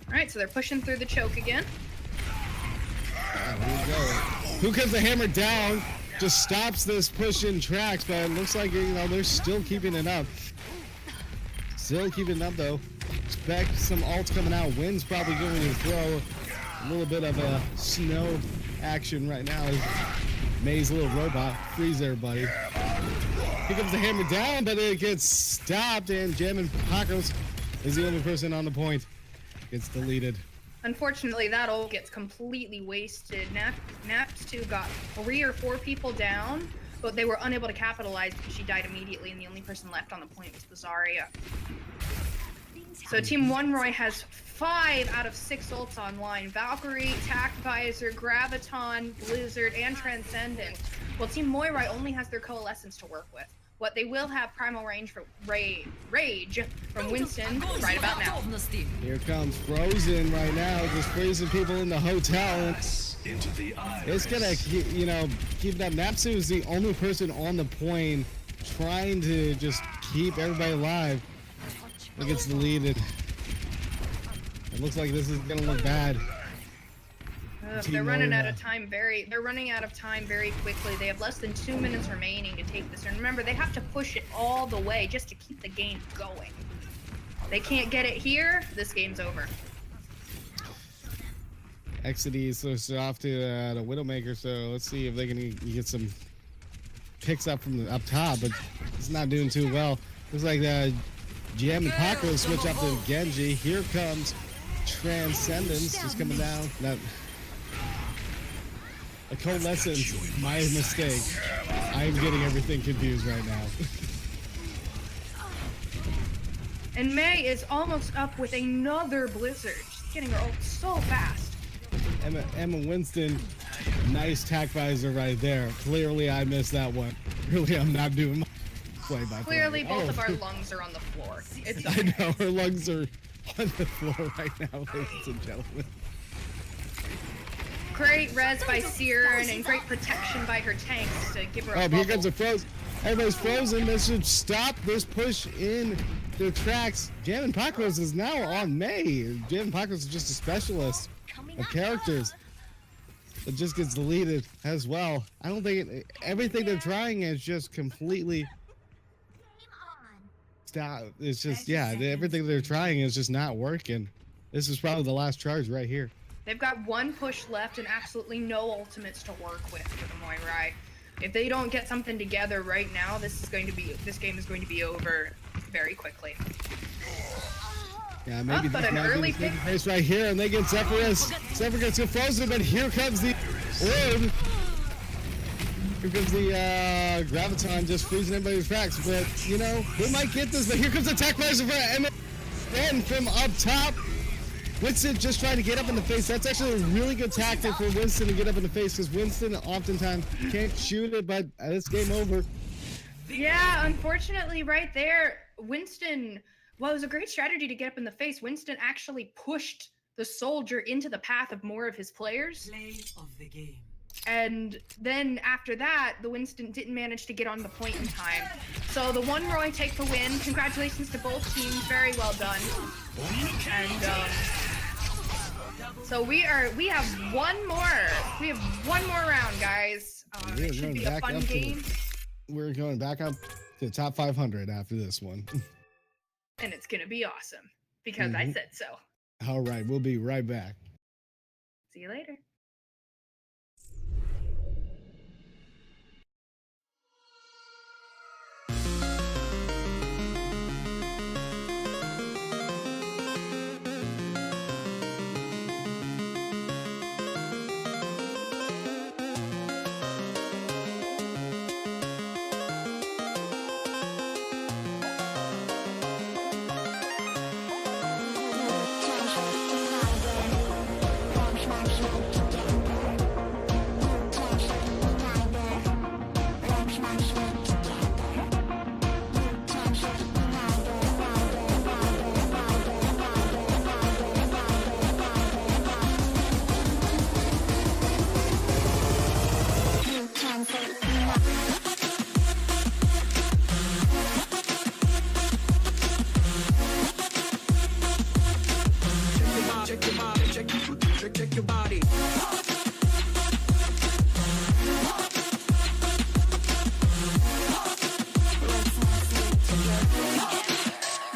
Alright, so they're pushing through the choke again. Here we go. Who comes the hammer down? Just stops this push in tracks, but it looks like, they're still keeping it up. Still keeping it up, though. Expect some ults coming out. Win's probably going to throw a little bit of a snow action right now. May's little robot. Freeze everybody. Here comes the hammer down, but it gets stopped, and Jammin' Pacos is the only person on the point. Gets deleted. Unfortunately, that ult gets completely wasted. Naps2 got 3 or 4 people down, but they were unable to capitalize because she died immediately, and the only person left on the point was the Zarya. So Team One Roy has 5 out of 6 ults online. Valkyrie, Tact Visor, Graviton, Blizzard, and Transcendent. Well, Team Moira only has their Coalescence to work with. What they will have Primal Range for Rage from Winston right about now. Here comes Frozen right now, just freezing people in the hotel. It's gonna, keep them. Napsu is the only person on the point trying to just keep everybody alive. It gets deleted. It looks like this is gonna look bad. They're running out of time very quickly. They have less than 2 minutes remaining to take this. And remember, they have to push it all the way just to keep the game going. They can't get it here, this game's over. Exidy switched off to the Widowmaker, so let's see if they can get some picks up from the up top, but it's not doing too well. Looks like GM and Paco switch up to Genji. Here comes Transcendence just coming down. That a Coalescence, my mistake. I am getting everything confused right now. And May is almost up with another Blizzard. She's getting her ult so fast. Emma Winston, nice tack visor right there. Clearly I missed that one. Really, I'm not doing my play-by-play. Clearly both of our lungs are on the floor. It's I know, her lungs are on the floor right now, ladies and gentlemen. Great res by Siren and great protection by her tanks to give her a here bubble. comes a froze. Everybody's frozen. This should stop this push in the tracks. Jam and Pacos is now on May. Jam and Pacos is just a specialist of characters that just gets deleted as well. I don't think everything they're trying is just completely stop. It's just, yeah, everything they're trying is just not working. This is probably the last charge right here. They've got one push left and absolutely no ultimates to work with for the Moirai. If they don't get something together right now, this game is going to be over very quickly. Yeah, maybe but an early pick face right here, and they get Zephyrus. Zephyrus gets frozen, but here comes the orb. Here comes the Graviton just freezing everybody's tracks. But you know, they might get this. But here comes the attack visor for Emma. And from up top, Winston just trying to get up in the face. That's actually a really good tactic for Winston to get up in the face, because Winston oftentimes can't shoot it, but it's game over. Yeah, unfortunately right there, Winston, well, it was a great strategy to get up in the face. Winston actually pushed the soldier into the path of more of his players. Play of the game. And then after that, the Winston didn't manage to get on the point in time. So the one Roy take the win. Congratulations to both teams. Very well done. And so we have one more round, guys. It should be a fun game. We're going back up to the top 500 after this one. And it's gonna be awesome because I said so. All right, we'll be right back. See you later. Check your body.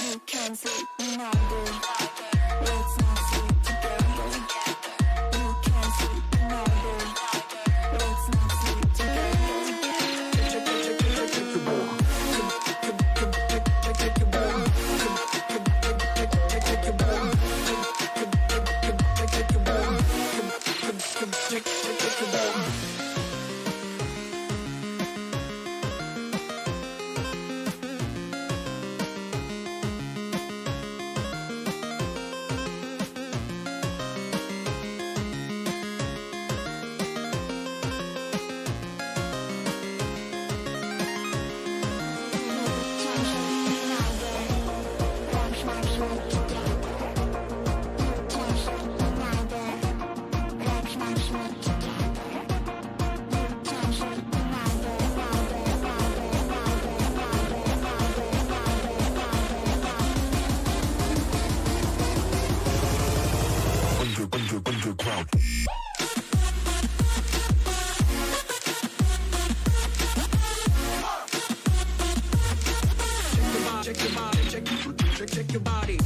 You can sleep in all day. Let's not sleep together. You can sleep in all day. Let's not sleep together. Underground. Check your body. Check your body.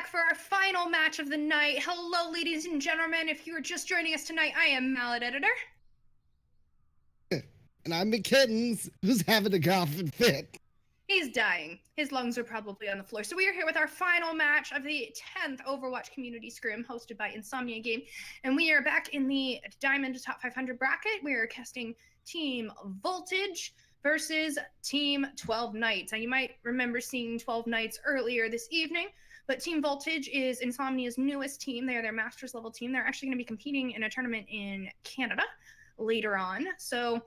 back for our final match of the night. Hello, ladies and gentlemen. If you are just joining us tonight, I am Mallet Editor. And I'm McKittens, who's having a coughing fit. He's dying. His lungs are probably on the floor. So we are here with our final match of the 10th Overwatch Community Scrim hosted by Insomnia game. And we are back in the Diamond Top 500 bracket. We are casting Team Voltage versus Team 12 Knights. Now you might remember seeing 12 Knights earlier this evening, but Team Voltage is Insomnia's newest team. They are their Masters level team. They're actually going to be competing in a tournament in Canada later on. So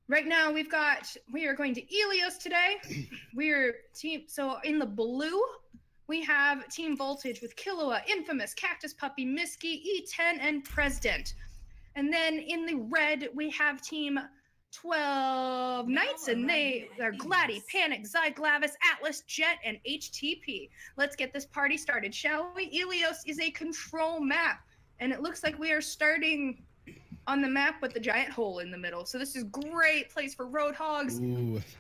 right now we are going to Ilios today. So in the blue, we have Team Voltage with Killua, Infamous, Cactus Puppy, Miski, E10, and President. And then in the red, we have Team 12 Knights, and they are Gladdy, Panic, Zyglavis, Atlas, Jet, and HTP. Let's get this party started, shall we? Ilios is a control map, and it looks like we are starting on the map with the giant hole in the middle. So this is great place for Roadhogs,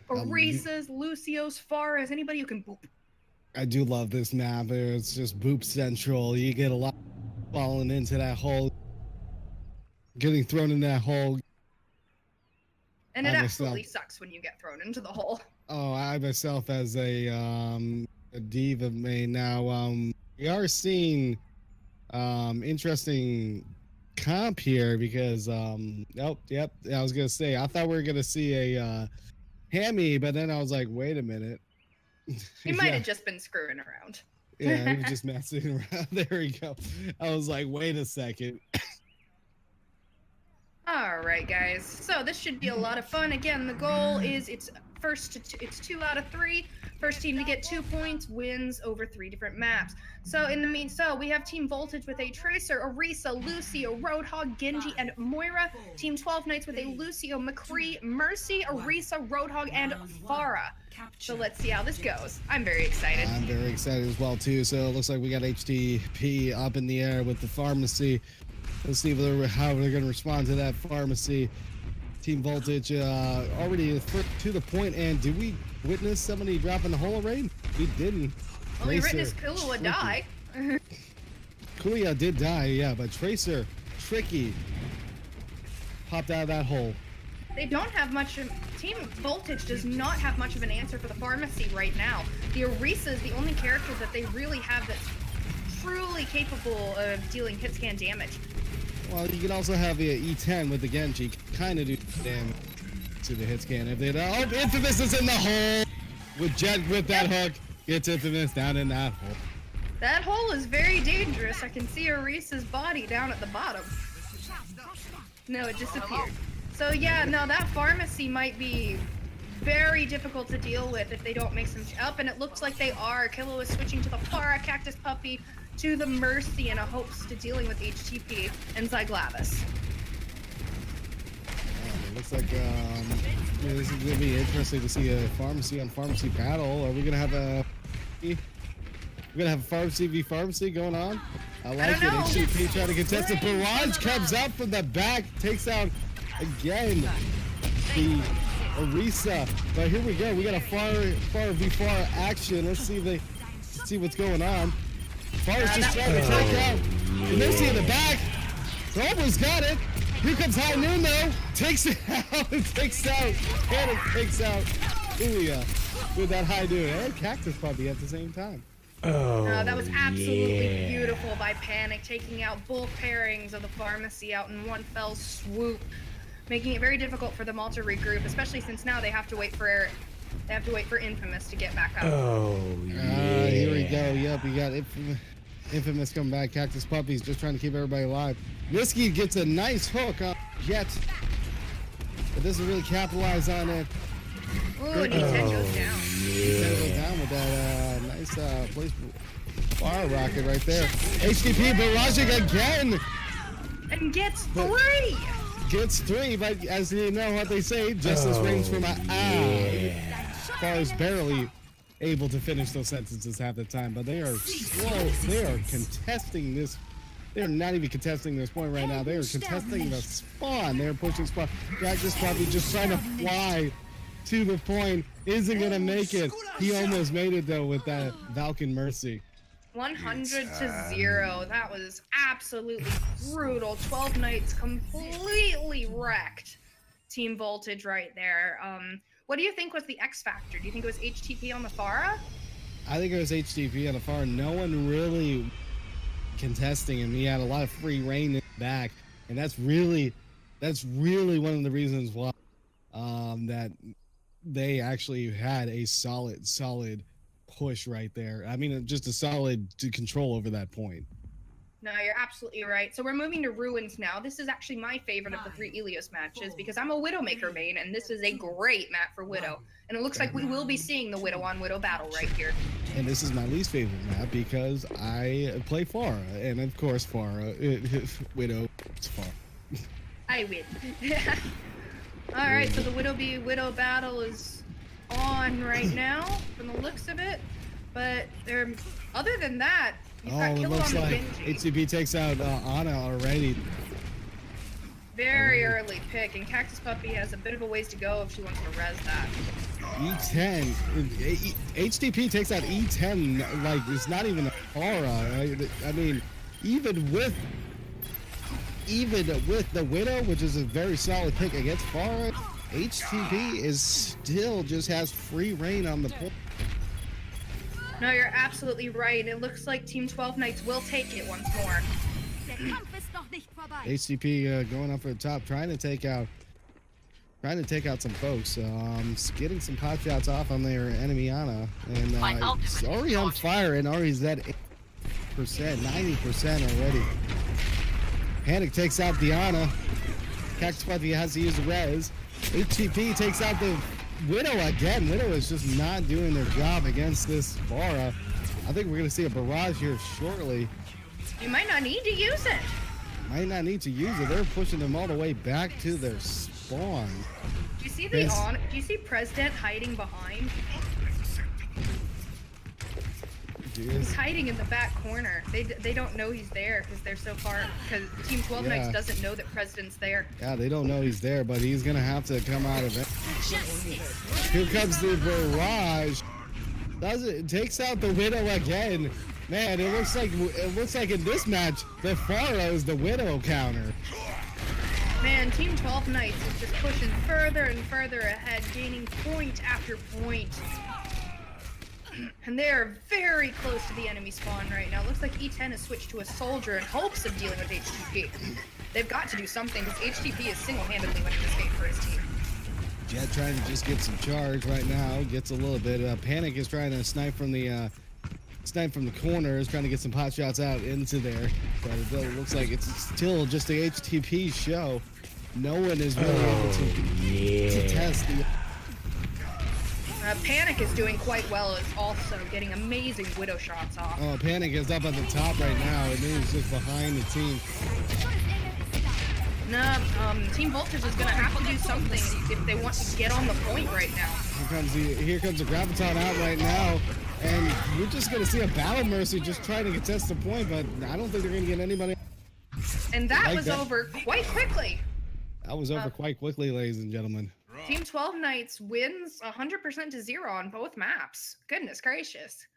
Orisas, Lucios, Faras, anybody who can boop. I do love this map. It's just boop central. You get a lot falling into that hole, getting thrown in that hole. And it absolutely sucks when you get thrown into the hole. Oh, I myself as a diva main now, we are seeing interesting comp here because I was gonna say I thought we were gonna see a Hammy, but then I was like, wait a minute. He might have just been screwing around. Yeah, he was just messing around. There we go. I was like, wait a second. All right, guys. So this should be a lot of fun. Again, the goal is it's 2 out of 3. First team to get 2 points wins over 3 different maps. So we have Team Voltage with a Tracer, Orisa, Lucio, Roadhog, Genji, and Moira. Team 12 Knights with a Lucio, McCree, Mercy, Orisa, Roadhog, and Farah. So let's see how this goes. I'm very excited. I'm very excited as well too. So it looks like we got HTP up in the air with the pharmacy. Let's see how they're going to respond to that pharmacy. Team Voltage already to the point. And did we witness somebody dropping the hole raid? We didn't. Well, we witnessed Killua die. Killua did die, yeah, but Tracer, tricky, popped out of that hole. They don't have much. Team Voltage does not have much of an answer for the pharmacy right now. The Orisa is the only character that they really have that's truly capable of dealing hit scan damage. Well, you can also have the E10 with the Genji, kind of do damage to the hit scan. If they don't, Infamous is in the hole with Jet with that hook. Gets Infamous down in that hole. That hole is very dangerous. I can see Orisa's body down at the bottom. No, it disappeared. So yeah, no, that pharmacy might be very difficult to deal with if they don't make some up, and it looks like they are. Killua is switching to the Farah, Cactus Puppy, to the Mercy in a hopes to dealing with HTP and Zyglavis. It looks like this is going to be interesting to see a pharmacy on pharmacy battle. Are we going to have a pharmacy v pharmacy going on? I like it. HTP trying to contest it. Barrage comes out from the back, takes out again the Orisa. But here we go. We got a far v far action. Let's see if they see what's going on. Far's just trying to take out. And they see in the back. Almost got it. Here comes High Noon though. Takes it out. Takes out. Panic takes out Ilya with that High Noon. And Cactus Puppy at the same time. That was absolutely beautiful by Panic, taking out both pairings of the pharmacy out in one fell swoop, making it very difficult for them all to regroup, especially since now they have to wait for Infamous to get back up. Here we go. Yep, we got Infamous coming back. Cactus Puppy's just trying to keep everybody alive. Niski gets a nice hook on Jet, but doesn't really capitalize on it. Ooh, and E10 goes down. E10 goes down with that nice place fire rocket right there. HTP barraging again. And gets 3! Gets 3, but as you know what they say, justice reigns from Far's barely able to finish those sentences half the time, but they are slow. They are contesting this. They're not even contesting this point right now. They are contesting the spawn. They're pushing spawn. Cactus Puppy just trying to fly to the point. Isn't going to make it. He almost made it, though, with that Valken Mercy. 100-0. That was absolutely brutal. 12 Knights completely wrecked Team Voltage right there. What do you think was the X factor? Do you think it was HTP on the Pharah? I think it was HTP on the far. No one really contesting him. He had a lot of free reign in the back, and that's really one of the reasons why that they actually had a solid push right there. I mean, just a solid control over that point. No, you're absolutely right. So we're moving to Ruins now. This is actually my favorite of the 3 Ilios matches because I'm a Widowmaker main, and this is a great map for Widow. And it looks like we will be seeing the Widow on Widow battle right here. And this is my least favorite map because I play Pharah, and of course Pharah, Widow, it's Pharah. I win. All right, so the Widow battle is on right now from the looks of it. But other than that, you've got it Kill looks on the like Genji. HTP takes out Ana already. Very early pick, and Cactus Puppy has a bit of a ways to go if she wants to res that. E10. HTP takes out E10 like it's not even a Pharah. I mean, even with the Widow, which is a very solid pick against Pharah, HTP is still just has free reign on the point. No, you're absolutely right. It looks like Team 12 Knights will take it once more. HTP going up for the top, trying to take out some folks. Getting some pot shots off on their enemy Ana, and it's already on fire, and Ari's at 8%, 90% already. Panic takes out the Ana. Cactus Puppy has to use the res. HTP takes out the Widow again. Widow is just not doing their job against this Pharah. I think we're going to see a barrage here shortly. You might not need to use it. Might not need to use it. They're pushing them all the way back to their spawn. Do you see Do you see President hiding behind? He's hiding in the back corner. They don't know he's there because they're so far. Because Team 12 Knights doesn't know that President's there. Yeah, they don't know he's there, but he's gonna have to come out of it. Here comes the barrage. It takes out the Widow again. Man, it looks like in this match the Pharah is the Widow counter. Man, Team 12 Knights is just pushing further and further ahead, gaining point after point. And they are very close to the enemy spawn right now. Looks like E10 has switched to a soldier in hopes of dealing with HTP. They've got to do something because HTP is single-handedly winning this game for his team. Jet trying to just get some charge right now. Gets a little bit. Panic is trying to snipe from the corners, trying to get some pot shots out into there. But it looks like it's still just the HTP show. No one is really able to test the. Panic is doing quite well, is also getting amazing Widow shots off. Oh, Panic is up at the top right now, and he's just behind the team. Nah, Team Voltage is gonna have to do something if they want to get on the point right now. Here comes the Graviton out right now, and we're just gonna see a Battle Mercy just trying to contest the point, but I don't think they're gonna get anybody. And that was over quite quickly. That was over quite quickly, ladies and gentlemen. Team 12 Knights wins 100% to 0 on both maps. Goodness gracious.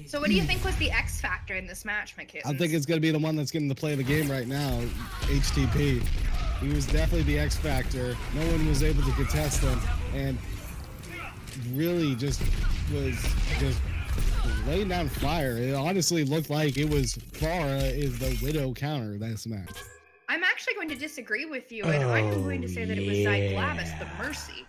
So what do you think was the X factor in this match, my kids? I think it's going to be the one that's getting to play the game right now, HTP. He was definitely the X factor. No one was able to contest him, and really just laying down fire. It honestly looked like it was Pharah is the Widow counter this match. I'm actually going to disagree with you, and I'm going to say that it was Zyglavis the Mercy.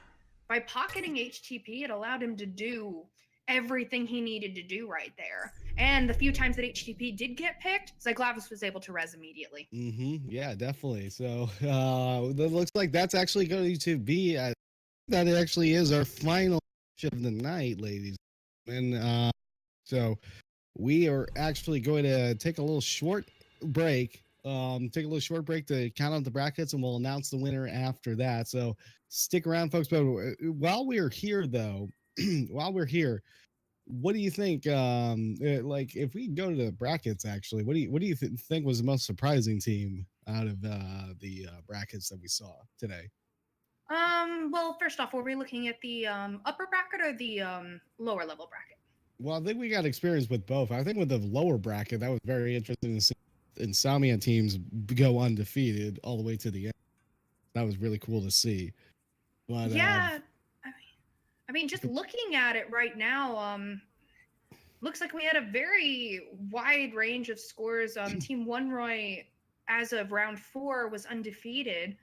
By pocketing HTP, it allowed him to do everything he needed to do right there. And the few times that HTP did get picked, Zyglavis was able to res immediately. Yeah, definitely. So that looks like that's actually going to be that actually is our final match of the night, ladies. And so we are actually going to take a little short break. Take a little short break to count out the brackets, and we'll announce the winner after that. So stick around, folks. But while we're here, though, what do you think? Like, if we go to the brackets, actually, what do you think was the most surprising team out of the brackets that we saw today? Well, first off, were we looking at the upper bracket or the lower level bracket? Well, I think we got experience with both. I think with the lower bracket, that was very interesting to see Insomnia teams go undefeated all the way to the end. That was really cool to see. But Yeah, I mean, just looking at it right now, looks like we had a very wide range of scores. Team One Roy, as of round 4, was undefeated.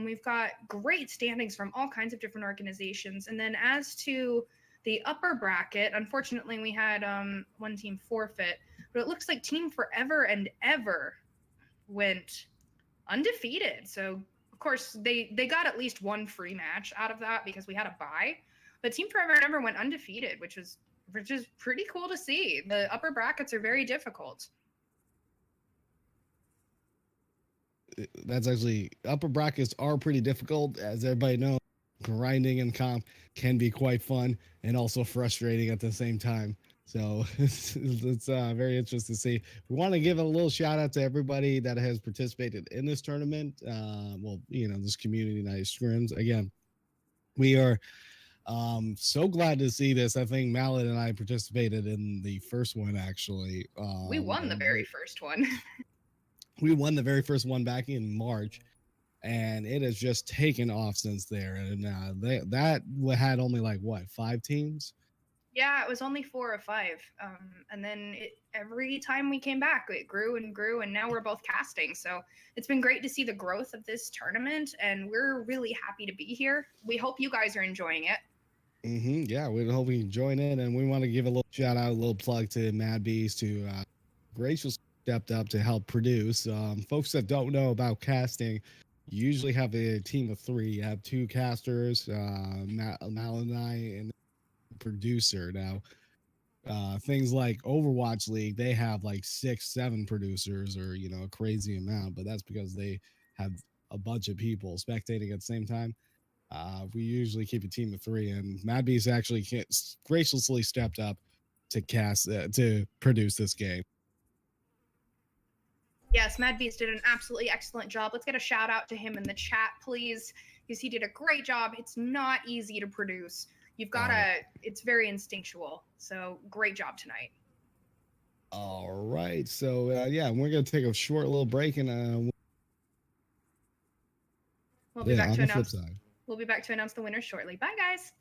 We've got great standings from all kinds of different organizations. And then as to the upper bracket, unfortunately, we had one team forfeit, but it looks like Team Forever and Ever went undefeated. So, of course, they got at least one free match out of that because we had a bye. But Team Forever and Ever went undefeated, which is pretty cool to see. The upper brackets are very difficult. That's actually, upper brackets are pretty difficult, as everybody knows. Grinding in comp can be quite fun and also frustrating at the same time. So it's very interesting to see. We want to give a little shout out to everybody that has participated in this tournament. Well, this community night scrims. Again, we are so glad to see this. I think Mallet and I participated in the first one, actually. We won the very first one. We won the very first one back in March, and it has just taken off since there. And that had only like 5 teams. Yeah, it was only 4 or 5, and then every time we came back, it grew and grew, and now we're both casting. So it's been great to see the growth of this tournament, and we're really happy to be here. We hope you guys are enjoying it. Yeah, we hope you can join in, and we want to give a little shout out, a little plug to Mad Beast, who graciously stepped up to help produce. Folks that don't know about casting, you usually have a team of 3. You have 2 casters, Mal and I, and producer. Now, things like Overwatch League, they have like 6-7 producers, or a crazy amount, but that's because they have a bunch of people spectating at the same time. We usually keep a team of 3, and Mad Beast actually graciously stepped up to to produce this game. Yes, Mad Beast did an absolutely excellent job. Let's get a shout out to him in the chat, please, because he did a great job. It's not easy to produce. You've got it's very instinctual. So great job tonight. All right. So, yeah, we're going to take a short little break, and we'll be back to announce. We'll be back to announce the winners shortly. Bye, guys.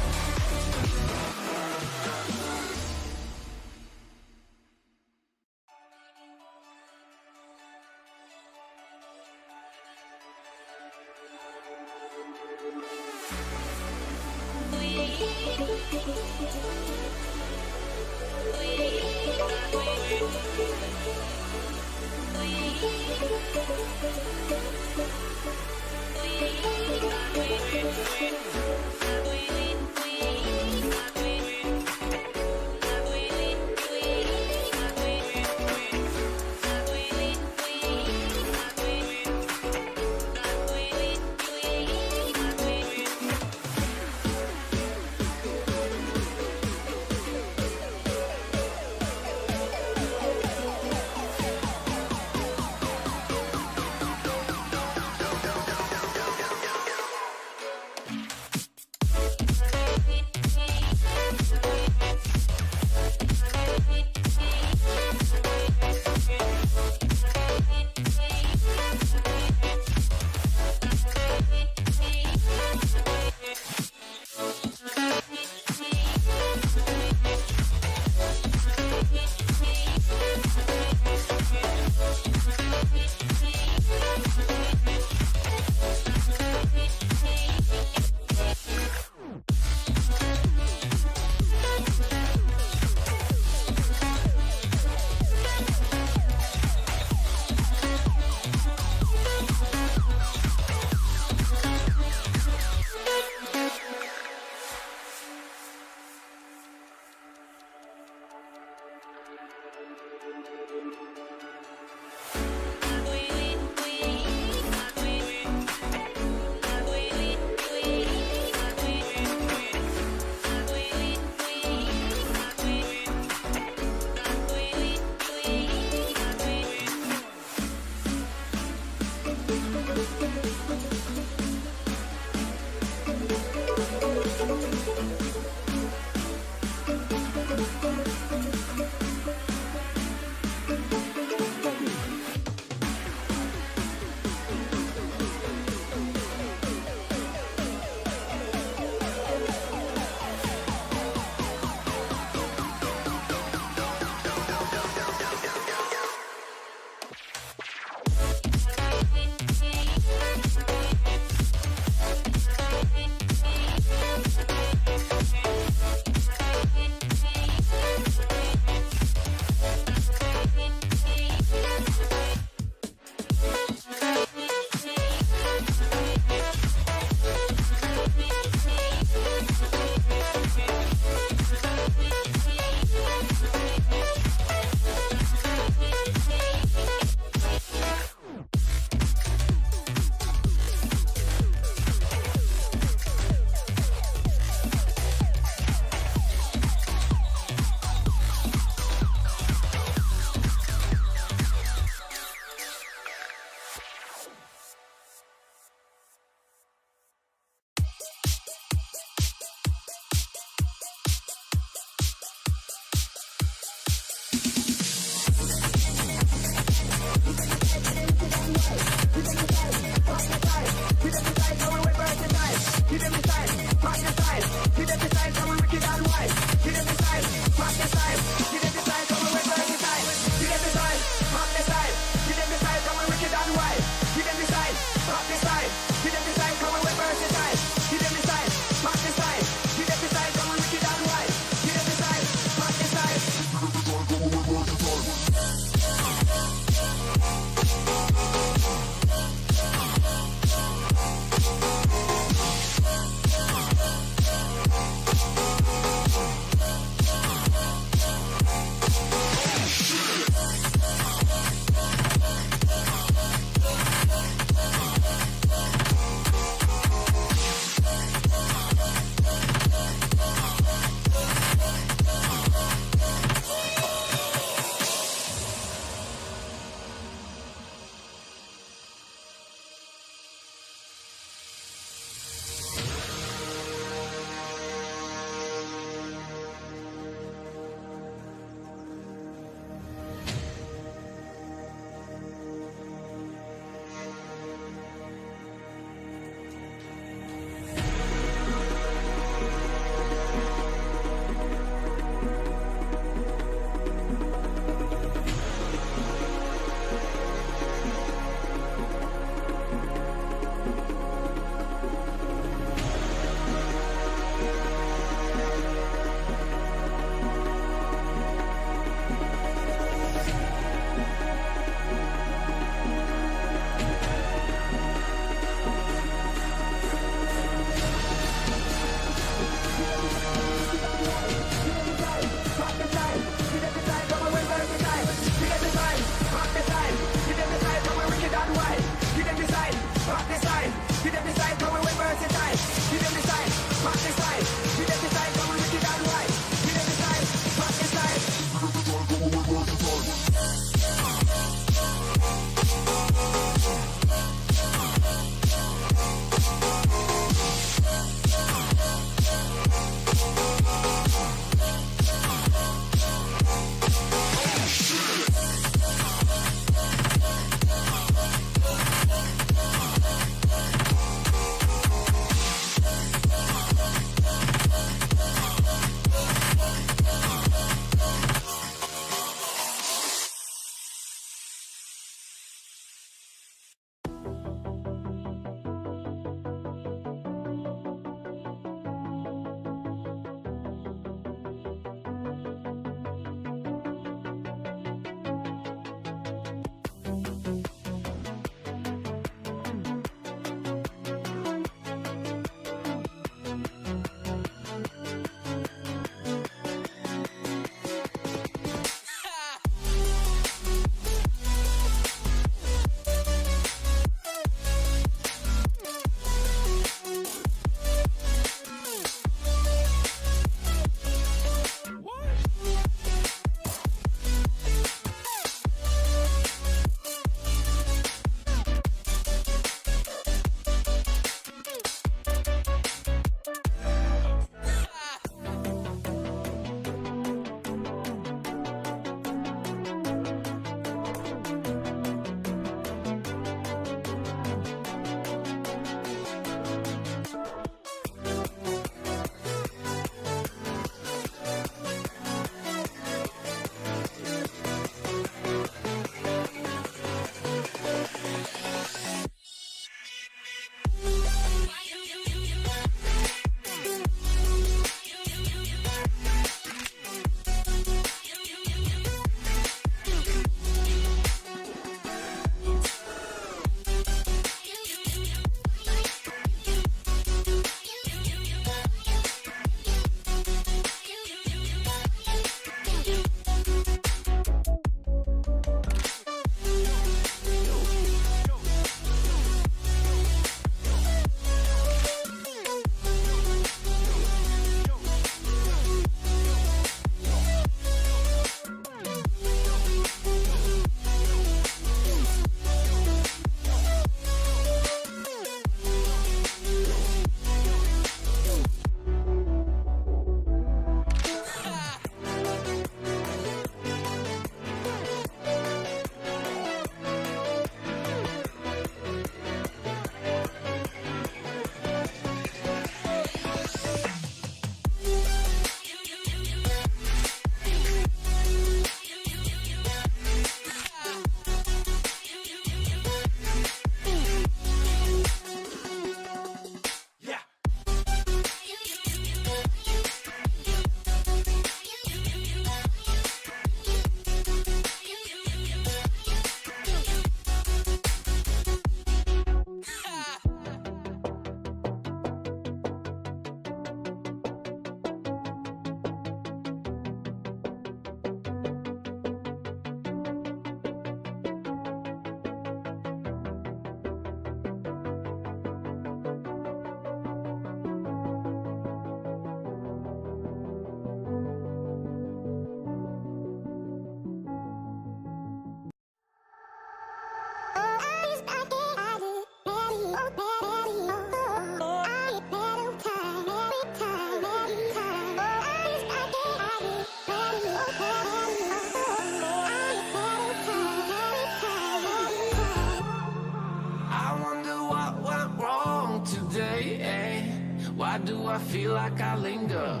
Why do I feel like I linger?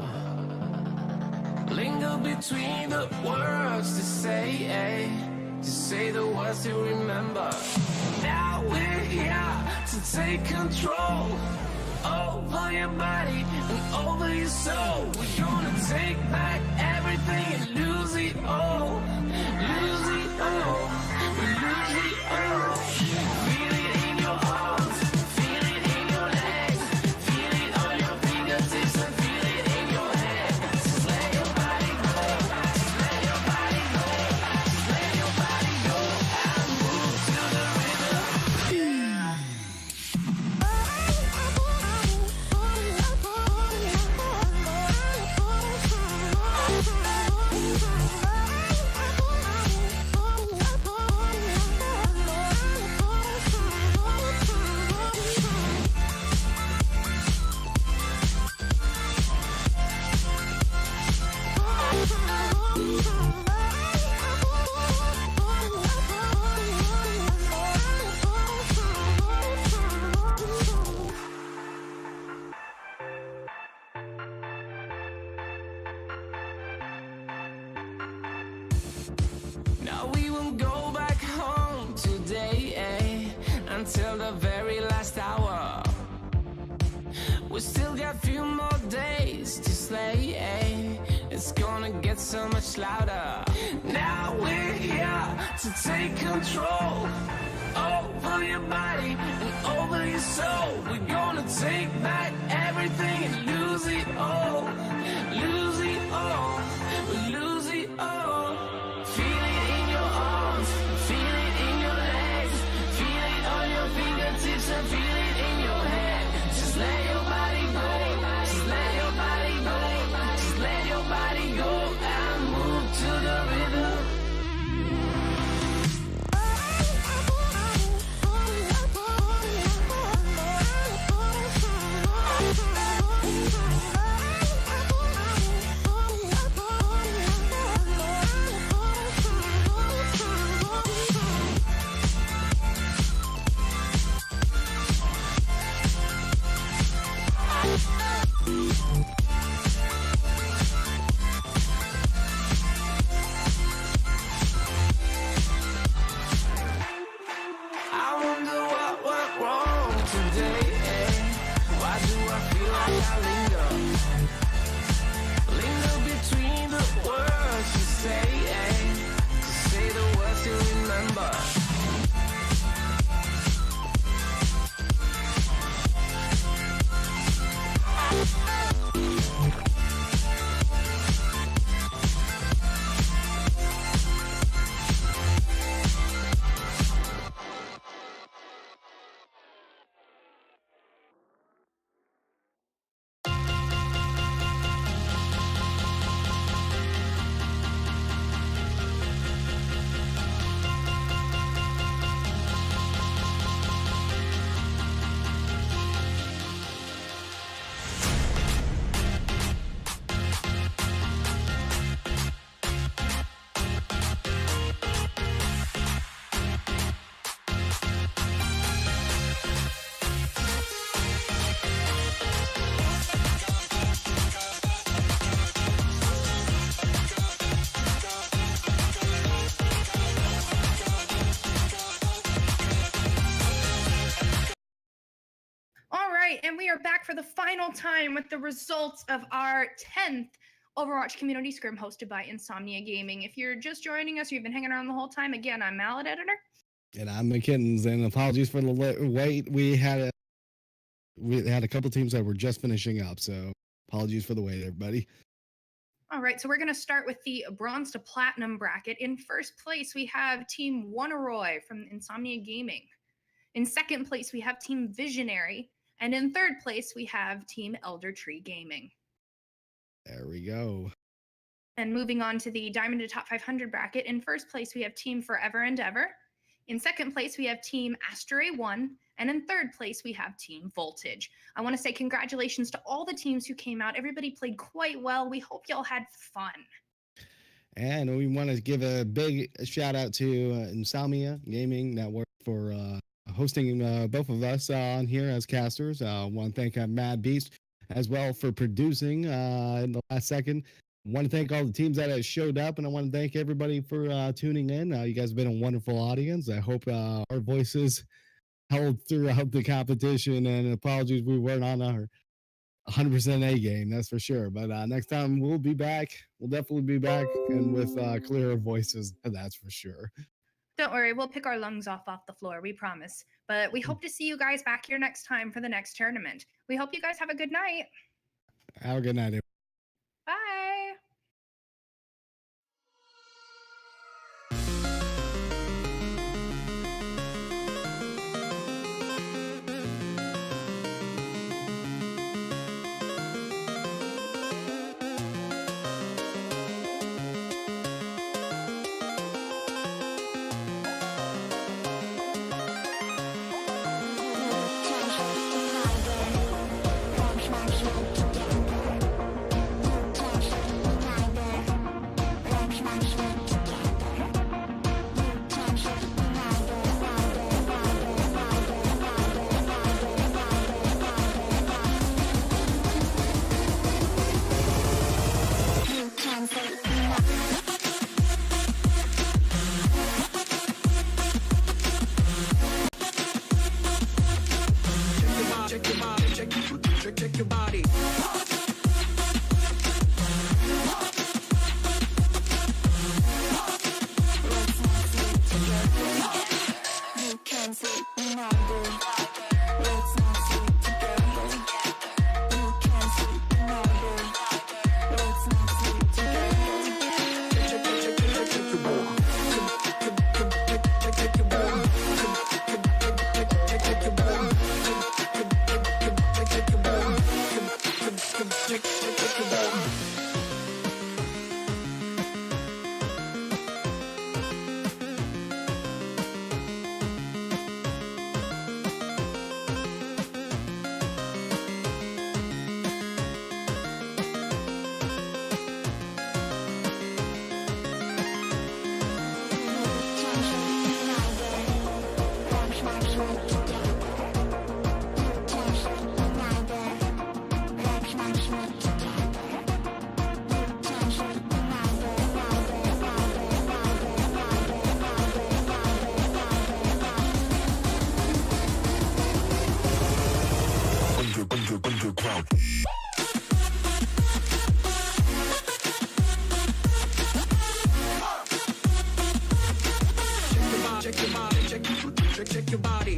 Linger between the words to say the words to remember. Now we're here to take control over your body and over your soul. We're gonna take back everything and lose it all. Lose it all. We lose it all. Feel it in your arms, feel it in your legs, feel it on your fingertips and feel it in your head. Just let your body go, just let your body go, just let your body go and move to the rhythm. Now we won't go back home today, until the very last hour. We still got a few more days to slay, it's gonna get so much louder. Now we're here to take control over your body and over your soul. We're gonna take back everything and lose it all. Lose it all. We lose it all. Feel it in your arms, feel it in your legs, feel it on your fingertips and feel it in your head. Just let your body go, just let your body go, just let your body go and move to the rhythm. I wonder what went wrong today, Why do I feel like I linger? Linger between the words you say the words you remember. All right, and we are back for the final time with the results of our 10th Overwatch Community Scrim hosted by Insomnia Gaming. If you're just joining us, you've been hanging around the whole time, again, I'm Mallet Editor. And I'm McKittens, and apologies for the wait. We had a couple teams that were just finishing up, so apologies for the wait, everybody. All right, so we're going to start with the Bronze to Platinum bracket. In first place, we have Team Wonneroy from Insomnia Gaming. In second place, we have Team Visionary. And in third place, we have Team Elder Tree Gaming. There we go. And moving on to the Diamond to Top 500 bracket, in first place, we have Team Forever and Ever. In second place, we have Team Asteray 1. And in third place, we have Team Voltage. I want to say congratulations to all the teams who came out. Everybody played quite well. We hope y'all had fun. And we want to give a big shout out to Insomnia Gaming Network for hosting both of us on here as casters. I want to thank Mad Beast as well for producing in the last second. I want to thank all the teams that have showed up, and I want to thank everybody for tuning in. You guys have been a wonderful audience. I hope our voices held throughout the competition, and apologies we weren't on our 100% A game, that's for sure. But next time we'll be back. We'll definitely be back, and with clearer voices, that's for sure. Don't worry, we'll pick our lungs off the floor, we promise. But we hope to see you guys back here next time for the next tournament. We hope you guys have a good night. Have a good night, everybody. Bye. Check your body. You can sleep neither. Let's not sleep together. You can sleep neither. Let's not sleep together. Underground. Check your body. Check your body.